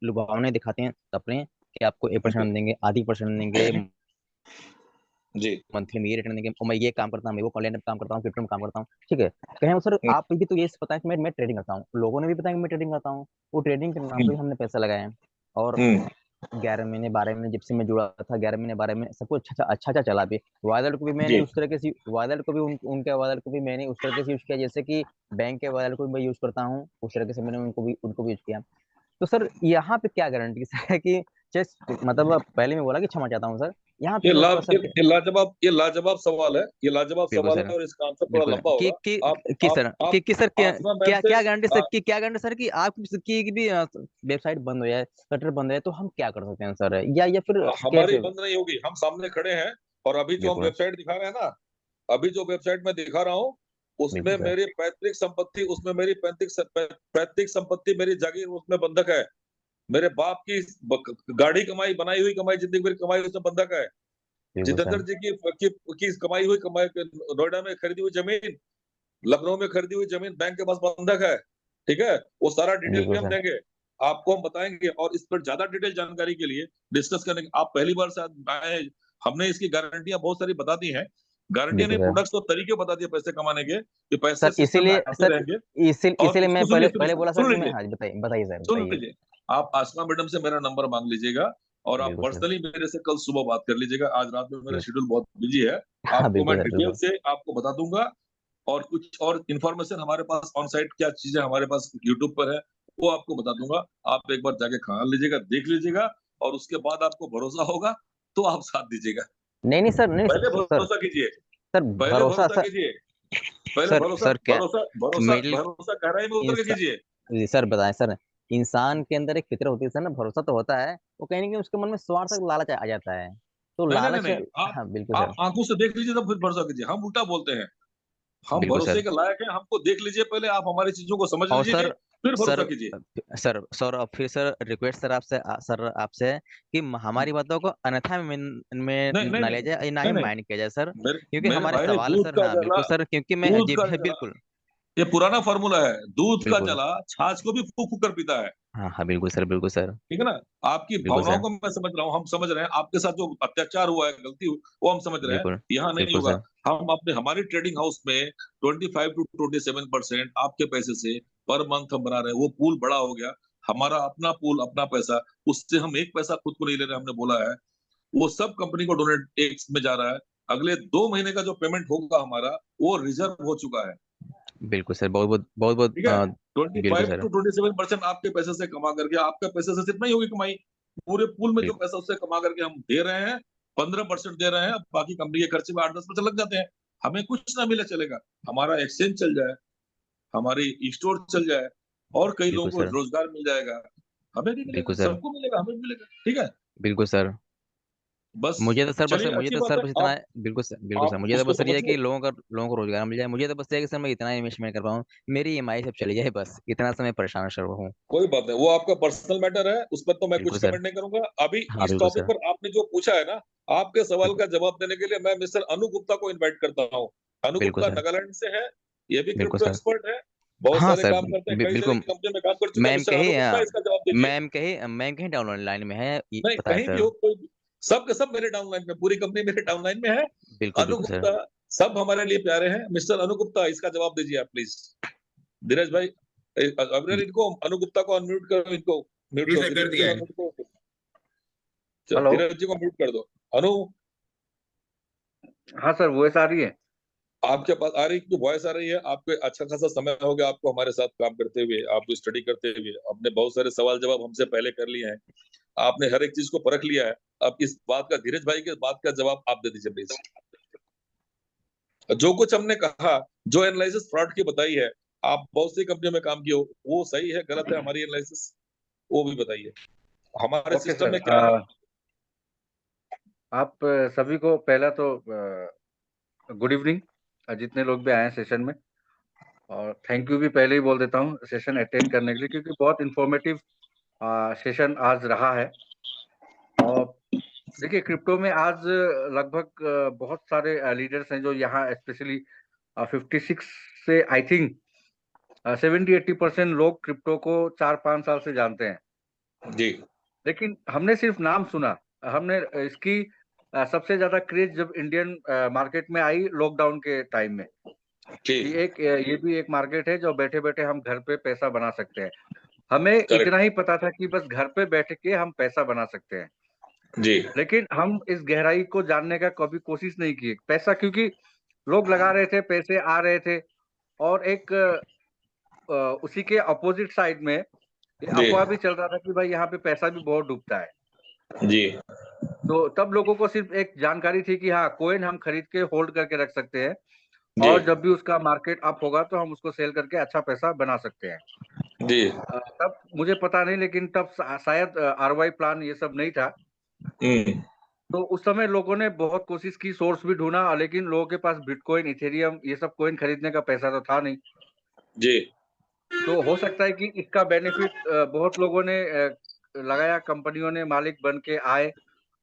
लुभावने दिखाते हैं अपने कि आपको 1% देंगे, आधी परसेंट देंगे, जी, मंथली में ये रिटर्न देंगे, और मैं ये काम करता हूँ, मैं वो कॉलेज में काम करता हूँ, क्रिप्टो में काम करता हूँ, ठीक है। कहें सर हम्म, आप भी तो ये पता है कि मैं ट्रेडिंग करता हूँ, लोगों ने भी पता है कि मैं ट्रेडिंग करता हूँ, वो ट्रेडिंग के नाम पे हम्म, भी हमने पैसा लगाए हैं। और हम्म, 11 महीने 12 महीने जब से मैं जुड़ा था, 11 महीने 12 महीने सब कुछ अच्छा चला भी। वॉलेट को भी मैंने जी, उस तरीके से, वॉलेट को भी उनके वॉलेट को भी मैंने उस तरीके से यूज किया जैसे कि बैंक के वॉलेट को भी मैं यूज करता हूँ, उस तरीके से मैंने उनको भी यूज किया। तो सर यहाँ पे क्या गारंटी है कि जस्ट मतलब पहले मैं बोला कि क्षमा चाहता हूँ सर, यहाँ पे मैं थोड़ा सा ये लाजवाब सवाल है, ये लाजवाब बिल्कुल सवाल सर। है, और इसका आंसर थोड़ा बिल्कुल लंबा होगा। सर आप कि सर क्या आसमा मैम क्या से, क्या गारंटी सर, आ, कि क्या गारंटी सर कि आप की भी वेबसाइट बंद हो जाए, शटर बंद हो जाए तो हम क्या कर सकते हैं सर, या फिर हमारी कैसे। बंद नहीं होगी, हम सामने खड़े हैं। और अभी जो हम बिल्कुल वेबसाइट दिखा रहे हैं ना, अभी जो वेबसाइट में दिखा रहा हूँ, बिल्कुल उसमें सर। मेरी पैतृक संपत्ति, उसमें मेरी पैतृक संपत्ति, मेरी जागीर उसमें बंधक है। मेरे बाप की गाड़ी कमाई, बनाई हुई कमाई, जिंदगी भर कमाई उसमें बंधक है। बिल्कुल जितेंद्र सर। जी की कमाई हुई, नोएडा में खरीदी हुई जमीन, लखनऊ में खरीदी हुई जमीन बैंक के पास बंधक है। ठीक है, वो सारा डिटेल बिल्कुल भी हम सर। देंगे, आपको हम बताएंगे। और इस पर ज्यादा डिटेल जानकारी के लिए डिस्कस करने आप पहली बार शायद आए, हमने इसकी गारंटियां बहुत सारी बता दी हैं। गारंटियां बिल्कुल नहीं, सर। प्रोडक्ट्स तो तरीके बता दिए पैसे कमाने के, कि पैसे सर सिस्टम में इसीलिए आते सर रहेंगे। और इसीलिए मैं इसको पहले सुनिए, पहले बोला सर सुन कि मैं, लीजिए, हाँ बताइए बताइए सर सुन बताइए। लीजिए। आप आसमा मैडम से मेरा नंबर मांग लीजिएगा, और आप बिल्कुल सर। पर्सनली मेरे से कल सुबह बात कर लीजिएगा। आज रात में मेरा बिल्कुल। शेड्यूल बहुत बिजी है, हाँ आपको बिल्कुल मैं सर डिटेल बिल्कुल। से आपको बता दूंगा। और कुछ और इन्फॉर्मेशन हमारे पास ऑन साइट क्या चीजें हमारे पास यूट्यूब पर है, वो आपको बता दूंगा। आप एक बार जाके खा लीजिएगा, देख लीजिएगा, और उसके बाद आपको भरोसा होगा तो आप साथ दीजिएगा। नहीं नहीं सर, नहीं पहले सर। भरोसा कीजिए, सर पहले भरोसा भरोसा सर। कीजिए, पहले सर भरोसा सर क्या भरोसा भरोसा मिडिल भरोसा गहराई में उतर के इंसान, कीजिए। जी सर बताएं सर। इंसान के अंदर एक फिक्र होती है सर ना, भरोसा तो होता है, वो कहीं ना कहीं उसके मन में स्वार्थ तक लालच आ जाता है, तो नहीं नहीं नहीं लालच। नहीं, हाँ बिल्कुल आप सर। आंखों से देख लीजिए, तब फिर भरोसा कीजिए। हम उल्टा बोलते हैं, हम बिल्कुल भरोसे सर। के लायक हैं, हमको देख लीजिए पहले, आप हमारी चीजों को समझ और लीजिए, सर फिर भरोसा सर कीजिए। सर अब फिर सर रिक्वेस्ट सर आपसे, सर आपसे है कि हमारी बातों को अन्यथा में नहीं नहीं ना नहीं ले जाए, ना ही नहीं नहीं, माइंड किया जाए सर, मेरे क्योंकि मेरे हमारे भाई, सवाल है दूध सर। का हाँ जला, बिल्कुल सर, क्योंकि मैं दूध जी का जला, बिल्कुल ये पुराना फॉर्मूला है, दूध का बिल्कुल। जला छाछ को भी फूक फूक कर पीता है। हाँ हाँ बिल्कुल सर, बिल्कुल सर। ठीक है ना, आपकी बिल्कुल भावनाओं सर। को मैं समझ रहा हूँ, हम समझ रहे हैं, आपके साथ जो अत्याचार हुआ है, गलती हुई, वो हम समझ रहे हैं। बिल्कुल यहाँ नहीं बिल्कुल होगा। सर। हम अपने, हमारी ट्रेडिंग हाउस में 25 to 27% आपके पैसे से पर मंथ हम बना रहे हैं। वो पूल बड़ा हो गया, हमारा अपना पूल, अपना पैसा, उससे हम एक पैसा खुद को नहीं ले रहे, हमने बोला है। वो सब कंपनी को डोनेट टेक्स में जा रहा है। अगले 2 महीने का जो पेमेंट होगा हमारा, वो रिजर्व हो चुका है। बिल्कुल सर, बहुत बहुत बहुत बहुत ठीक है, ट्वेंटी बिल्कुल five sir. Two twenty seven percent आपके पैसे से कमा करके, आपके पैसे से सिर्फ नहीं होगी कमाई, पूरे पूल में जो बिल्कुल पैसा उससे कमा करके हम दे रहे हैं, 15% दे रहे हैं। बाकी कंपनी के खर्चे में 8-10% लग जाते हैं। हमें कुछ ना मिले चलेगा, हमारा एक्सचेंज चल जाए, हमारी स्टोर चल जाए, और कई लोगों बिल्कुल को सर। रोजगार मिल जाएगा। हमें भी मिलेगा, बिल्कुल सर। सबको मिलेगा, हमें भी मिलेगा। ठीक है। बिल्कुल सर। बस मुझे तो सर चलिए, अच्छी बात है। इतना आप है, बिल्कुल सर, मुझे तो उसको बस सर ये है कि समझिए। लोगों को रोजगार मिल जाए, मुझे तो बस ये है कि सर मैं इतना इन्वेस्टमेंट कर पाऊँ, मेरी ईएमआई सब चली जाए, बस इतना समय परेशान सर हूँ। कोई बात नहीं, वो आपका पर्सनल मैटर है, उस पर तो मैं कुछ बिल्कुल सर। कमेंट नहीं करूंगा अभी। हाँ इस बिल्कुल टॉपिक सर। पर आपने जो पूछा है ना, आपके सवाल बिल्कुल का जवाब देने के लिए मैं मिस्टर अनु गुप्ता को इनवाइट करता हूँ। अनु बिल्कुल गुप्ता सर। नागालैंड से है, ये भी बिल्कुल क्रिप्टो सर। एक्सपर्ट है, बहुत हाँ सारे सर, काम करते हैं, कई सारी बिल्कुल। कंपनी में काम कर चुके हैं। मैम मिस्टर कही अनु गुप्ता, इसका जवाब दीजिए। मैम कहीं डाउन लाइन में है, ये नहीं, पता है कहीं भी सर। हो, कोई भी, सब के सब मेरे डाउनलाइन में, पूरी कंपनी मेरे डाउनलाइन में है। बिल्कुल अनु बिल्कुल सर। गुप्ता, सब हमारे लिए प्यारे हैं। मिस्टर अनु गुप्ता, इसका जवाब दीजिए आप प्लीज। धीरज भाई, अगर इनको अनु गुप्ता को अनम्यूट करो, इनको म्यूट जी करो, सर, कर धीरज जी दिया को है। अनम्यूट करो। हेलो। धीरज जी को म्यूट कर दो। अनु, हाँ सर, वॉइस आ रही है। आपके पास आ रही की वॉइस आ रही है? आपके अच्छा खासा समय हो गया आपको हमारे साथ काम करते हुए, आपको स्टडी करते हुए, आपने बहुत सारे सवाल जवाब हमसे पहले कर लिए हैं, आपने हर एक चीज को परख लिया है। अब इस बात का, धीरज भाई के बात का जवाब आप दे दीजिए प्लीज। जो कुछ हमने कहा, जो एनालिसिस फ्रॉड की बताई है, आप बहुत सी कंपनियों में काम किए हो, वो सही है गलत है, हमारी एनालिसिस वो भी बताइए। हमारे ओके सिस्टम सर। में क्या है? आप सभी को पहला तो गुड इवनिंग, जितने लोग भी आए हैं सेशन में। और थैंक यू भी पहले ही बोल देता हूँ सेशन अटेंड करने के लिए, क्योंकि बहुत इंफॉर्मेटिव सेशन आज रहा है। और देखिए, क्रिप्टो में आज लगभग बहुत सारे लीडर्स हैं जो यहाँ स्पेशली 56 से आई थिंक 70-80% लोग क्रिप्टो को 4-5 साल से जानते हैं। जी लेकिन हमने सिर्फ नाम सुना। हमने इसकी सबसे ज्यादा क्रेज जब इंडियन मार्केट में आई लॉकडाउन के टाइम में, जी, कि ये भी एक मार्केट है जो बैठे बैठे हम घर पे पैसा बना सकते हैं। हमें करेक्ट, इतना ही पता था कि बस घर पे बैठ के हम पैसा बना सकते हैं, जी लेकिन हम इस गहराई को जानने का कभी कोशिश नहीं की। पैसा, क्योंकि लोग लगा रहे थे, पैसे आ रहे थे, और एक उसी के अपोजिट साइड में ये जी अफवाह भी चल रहा था कि भाई यहाँ पे पैसा भी बहुत डूबता है। जी तो तब लोगों को सिर्फ एक जानकारी थी कि हाँ, कोइन हम खरीद के होल्ड करके रख सकते हैं, जी और जब भी उसका मार्केट अप होगा तो हम उसको सेल करके अच्छा पैसा बना सकते हैं। जी। तब मुझे पता नहीं, लेकिन तब शायद आरवाई प्लान ये सब नहीं था। हम्म, तो उस समय लोगों ने बहुत कोशिश की, सोर्स भी ढूंढा, लेकिन लोगों के पास बिटकॉइन, इथेरियम ये सब कोइन खरीदने का पैसा तो था नहीं। जी तो हो सकता है कि इसका बेनिफिट बहुत लोगों ने लगाया, कंपनियों ने मालिक बन के आए,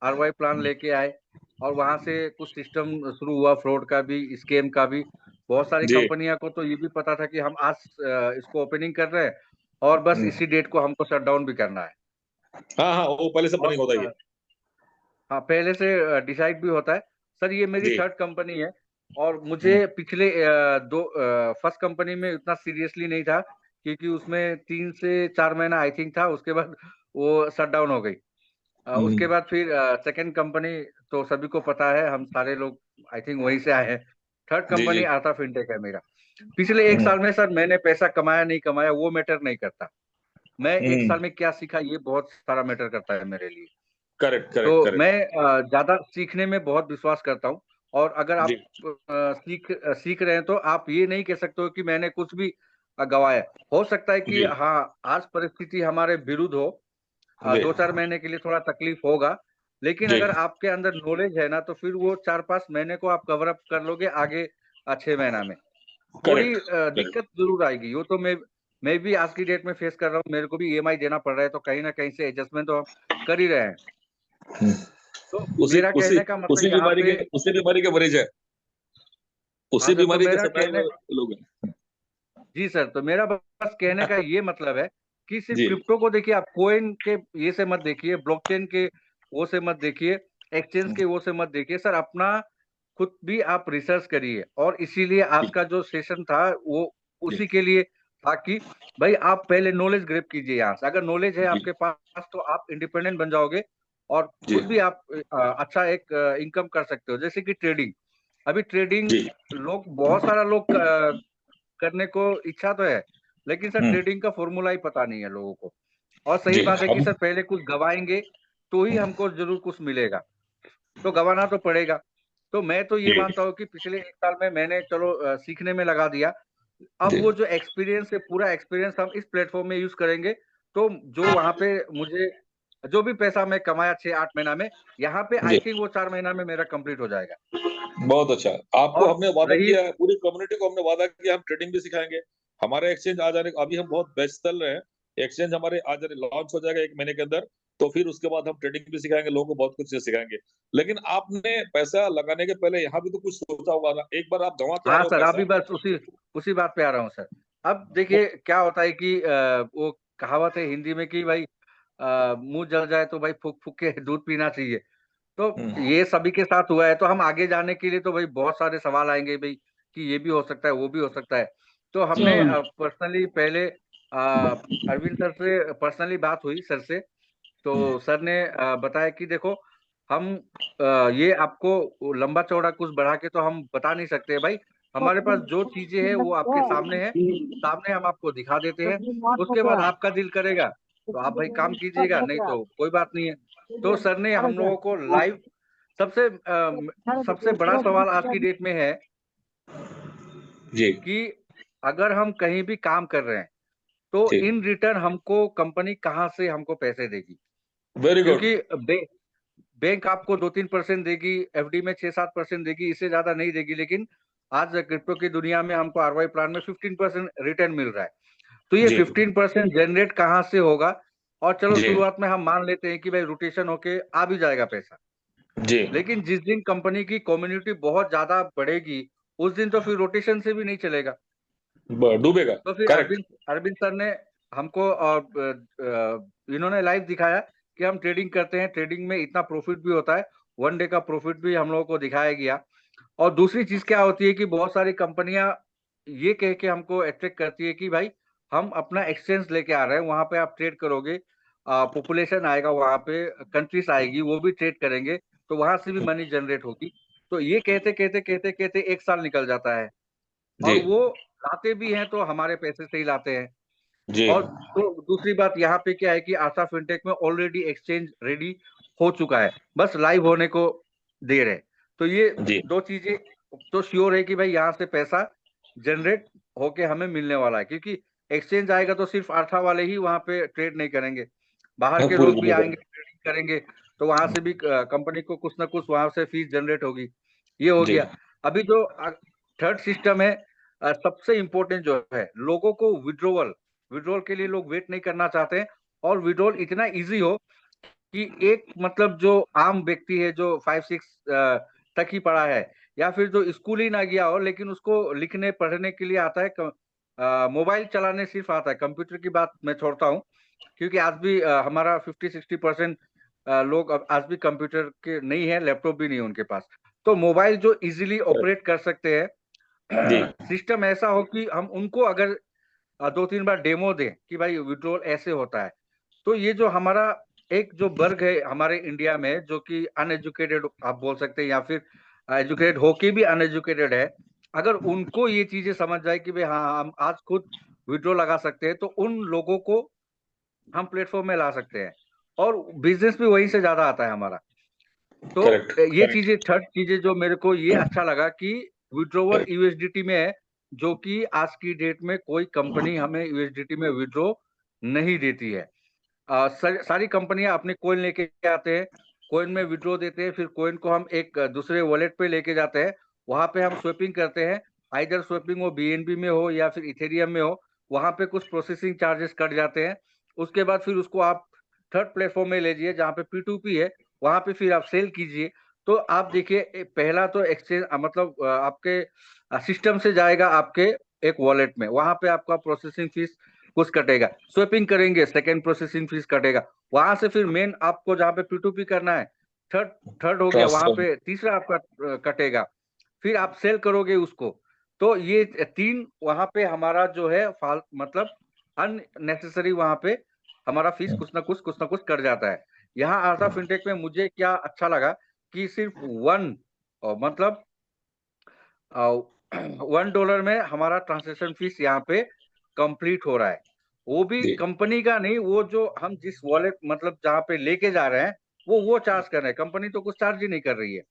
आरवाई प्लान लेके आए, और वहां से कुछ सिस्टम शुरू हुआ, फ्रॉड का भी, स्कैम का भी। बहुत सारी जी। कंपनियों को तो ये भी पता था कि हम आज इसको ओपनिंग कर रहे हैं, और बस हम्म, इसी डेट को हमको शट डाउन भी करना है। हाँ हाँ, वो पहले से और प्लानिंग होता ही है। हाँ, पहले से डिसाइड भी होता है। सर, ये मेरी जी थर्ड कंपनी है, और मुझे पिछले फर्स्ट कंपनी में इतना सीरियसली नहीं था, क्योंकि उसमें 3 से 4 महीना आई थिंक था, उसके बाद वो शट डाउन हो गई। उसके हम्म, बाद फिर सेकंड कंपनी, तो सभी को पता है, हम सारे लोग आई थिंक वहीं से आए हैं। थर्ड जी जी। कंपनी आर्था फिनटेक है मेरा। पिछले एक हम्म, साल में सर मैंने पैसा कमाया नहीं कमाया वो मैटर नहीं करता, मैं एक हम्म, साल में क्या सीखा ये बहुत सारा मैटर करता है मेरे लिए। करेक्ट तो करेक्ट करेक्ट। मैं ज्यादा सीखने में बहुत विश्वास करता हूँ। और अगर जी आप सीख रहे हैं तो आप ये नहीं कह सकते हो कि मैंने कुछ भी गवाया। हो सकता है कि जी हाँ, आज परिस्थिति हमारे विरुद्ध हो, जी 2-4 महीने के लिए थोड़ा तकलीफ होगा, लेकिन जी, अगर आपके अंदर नॉलेज है ना, तो फिर वो 4-5 महीने को आप कवर अप कर लोगे आगे। 6 महीना में थोड़ी करेक्ट करेक्ट। दिक्कत जरूर आएगी, वो तो मैं भी आज की डेट में फेस कर रहा हूँ। मेरे को भी ईएमआई देना पड़ रहा है, तो कहीं ना कहीं से एडजस्टमेंट तो हम कर ही रहे हैं। तो उसी मेरा उसी कहने का मतलब यहाँ पे, उसी बीमारी के मरीज है, हाँ उसी सर, तो बीमारी के मेरा सताए कहने, हुए लोग हैं। जी सर, तो मेरा बस कहने का ये मतलब है कि सिर्फ जी क्रिप्टो को देखिए, आप कोइन के ये से मत देखिए, ब्लॉकचेन के वो से मत देखिए, एक्सचेंज के वो से मत देखिए सर, अपना खुद भी आप रिसर्च करिए। और इसीलिए आज जी का जो सेशन था वो जी उसी के लिए था कि भाई आप पहले नॉलेज ग्रैब कीजिए यहाँ से। अगर नॉलेज है जी आपके पास तो आप इंडिपेंडेंट बन जाओगे, और जी खुद भी आप अच्छा एक इनकम कर सकते हो। जैसे कि ट्रेडिंग, अभी ट्रेडिंग जी। लोग, बहुत सारा लोग करने को इच्छा तो है, लेकिन सर हम्म, ट्रेडिंग का फॉर्मूला ही पता नहीं है लोगों को। और सही जी बात है कि हम सर पहले कुछ गवाएंगे तो ही हमको जरूर कुछ मिलेगा, तो गवाना तो पड़ेगा। तो मैं तो ये जी मानता हूँ कि पिछले एक साल में मैंने चलो सीखने में लगा दिया। अब जी वो जो एक्सपीरियंस है, पूरा एक्सपीरियंस हम इस प्लेटफॉर्म में यूज करेंगे। तो जो वहां पे मुझे जो भी पैसा मैं कमाया 6-8 महीना में, यहाँ पे आई जी थिंक वो 4 महीना में मेरा कंप्लीट हो जाएगा। बहुत अच्छा। आपको और हमने वादा रही किया है, पूरी कम्युनिटी को हमने वादा किया, हम ट्रेडिंग भी सिखाएंगे। हमारे एक्सचेंज आ जाने, अभी हम बहुत बेस्ट चल रहे हैं, एक्सचेंज हमारे आ जाने लॉन्च हो जाएगा 1 महीने के अंदर, तो फिर उसके बाद हम ट्रेडिंग भी सिखाएंगे, लोगों को बहुत कुछ सिखाएंगे। लेकिन आपने पैसा लगाने के पहले यहाँ भी तो कुछ सोचा होगा ना, एक बार आप गंवा के आ हाँ रहे हो सर, अभी पैसा। बस उसी बात पे आ रहा हूँ सर। अब देखिए क्या होता है कि वो कहावत है हिंदी में कि भाई मुंह जल जाए तो भाई फूक फूक के दूध पीना चाहिए। तो ये सभी के साथ हुआ है, तो हम आगे जाने के लिए तो भाई बहुत सारे सवाल आएंगे भाई कि ये भी हो सकता है, वो भी हो सकता है। तो हमने पर्सनली पहले अरविंद सर से पर्सनली बात हुई सर से, तो सर ने बताया कि देखो हम ये आपको लंबा चौड़ा कुछ बढ़ा के तो हम बता नहीं सकते भाई, हमारे पास जो चीजें हैं वो आपके सामने है, सामने हम आपको दिखा देते हैं। उसके बाद आपका दिल करेगा तो आप भाई काम कीजिएगा, नहीं तो कोई बात नहीं है। तो सर ने हम लोगों को लाइव सबसे बड़ा सवाल आज की डेट में है जी कि अगर हम कहीं भी काम कर रहे हैं तो ठीक, इन रिटर्न हमको कंपनी कहाँ से हमको पैसे देगी, वेरी गुड। क्योंकि बैंक आपको 2-3% देगी, एफडी में 6-7% देगी, इससे ज्यादा नहीं देगी। लेकिन आज क्रिप्टो की दुनिया में हमको आरवाई प्लान में 15% रिटर्न मिल रहा है। तो ये जी 15% जनरेट कहाँ से होगा? और चलो जी शुरुआत में हम मान लेते हैं कि भाई रोटेशन होके आ भी जाएगा पैसा, जी लेकिन जिस दिन कंपनी की कम्युनिटी बहुत ज्यादा बढ़ेगी उस दिन तो फिर रोटेशन से भी नहीं चलेगा। डूबेगा। तो फिर करेक्ट। अरविंद सर ने हमको इन्होंने लाइव दिखाया कि हम ट्रेडिंग करते हैं, ट्रेडिंग में इतना प्रॉफिट भी होता है, 1 डे का प्रॉफिट भी हम लोगों को दिखाया गया। और दूसरी चीज क्या होती है कि बहुत सारी कंपनियां ये कह के हमको अट्रैक्ट करती है कि भाई हम अपना एक्सचेंज लेके आ रहे हैं, वहां पे आप ट्रेड करोगे, पॉपुलेशन आएगा, वहां पे कंट्रीज आएगी, वो भी ट्रेड करेंगे, तो वहां से भी मनी जनरेट होगी। तो ये कहते कहते कहते कहते 1 साल निकल जाता है, जी और वो लाते भी हैं तो हमारे पैसे से ही लाते हैं। जी और तो दूसरी बात यहाँ पे क्या है कि आशा फिनटेक में ऑलरेडी एक्सचेंज रेडी हो चुका है, बस लाइव होने को देर है। तो ये जी 2 चीजें तो श्योर है कि भाई यहाँ से पैसा जनरेट होके हमें मिलने वाला है, क्योंकि एक्सचेंज आएगा तो सिर्फ आर्था वाले ही वहां पे ट्रेड नहीं करेंगे, बाहर के पूरी लोग भी दुनिया आएंगे, ट्रेडिंग करेंगे, तो वहां से भी कंपनी को कुछ ना कुछ वहां से फीस जनरेट होगी। ये हो जी गया। अभी जो थर्ड सिस्टम है, सबसे इम्पोर्टेंट जो है, लोगों को विड्रॉल के लिए लोग वेट नहीं करना चाहते हैं, और विड्रॉल इतना इजी हो कि एक मतलब जो आम व्यक्ति है जो 5-6 तक ही पढ़ा है, या फिर जो स्कूल ही ना गया हो लेकिन उसको लिखने पढ़ने के लिए आता है, मोबाइल चलाने सिर्फ आता है, कंप्यूटर की बात मैं छोड़ता हूँ, क्योंकि आज भी हमारा 50-60% लोग अब आज भी कंप्यूटर के नहीं है, लैपटॉप भी नहीं है उनके पास। तो मोबाइल जो इजीली ऑपरेट कर सकते हैं, जी सिस्टम ऐसा हो कि हम उनको अगर 2-3 बार डेमो दें कि भाई विड्रॉल ऐसे होता है, तो ये जो हमारा एक जो वर्ग है हमारे इंडिया में जो कि अनएजुकेटेड आप बोल सकते हैं, या फिर एजुकेटेड होके भी अनएजुकेटेड है, अगर उनको ये चीजें समझ जाए कि भाई हाँ हम आज खुद विड्रॉ लगा सकते हैं, तो उन लोगों को हम प्लेटफॉर्म में ला सकते हैं, और बिजनेस भी वहीं से ज्यादा आता है हमारा। तो करेक्ट ये करेक्ट चीजें थर्ड चीजें जो मेरे को ये अच्छा लगा कि विड्रोवल यूएसडीटी में है, जो कि आज की डेट में कोई कंपनी हमें यूएसडीटी में विड्रो नहीं देती है। सारी कंपनियां अपने कॉइन लेके आते हैं, कॉइन में विड्रॉ देते हैं, फिर कॉइन को हम एक दूसरे वॉलेट पे लेके जाते हैं, वहां पे हम स्वेपिंग करते हैं, आइदर स्वेपिंग वो बीएनबी में हो या फिर इथेरियम में हो, वहां पे कुछ प्रोसेसिंग चार्जेस कट जाते हैं। उसके बाद फिर उसको आप थर्ड प्लेटफॉर्म में ले जाइए जहाँ पे P2P है, वहां पे फिर आप सेल कीजिए। तो आप देखिए पहला तो एक्सचेंज मतलब आपके सिस्टम से जाएगा आपके एक वॉलेट में, वहां पे आपका प्रोसेसिंग फीस कुछ कटेगा, स्वेपिंग करेंगे सेकेंड प्रोसेसिंग फीस कटेगा, वहां से फिर मेन आपको जहाँ पे P2P करना है, थर्ड थर्ड हो गया, वहां ट्रांसफर पे तीसरा आपका कटेगा, फिर आप सेल करोगे उसको। तो ये 3 वहां पे हमारा जो है मतलब अननेसेसरी वहां पे हमारा फीस कुछ ना कुछ कट जाता है। यहाँ आशा फिनटेक में मुझे क्या अच्छा लगा कि सिर्फ मतलब $1 में हमारा ट्रांजेक्शन फीस यहाँ पे कंप्लीट हो रहा है, वो भी जी कंपनी का नहीं, वो जो हम जिस वॉलेट मतलब जहाँ पे लेके जा रहे हैं वो चार्ज कर रहे हैं, कंपनी तो कुछ चार्ज ही नहीं कर रही है।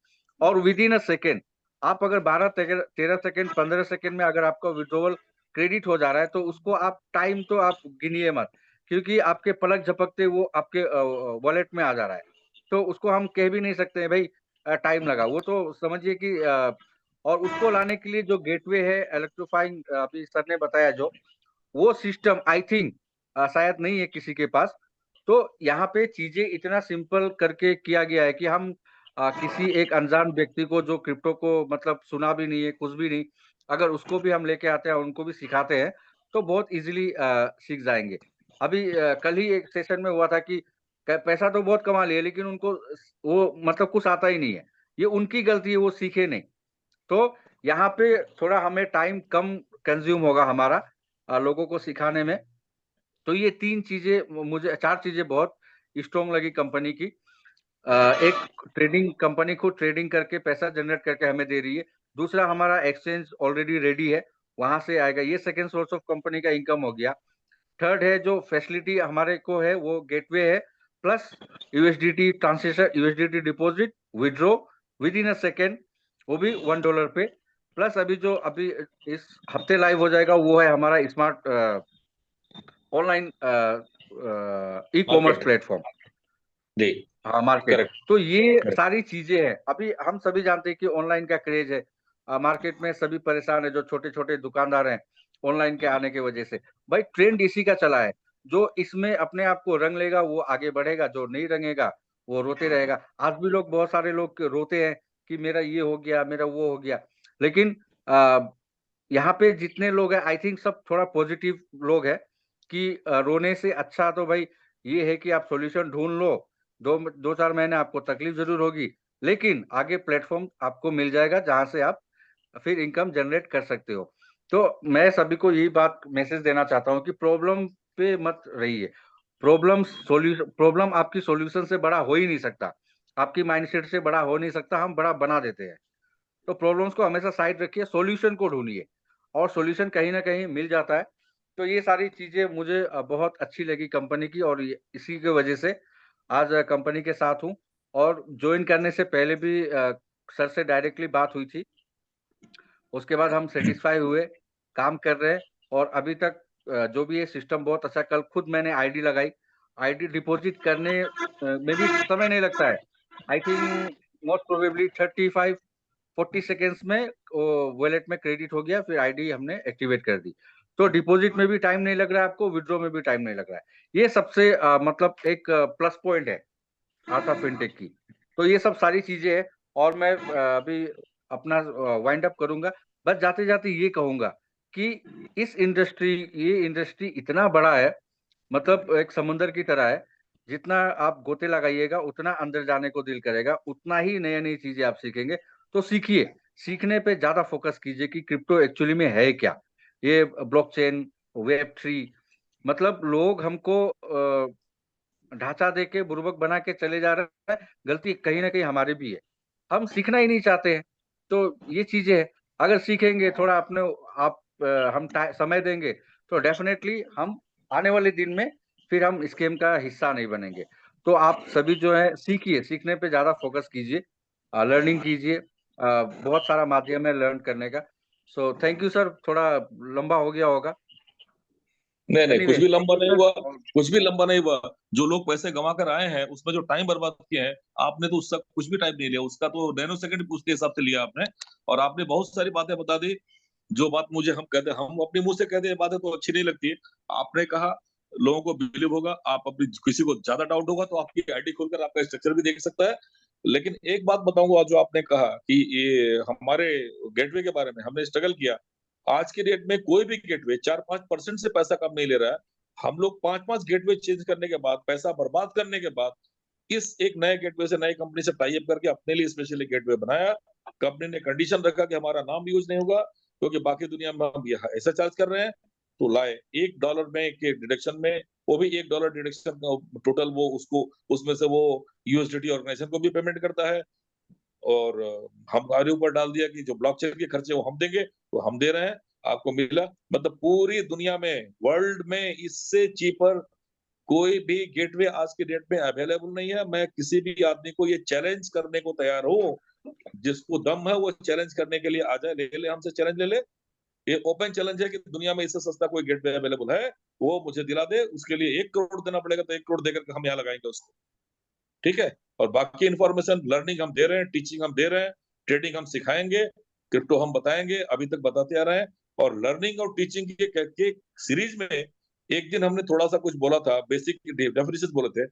और विद इन अ सेकेंड आप अगर 12-13 सेकेंड 15 सेकेंड में अगर आपका विड्रोवल क्रेडिट हो जा रहा है, तो उसको आप टाइम तो आप गिनिए मत, क्योंकि आपके पलक झपकते वो आपके वॉलेट में आ जा रहा है। तो उसको हम कह भी नहीं सकते हैं भाई टाइम लगा, वो तो समझिए कि और उसको लाने के लिए जो गेटवे है इलेक्ट्रीफाइंग, अभी सर ने बताया जो, वो सिस्टम आई थिंक शायद नहीं है किसी के पास। तो यहाँ पे चीजें इतना सिंपल करके किया गया है कि हम किसी एक अनजान व्यक्ति को जो क्रिप्टो को मतलब सुना भी नहीं है, कुछ भी नहीं, अगर उसको भी हम लेके आते हैं, उनको भी सिखाते हैं, तो बहुत इजीली सीख जाएंगे। अभी कल ही एक सेशन में हुआ था कि पैसा तो बहुत कमा लिया, लेकिन उनको वो मतलब कुछ आता ही नहीं है। ये उनकी गलती है, वो सीखे नहीं। तो यहाँ पे थोड़ा हमें टाइम कम कंज्यूम होगा हमारा लोगों को सिखाने में। तो ये 3 चीजें मुझे 4 चीजें बहुत स्ट्रॉन्ग लगी कंपनी की। एक ट्रेडिंग, कंपनी खुद ट्रेडिंग करके पैसा जनरेट करके हमें दे रही है। दूसरा, हमारा एक्सचेंज ऑलरेडी रेडी है, वहां से आएगा, ये सेकंड सोर्स ऑफ कंपनी का इनकम हो गया। थर्ड है जो फैसिलिटी हमारे को है वो गेटवे है, plus USDT translation, USDT deposit, withdraw with in a second, वो भी $1 पे। प्लस अभी इस हफ्ते लाइव हो जाएगा वो है हमारा smart online e commerce Market. Platform. जी, हाँ, मार्केट। करेक्ट। तो ये सारी चीजें हैं। अभी हम सभी जानते हैं कि ऑनलाइन का क्रेज है, मार्केट में सभी परेशान है, जो छोटे छोटे दुकानदार हैं ऑनलाइन के आने की वजह से। भाई ट्रेंड इसी का चला है, जो इसमें अपने आप को रंग लेगा वो आगे बढ़ेगा, जो नहीं रंगेगा वो रोते रहेगा। आज भी लोग, बहुत सारे लोग रोते हैं कि मेरा ये हो गया, मेरा वो हो गया, लेकिन यहाँ पे जितने लोग हैं आई थिंक सब थोड़ा पॉजिटिव लोग हैं कि रोने से अच्छा तो भाई ये है कि आप सॉल्यूशन ढूंढ लो। 2-4 महीने आपको तकलीफ जरूर होगी, लेकिन आगे प्लेटफॉर्म आपको मिल जाएगा जहां से आप फिर इनकम जनरेट कर सकते हो। तो मैं सभी को यही बात मैसेज देना चाहता हूँ कि प्रॉब्लम पे मत रहिए। प्रॉब्लम आपकी सॉल्यूशन से बड़ा हो ही नहीं सकता, आपकी माइंडसेट से बड़ा हो नहीं सकता, हम बड़ा बना देते हैं। तो प्रॉब्लम्स को हमेशा साइड रखिए, सॉल्यूशन को ढूंढिए, और सॉल्यूशन कहीं ना कहीं मिल जाता है। तो ये सारी चीजें मुझे बहुत अच्छी लगी कंपनी की, और इसी की वजह से आज कंपनी के साथ हूँ। और ज्वाइन करने से पहले भी सर से डायरेक्टली बात हुई थी, उसके बाद हम सेटिस्फाई हुए, काम कर रहे हैं। और अभी तक जो भी ये सिस्टम बहुत अच्छा, कल खुद मैंने आईडी लगाई, आईडी डिपॉजिट करने में भी समय नहीं लगता है। I think most probably 35-40 seconds में वॉलेट में क्रेडिट हो गया, फिर आईडी हमने एक्टिवेट कर दी। तो डिपॉजिट में भी टाइम नहीं लग रहा है आपको, विड्रॉ में भी टाइम नहीं लग रहा है। ये सबसे मतलब एक प्लस पॉइंट है आर्ट ऑफ फिनटेक की। तो ये सब सारी चीजें हैं। और मैं अभी अपना वाइंड अप करूंगा। बस जाते जाते ये कहूंगा कि ये इंडस्ट्री इतना बड़ा है, मतलब एक समुंदर की तरह है। जितना आप गोते लगाइएगा उतना अंदर जाने को दिल करेगा, उतना ही नई नई चीजें आप सीखेंगे। तो सीखिए, सीखने पे ज्यादा फोकस कीजिए कि क्रिप्टो एक्चुअली में है क्या। ये ब्लॉकचेन, वेब 3, मतलब लोग हमको ढांचा दे के बुर्बक बना के चले जा रहे हैं। गलती कहीं ना कहीं हमारी भी है, हम सीखना ही नहीं चाहते हैं। तो ये चीजें हैं, अगर सीखेंगे थोड़ा अपने आप, हम समय देंगे, तो डेफिनेटली हम आने वाले दिन में फिर हम स्कीम का हिस्सा नहीं बनेंगे। तो आप सभी जो है सीखिए, सीखने पे ज्यादा फोकस कीजिए, लर्निंग कीजिए। बहुत सारा माध्यम है लर्न करने का। सो थैंक यू सर, थोड़ा लंबा हो गया होगा। नहीं नहीं, कुछ एनीवे, भी थैंक लंबा यू नहीं सर। हुआ। कुछ भी लंबा नहीं हुआ। जो लोग पैसे गंवा कर आए हैं उसमें जो टाइम बर्बाद किए हैं आपने, तो उसका कुछ भी टाइम नहीं लिया, उसका तो नैनो सेकंड उसके हिसाब से लिया आपने। और आपने बहुत सारी बातें बता दी। जो बात मुझे हम कहते, हम अपने मुंह से कहते हैं बातें तो अच्छी नहीं लगती। आपने कहा लोगों को बिलीव होगा, आप अपनी किसी को ज्यादा डाउट होगा तो आपकी आईडी खोलकर आपका स्ट्रक्चर भी देख सकता है। लेकिन एक बात बताऊंगा, जो आपने कहा कि ये हमारे गेटवे के बारे में हमने स्ट्रगल किया। आज के डेट में कोई भी गेटवे 4-5% से पैसा कम नहीं ले रहा है। हम लोग 5-5 गेटवे चेंज करने के बाद, पैसा बर्बाद करने के बाद, इस एक नए गेटवे से, नई कंपनी से टाई अप करके अपने लिए स्पेशली गेटवे बनाया। कंपनी ने कंडीशन रखा कि हमारा नाम यूज नहीं होगा, क्योंकि बाकी दुनिया में हम यहाँ ऐसा चार्ज कर रहे हैं। तो लाए $1 में के डिडक्शन में, वो भी $1 डिडक्शन टोटल, वो उसको उसमें से वो यूएसडीटी ऑर्गेनाइजेशन को भी पेमेंट करता है। और हमारे ऊपर डाल दिया कि जो ब्लॉकचेन के खर्चे वो हम देंगे, तो हम दे रहे हैं, आपको मिला। मतलब पूरी दुनिया में, वर्ल्ड में इससे चीपर कोई भी गेटवे आज के डेट में अवेलेबल नहीं है। मैं किसी भी आदमी को ये चैलेंज करने को तैयार हूँ, जिसको दम है वो चैलेंज करने के लिए आ जाए, ले ले हमसे चैलेंज ले ले। ये ओपन चैलेंज है कि दुनिया में इससे सस्ता कोई गेटवे अवेलेबल है, वो मुझे दिला दे। उसके लिए 1 करोड़ देना पड़ेगा, तो 1 करोड़ देकर हम यहाँ लगाएंगे उसको, ठीक है। और बाकी इन्फॉर्मेशन लर्निंग हम दे रहे हैं, टीचिंग हम दे रहे हैं, ट्रेडिंग हम सिखाएंगे, क्रिप्टो हम बताएंगे, अभी तक बताते आ रहे हैं। और लर्निंग और टीचिंग के सीरीज में एक दिन हमने थोड़ा सा कुछ बोला था, बेसिक डेफिनेशन बोले थे।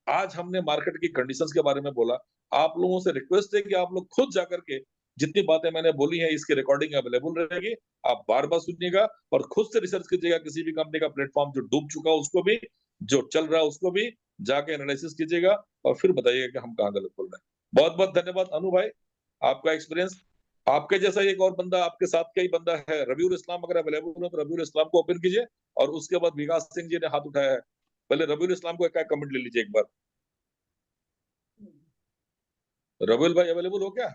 आज हमने मार्केट की कंडीशंस के बारे में बोला। आप लोगों से रिक्वेस्ट है कि आप लोग खुद जाकर के जितनी बातें मैंने बोली है, इसकी रिकॉर्डिंग अवेलेबल रहेगी, आप बार बार सुनिएगा और खुद से रिसर्च कीजिएगा। किसी भी कंपनी का प्लेटफॉर्म जो डूब चुका है उसको भी, जो चल रहा है उसको भी जाके एनालिसिस कीजिएगा और फिर बताइएगा कि हम कहाँ गलत बोल रहे हैं। बहुत बहुत धन्यवाद अनु भाई, आपका एक्सपीरियंस। आपके जैसा एक और बंदा, आपके साथ का ही बंदा है रबीउल इस्लाम, अगर अवेलेबल हो तो रबीउल इस्लाम को ओपन कीजिए। और उसके बाद विकास सिंह जी ने हाथ उठाया है, पहले रबीउल इस्लाम को एक कमेंट ले लीजिए एक बार। रबीउल भाई अवेलेबल हो क्या?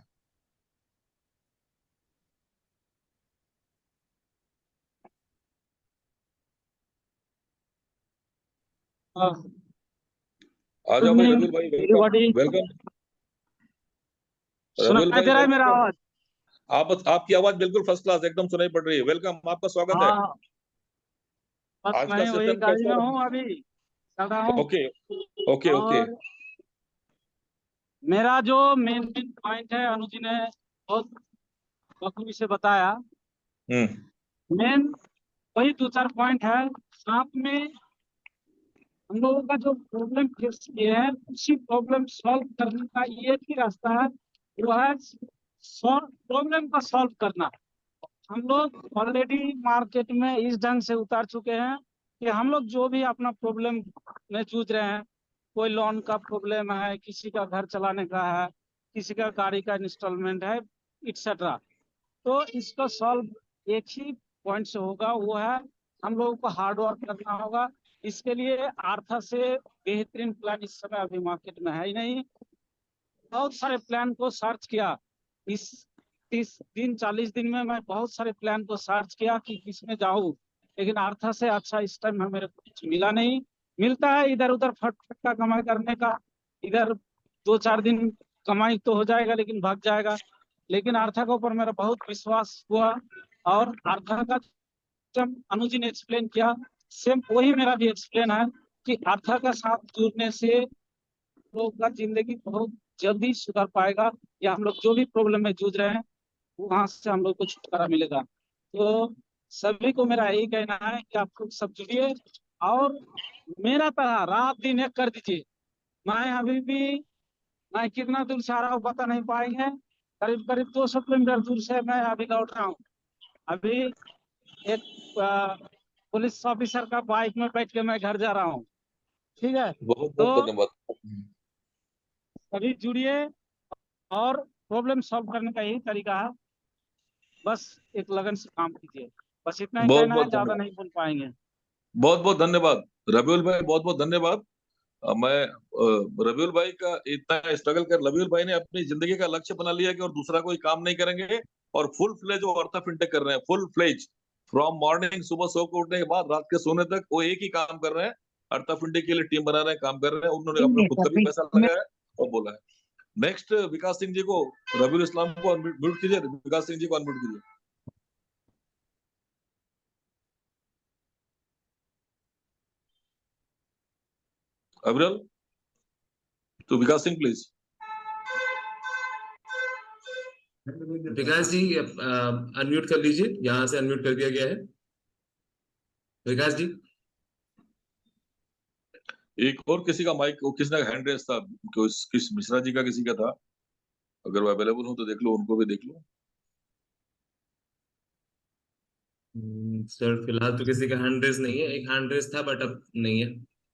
हाँ, आ जाओ भाई रबीउल भाई, वेलकम everybody, वेलकम। रबीउल सुनाई भाई दे रहा है मेरा वेलकम। आवाज? आपकी आवाज बिल्कुल फर्स्ट क्लास एकदम सुनाई पड़ रही है। वेलकम, आपका स्वागत है। हाँ, बस आज का मैं वही सेशन गाड़ी में कैसा? हूँ, अभी चल रहा हूँ। Okay okay okay. और मेरा जो मेन मेन पॉइंट है, अनुज जी ने बहुत बखूबी से बताया। मेन वही 2-4 पॉइंट है। साथ में हम लोगों का जो प्रॉब्लम फेस किए हैं, उसी प्रॉब्लम सॉल्व करने का ये ही रास्ता है, वो है प्रॉब्लम का सॉल्व करना। हम लोग ऑलरेडी मार्केट में इस ढंग से उतार चुके हैं कि हम लोग जो भी अपना प्रॉब्लम में जूझ रहे हैं, कोई लोन का प्रॉब्लम है, किसी का घर चलाने का है, किसी का गाड़ी का इंस्टॉलमेंट है, एक्सेट्रा, तो इसका सॉल्व एक ही पॉइंट से होगा, वो है हम लोगों को हार्ड वर्क करना होगा। इसके लिए आर्था से बेहतरीन प्लान इस समय अभी मार्केट में है ही नहीं। बहुत सारे प्लान को सर्च किया, इस 30 दिन 40 दिन में मैं बहुत सारे प्लान को सर्च किया कि किसमें जाऊं, लेकिन आर्था से अच्छा इस टाइम में मेरे को कुछ मिला नहीं। मिलता है इधर उधर फट फट का कमाई करने का, इधर 2-4 दिन कमाई तो हो जाएगा लेकिन भाग जाएगा। लेकिन आर्था के ऊपर मेरा बहुत विश्वास हुआ, और आर्था का जब अनुज जी ने एक्सप्लेन किया, सेम वही मेरा भी एक्सप्लेन है कि आर्था का साथ जुड़ने से लोग का जिंदगी बहुत जल्दी सुधर पाएगा, या हम लोग जो भी प्रॉब्लम में जूझ रहे हैं वहां से हम लोग को छुटकारा मिलेगा। तो सभी को मेरा यही कहना है कि आप लोग सब जुड़िए और मेरा तरह रात दिन एक कर दीजिए। मैं अभी भी, मैं कितना दूर से आ रहा हूँ पता नहीं पाएंगे, करीब करीब 200 किलोमीटर दूर से मैं अभी लौट रहा हूँ। अभी एक पुलिस ऑफिसर का बाइक में बैठ के मैं घर जा रहा हूँ। ठीक है, बहुत बहुत तो धन्यवाद। सभी जुड़िए, और प्रॉब्लम सॉल्व करने का यही तरीका है, बस एक लगन से काम कीजिए। बस इतना ही बहुत कहना है, बहुत ज्यादा धन्यवाद। नहीं बोल पाएंगे। बहुत बहुत धन्यवाद रबीउल भाई, बहुत बहुत धन्यवाद। मैं रबीउल भाई का इतना स्ट्रगल कर, रबीउल भाई ने अपनी जिंदगी का लक्ष्य बना लिया कि और दूसरा कोई काम नहीं करेंगे, और फुल फ्लेज वो अर्था फिनटेक कर रहे हैं, फुल फ्लेज फ्रॉम मॉर्निंग, सुबह सो के उठने के बाद रात के सोने तक वो एक ही काम कर रहे हैं। अर्था फिनटेक के लिए टीम बना रहे हैं, काम कर रहे हैं। उन्होंने अपना खुद का भी पैसा लगाया है और बोला है। नेक्स्ट विकास सिंह जी को, रबीउल इस्लाम को अनम्यूट कीजिए, विकास सिंह जी को अनम्यूट कीजिए। अविरल, तो विकास सिंह प्लीज। विकास जी अनम्यूट कर लीजिए, यहाँ से अनम्यूट कर दिया गया है। विकास जी, एक और किसी का माइक, किसी का हैंड रेस था, किस मिश्रा जी का किसी का था, अगर वो अवेलेबल हो तो देख लो, उनको भी देख लो। सर फिलहाल तो किसी का हैंड रेस नहीं है, एक हैंड रेस था बट अब नहीं है।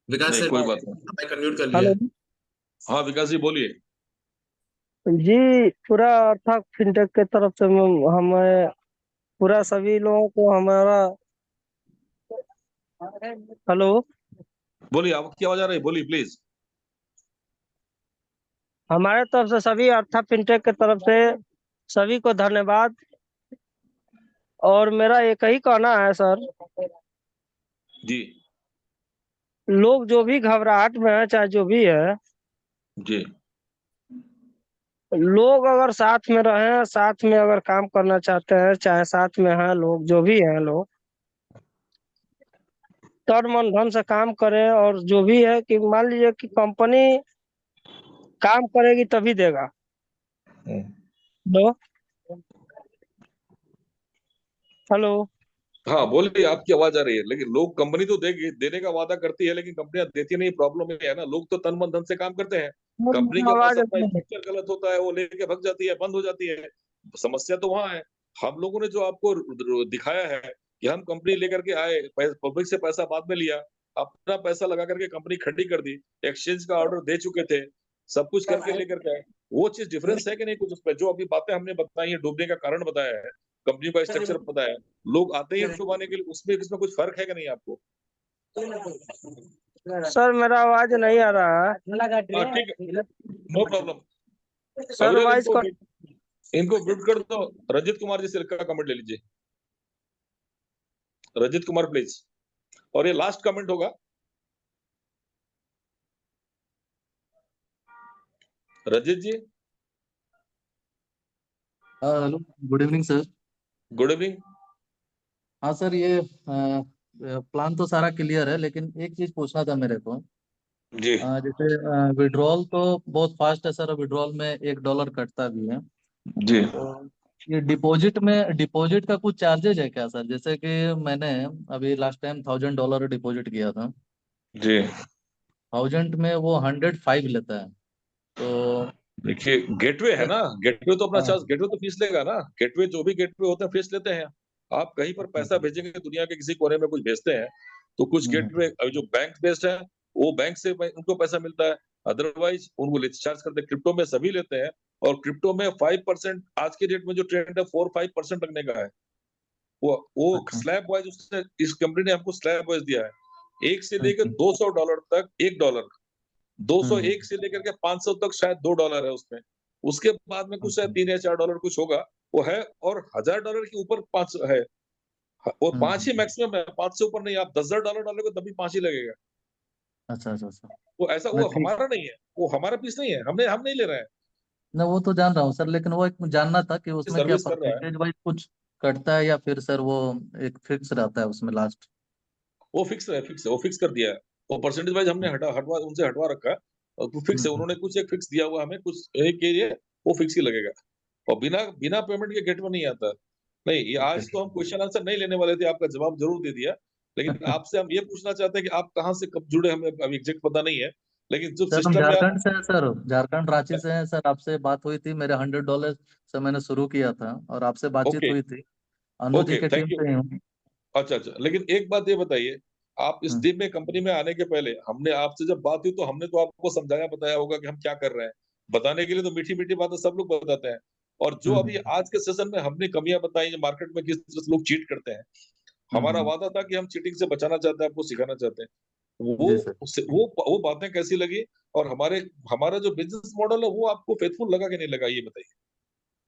विकास नहीं सर, कोई बात नहीं। माइक अनम्यूट कर लिया हेलो है। हाँ विकास जी बोलिए। जी, पूरा अर्थात फिनटेक के तरफ से हमें पूरा सभी लोगों को हमारा हेलो बोलिए, आपकी आवाज आ रही है, बोलिए प्लीज। हमारे तरफ से सभी अर्थात फिनटेक के तरफ से सभी को धन्यवाद। और मेरा एक ही कहना है सर, जी लोग जो भी घबराहट में है चाहे जो भी है, जी लोग अगर साथ में रहे, साथ में अगर काम करना चाहते हैं, चाहे साथ में हैं लोग, जो भी हैं लोग, तन मन धन से काम करें। और जो भी है कि मान लीजिए कि कंपनी काम करेगी तभी देगा। Hello hello. हाँ बोलिए, आपकी आवाज आ रही है। लेकिन लोग, कंपनी तो देगी, देने का वादा करती है, लेकिन कंपनियां देती नहीं। प्रॉब्लम ये है ना, लोग तो तन मन धन से काम करते हैं, कंपनी के पास आवाज अपना स्ट्रक्चर गलत होता है, वो लेके भग जाती है, बंद हो जाती है। समस्या तो वहां है। हम लोगों ने जो आपको दिखाया है कि हम कंपनी लेकर के आए, पब्लिक से पैसा बाद में लिया, अपना पैसा लगा करके कंपनी खड़ी कर दी, एक्सचेंज का ऑर्डर दे चुके थे, सब कुछ करके लेकर के आए। वो चीज डिफरेंस है कि नहीं कुछ उसमें? जो अभी बातें हमने बताई है, डूबने का कारण बताया है, कंपनी का स्ट्रक्चर बताया है, लोग आते ही डुबाने के लिए, उसमें इसमें कुछ फर्क है कि नहीं आपको? सर मेरा आवाज नहीं आ रहा है। हाँ ठीक है, नो प्रॉब्लम। सर अविरल, वॉइस इनको म्यूट कर दो। रंजित कुमार जी से का कमेंट ले लीजिए, रंजित कुमार प्लीज। और ये लास्ट कमेंट होगा। Ranjit ji. Hello, good evening sir. Good evening. हाँ सर, ये प्लान तो सारा क्लियर है, लेकिन एक चीज पूछना था मेरे को। जी जैसे विड्रॉल तो बहुत फास्ट है सर, विड्रॉल में $1 कटता भी है। जी तो ये डिपॉजिट का कुछ चार्जेज है क्या सर? जैसे कि मैंने अभी लास्ट टाइम $1000 डिपॉजिट किया था, जी। 1000 में वो 105 लेता है। तो देखिए, गेटवे है ना, गेटवे तो अपना हाँ। चार्ज, गेटवे तो फीस लेगा ना। गेटवे, जो भी गेटवे होते हैं, फीस लेते हैं। आप कहीं पर पैसा भेजेंगे, दुनिया के किसी कोने में कुछ भेजते हैं, तो कुछ हम्म, गेटवे जो बैंक बेस्ड है, वो बैंक से उनको पैसा मिलता है। अदरवाइज उनको चार्ज करते हैं। क्रिप्टो में सभी लेते हैं, और क्रिप्टो में 5%, आज के डेट में जो ट्रेंड है, 4-5% लगने का है। वो अच्छा। स्लैब वाइज, उसने, इस कंपनी ने हमको स्लैब वाइज दिया है, 1 से लेकर हम्म, $200 तक, $1, हम्म, 201 से लेकर के 500 तक शायद $2 है उसमें। उसके बाद में कुछ शायद अच्छा। $3 या $4 कुछ होगा, वो है। और $1000 के ऊपर 5 है, वो 5 ही हम्म, मैक्सिमम है, 5 से ऊपर नहीं। आप $10,000 डालोगे तभी 5 ही लगेगा। अच्छा अच्छा अच्छा। वो ऐसा, ना वो ठीक। हमारा नहीं है, वो हमारा पीस नहीं है, हम नहीं ले रहे हैं, ना वो तो जान रहा हूँ सर, लेकिन वो एक जानना था कि उसमें क्या सर्विस कर रहा है। परसेंटेज वाइज कुछ कटता है, या फिर सर वो एक फिक्स रहता है उसमें लास्ट? वो फिक्स है, फिक्स है, वो फिक्स कर दिया है। वो परसेंटेज वाइज हमने हटवा उनसे हटवा रखा है, और वो फिक्स है। हम्म, उन्होंने कुछ एक फिक्स दिया हुआ हमें, कुछ एक के लिए, वो फिक्स ही लगेगा। और बिना बिना पेमेंट के गेट में नहीं आता। नहीं, ये ओके। आज तो हम क्वेश्चन आंसर नहीं लेने वाले थे, आपका जवाब जरूर दे दिया। लेकिन आपसे हम ये पूछना चाहते हैं कि आप कहाँ से कब जुड़े, हमें अभी एग्जैक्ट पता नहीं है, लेकिन जो सर हम सिस्टम में आप। झारखंड से हैं सर, झारखंड रांची से हैं सर। आपसे बात हुई थी, मेरे $100 से मैंने शुरू किया था, और आपसे बातचीत ओके, हुई थी। अनु जी ओके, के टीम थैंक यू। से ही हूँ। अच्छा अच्छा, लेकिन एक बात ये बताइए, आप इस हम्म, टीम में, कंपनी में आने के पहले, हमने आपसे जब बात हुई, तो हमने तो आपको समझाया बताया होगा कि हम क्या कर रहे हैं। बताने के लिए तो मीठी मीठी बातें सब लोग बताते हैं। और जो अभी हम्म, आज के सेशन में हमने कमियां बताई, जो मार्केट में किस तरह से लोग चीट करते हैं, हमारा हम्म। वादा था कि हम चीटिंग से बचाना चाहते हैं, आपको सिखाना चाहते हैं। वो जी सर। वो बातें कैसी लगी? और हमारा जो बिजनेस मॉडल है, वो आपको फेथफुल लगा कि नहीं लगा, ये बताइए।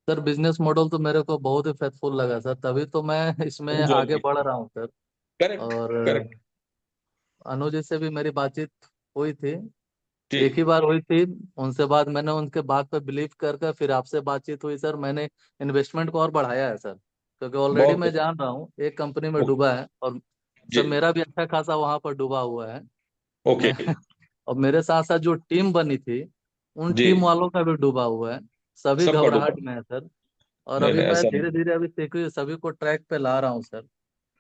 सर बिजनेस मॉडल तो मेरे को बहुत ही फेथफुल लगा सर, तभी तो मैं इसमें हम ज्वाइन आगे किए। बढ़ रहा हूँ सर। करेक्ट, और करेक्ट। अनुज जी से भी मेरी बातचीत हुई थी, जी एक ही बार हुई थी। उनसे बाद मैंने उनके बात पे बिलीव कर फिर आपसे बातचीत हुई सर। मैंने इन्वेस्टमेंट को और बढ़ाया है सर, क्योंकि ऑलरेडी बहुत मैं बढ़िया। जान रहा हूँ एक कंपनी में ओके। डूबा है, और जी। सर मेरा भी अच्छा खासा वहां पर डूबा हुआ है। ओके। मैं और मेरे साथ साथ जो टीम बनी थी, उन जी। टीम वालों का भी डूबा हुआ है। सभी सबका डूबा। घबराहट में है सर। और नहीं अभी नहीं, मैं ऐसा नहीं। धीरे धीरे अभी सभी को ट्रैक पे ला रहा हूँ सर।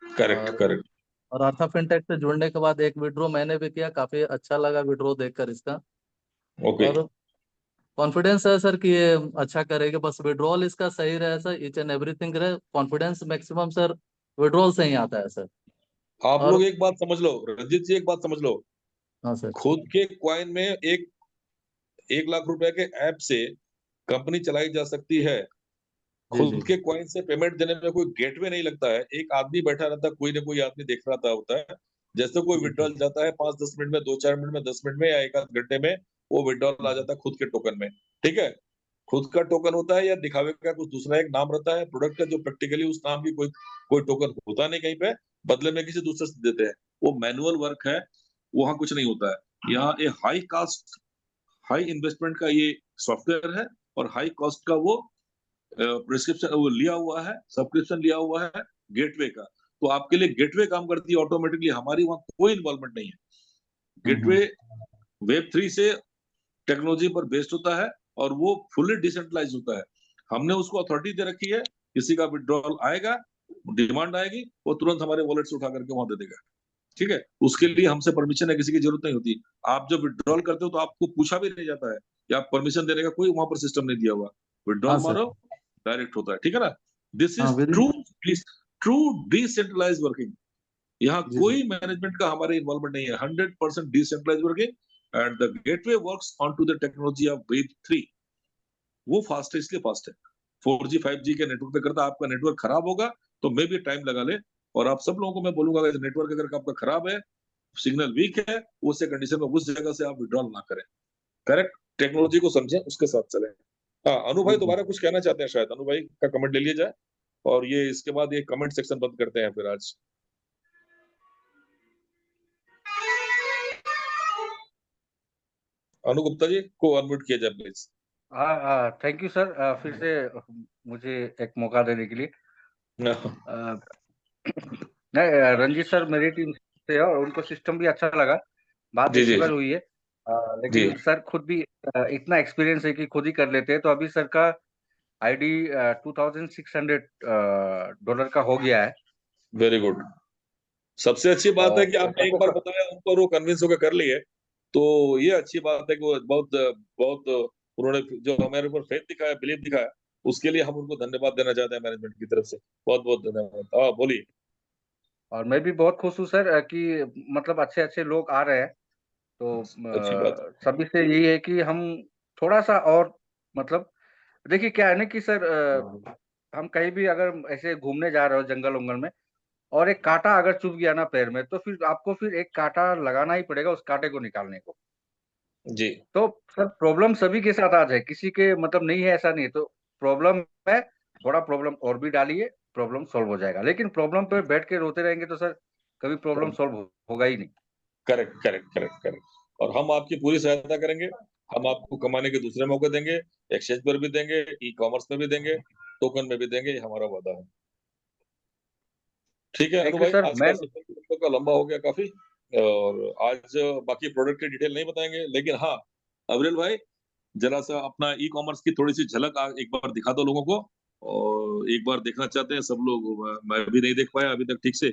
करेक्ट, और करेक्ट। अर्था फिनटेक से जुड़ने के बाद एक विड्रो मैंने भी किया, काफी अच्छा लगा विड्रो देखकर इसका। ओके। और कॉन्फिडेंस है सर कि ये अच्छा करेगा, बस विड्रॉल इसका सही रहे सर, ईच एंड एवरीथिंग रहे। कॉन्फिडेंस मैक्सिमम सर विड्रॉल से ही आता है सर। आप लोग और एक बात समझ लो, रंजीत जी, एक बात समझ लो। हाँ सर। खुद के क्वाइन में 1 लाख रुपए के ऐप से कंपनी चलाई जा सकती है। जी जी खुद के जी। क्वाइन से पेमेंट देने में कोई गेटवे नहीं लगता है। एक आदमी बैठा रहता है, कोई ना कोई आदमी देख रहा होता है। जैसे कोई जी सर। विड्रॉल जाता है 5-10 मिनट में, 2-4 मिनट में, 10 मिनट में, या एक आध घंटे में, वो विड्रॉल आ जाता है खुद के टोकन में। ठीक है, खुद का टोकन होता है, या दिखावे का कुछ दूसरा एक नाम रहता है प्रोडक्ट का, जो प्रैक्टिकली उस नाम की कोई कोई टोकन होता नहीं कहीं पे, बदले में किसी दूसरे से देते हैं। वो मैनुअल वर्क है, वहां कुछ नहीं होता है। यहाँ ये हाई इन्वेस्टमेंट का ये सॉफ्टवेयर है, और हाई कॉस्ट का वो प्रिस्क्रिप्शन वो लिया हुआ है, सब्सक्रिप्शन लिया हुआ है गेटवे का, तो आपके लिए गेटवे काम करती है ऑटोमेटिकली, हमारी वहां कोई इन्वॉल्वमेंट नहीं है। गेटवे Web3 से टेक्नोलॉजी पर बेस्ड होता है और वो फुल्ली डिसेंट्रलाइज होता है। हमने उसको अथॉरिटी दे रखी है, किसी का विड्रॉल आएगा, डिमांड आएगी, वो तुरंत हमारे वॉलेट से उठा करके वहां दे देगा, ठीक है। उसके लिए हमसे परमिशन है किसी की जरूरत नहीं होती। आप जब विड्रॉल करते हो तो आपको पूछा भी नहीं जाता है कि आप परमिशन देने का कोई वहां पर सिस्टम नहीं दिया हुआ, विड्रॉल मारो डायरेक्ट होता है, ठीक है ना। This is true decentralize working. यहाँ कोई मैनेजमेंट का हमारे इन्वॉल्वमेंट नहीं है, 100% decentralize working and the gateway works on to the technology of Web3। वो फास्ट है, इसलिए फास्ट है। 4G 5G के नेटवर्क पे करता, आपका नेटवर्क खराब होगा तो मे भी टाइम लगा ले, और आप सब लोगों को मैं बोलूंगा कि नेटवर्क अगर आपका खराब है, सिग्नल वीक है, उस कंडीशन में उस जगह से आप विड्रॉल ना करें। करेक्ट, टेक्नोलॉजी को समझें, उसके साथ चलें। हाँ, अनु भाई दोबारा कुछ कहना चाहते हैं शायद, अनु भाई का कमेंट ले लिया जाए और ये इसके बाद ये कमेंट सेक्शन बंद करते हैं फिर आज। अनु गुप्ता जी को अनम्यूट किया जाए प्लीज। हाँ, थैंक यू सर, फिर से मुझे एक मौका देने के लिए। नहीं, रंजीत सर मेरी टीम से है और उनको सिस्टम भी अच्छा लगा, बात जी, जी, एक्सेप्टेबल हुई है, लेकिन सर खुद भी इतना एक्सपीरियंस है कि खुद ही कर लेते हैं। तो अभी सर का आईडी $2600 का हो गया है। वेरी गुड, सबसे अच्छी बात है कि और आपने एक बार बताया उनको, वो कन्विंस होकर कर लिए, तो ये अच्छी बात है कि वो बहुत बहुत उन्होंने जो हमारे ऊपर फेथ दिखाया, बिलीव दिखाया, उसके लिए हम उनको धन्यवाद देना चाहते हैं मैनेजमेंट की तरफ से, बहुत बहुत धन्यवाद। हाँ बोलिए। और मैं भी बहुत खुश हूँ सर कि मतलब अच्छे अच्छे लोग आ रहे हैं, तो अच्छी बात है। सभी से यही है कि हम थोड़ा सा और मतलब देखिए क्या है ना कि सर हम कहीं भी अगर ऐसे घूमने जा रहे हो जंगल उंगल में और एक कांटा अगर चुभ गया ना पैर में, तो फिर आपको फिर एक कांटा लगाना ही पड़ेगा उस कांटे को निकालने को। जी, तो सर प्रॉब्लम सभी के साथ आज है, किसी के मतलब नहीं है ऐसा नहीं, तो प्रॉब्लम है, थोड़ा प्रॉब्लम और भी डालिए, प्रॉब्लम सॉल्व हो जाएगा। लेकिन प्रॉब्लम पे बैठ के रोते रहेंगे तो सर कभी प्रॉब्लम सॉल्व होगा ही नहीं। करेक्ट करेक्ट करेक्ट करेक्ट, और हम आपकी पूरी सहायता करेंगे, हम आपको कमाने के दूसरे मौके देंगे, एक्सचेंज पर भी देंगे, ई कॉमर्स में भी देंगे, टोकन में भी देंगे, ये हमारा वादा है। ठीक है अनु थैंक यू भाई, सर। आज का सेशन का लंबा हो गया काफी, और आज बाकी प्रोडक्ट की डिटेल नहीं बताएंगे, लेकिन हाँ अविरल भाई जरा सा अपना ई कॉमर्स की थोड़ी सी झलक एक बार दिखा दो लोगों को, और एक बार देखना चाहते हैं सब लोग, मैं भी नहीं देख पाया अभी तक ठीक से,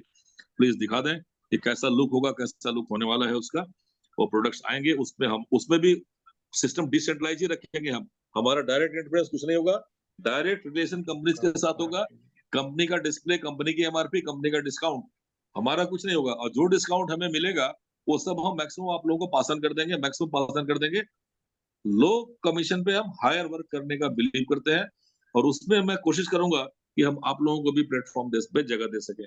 प्लीज दिखा दें कि कैसा लुक होगा, कैसा लुक होने वाला है उसका। वो प्रोडक्ट्स आएंगे, उसमें हम उसमें भी सिस्टम डिसेंट्रलाइज ही रखेंगे, हम हमारा डायरेक्ट इंटरफेरेंस कुछ नहीं होगा, डायरेक्ट रिलेशन कंपनीज के साथ होगा, कंपनी का डिस्प्ले, कंपनी की एमआरपी, कंपनी का डिस्काउंट, हमारा कुछ नहीं होगा, और जो डिस्काउंट हमें मिलेगा वो सब हम मैक्सिमम आप लोगों को पास ऑन कर देंगे, मैक्सिमम पास ऑन कर देंगे। लो कमीशन पे हम हायर वर्क करने का बिलीव करते हैं, और उसमें मैं कोशिश करूंगा कि हम आप लोगों को भी प्लेटफॉर्म पे जगह दे सके।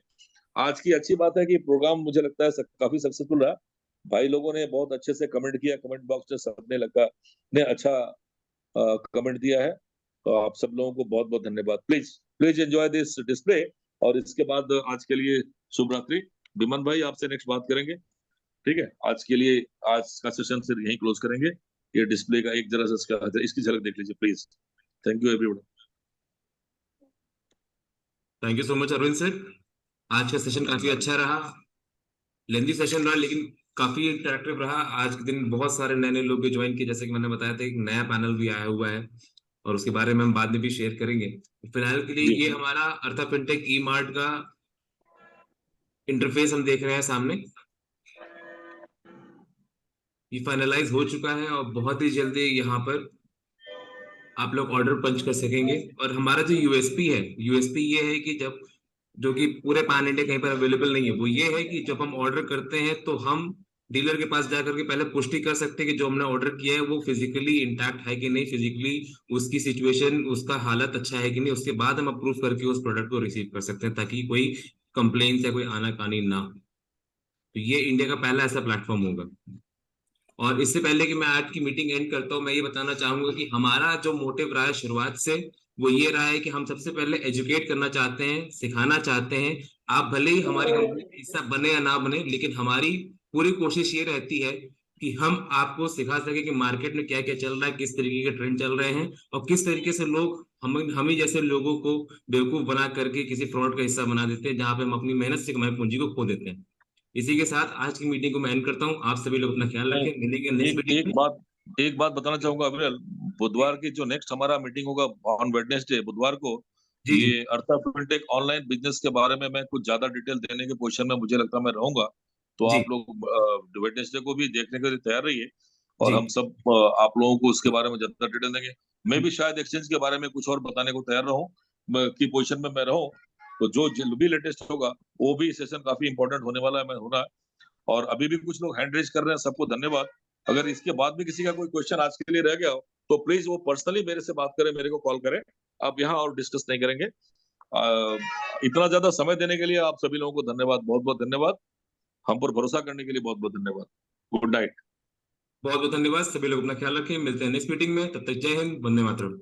आज की अच्छी बात है कि प्रोग्राम मुझे लगता है काफी सक्सेसफुल रहा, भाई लोगों ने बहुत अच्छे से कमेंट किया, कमेंट बॉक्स में सबने ने अच्छा कमेंट दिया है, तो आप सब लोगों को बहुत बहुत धन्यवाद। Please please enjoy this display, और इसके बाद आज के लिए शुभ रात्रि। विमन भाई आपसे नेक्स्ट बात करेंगे, ठीक है। आज के लिए आज का सेशन सिर्फ यहीं क्लोज करेंगे। ये डिस्प्ले का एक जरा सा इसकी झलक देख लीजिए please. Thank you everyone. Thank you so much Arvind sir, आज का सेशन काफी अच्छा रहा, लेंथी सेशन रहा लेकिन काफी इंटरेक्टिव रहा। आज के दिन बहुत सारे नए नए लोग भी ज्वाइन किए, जैसे कि मैंने बताया था एक नया पैनल भी आया हुआ है और उसके बारे में हम बाद में भी शेयर करेंगे। फिलहाल के लिए ये हमारा अर्था फिनटेक ई मार्ट का इंटरफेस हम देख रहे हैं सामने, ये फाइनलाइज हो चुका है और बहुत ही जल्दी यहाँ पर आप लोग ऑर्डर पंच कर सकेंगे। और हमारा जो यूएसपी है, यूएसपी ये है कि जब जो कि पूरे पैन इंडिया कहीं पर अवेलेबल नहीं है, वो ये है कि जब हम ऑर्डर करते हैं तो हम डीलर के पास जाकर के पहले पुष्टि कर सकते हैं कि जो हमने ऑर्डर किया है वो फिजिकली इंटैक्ट है कि नहीं, फिजिकली उसकी सिचुएशन, उसका हालत अच्छा है कि नहीं, उसके बाद हम अप्रूव करके उस प्रोडक्ट को रिसीव कर सकते हैं ताकि कोई कंप्लेन या कोई आनाकानी ना हो। तो ये इंडिया का पहला ऐसा प्लेटफॉर्म होगा। और इससे पहले कि मैं आज की मीटिंग एंड करता हूं, मैं ये बताना चाहूंगा कि हमारा जो मोटिव रहा है शुरुआत से वो ये रहा है कि हम सबसे पहले एजुकेट करना चाहते हैं, सिखाना चाहते हैं। आप भले ही हमारी कंपनी का हिस्सा बने या ना बने, लेकिन हमारी पूरी कोशिश ये रहती है कि हम आपको सिखा सके कि मार्केट में क्या क्या चल रहा है, किस तरीके के ट्रेंड चल रहे हैं और किस तरीके से लोग हम ही जैसे लोगों को बेवकूफ बना करके किसी फ्रॉड का हिस्सा बना देते हैं, जहां पे हम अपनी मेहनत से कमाई पूंजी को खो देते हैं। इसी के साथ आज की मीटिंग को मैं एंड करता हूँ। आप सभी लोग अपना ख्याल रखें, मिलेंगे नेक्स्ट मीटिंग में। एक बात बताना चाहूंगा अविरल, बुधवार की जो नेक्स्ट हमारा मीटिंग होगा ऑन वेडनेसडे बुधवार को, जी जी ये अर्था फिनटेक ऑनलाइन बिजनेस के बारे में मैं कुछ ज्यादा डिटेल देने के पोजीशन में मुझे लगता है मैं रहूंगा। तो जी आप लोग वेडनेसडे को भी देखने के लिए तैयार रहिए और जी हम सब आप लोगों को उसके बारे में ज्यादा डिटेल देंगे। मैं भी शायद एक्सचेंज के बारे में कुछ और बताने को तैयार रहूं की पोजीशन में मैं रहूं। तो जो भी लेटेस्ट होगा वो भी सेशन काफी इंपॉर्टेंट होने वाला है, मैं होना। और अभी भी कुछ लोग हैंड रेज कर रहे हैं, सबको धन्यवाद। अगर इसके बाद भी किसी का कोई क्वेश्चन आज के लिए रह गया हो तो प्लीज वो पर्सनली मेरे से बात करें, मेरे को कॉल करें। आप यहाँ और डिस्कस नहीं करेंगे। इतना ज्यादा समय देने के लिए आप सभी लोगों को धन्यवाद, बहुत बहुत धन्यवाद। हम पर भरोसा करने के लिए बहुत बहुत धन्यवाद। Good night. बहुत बहुत धन्यवाद। सभी लोग अपना ख्याल रखें, मिलते हैं नेक्स्ट मीटिंग में। तब तक जय हिंद, वंदे मातरम।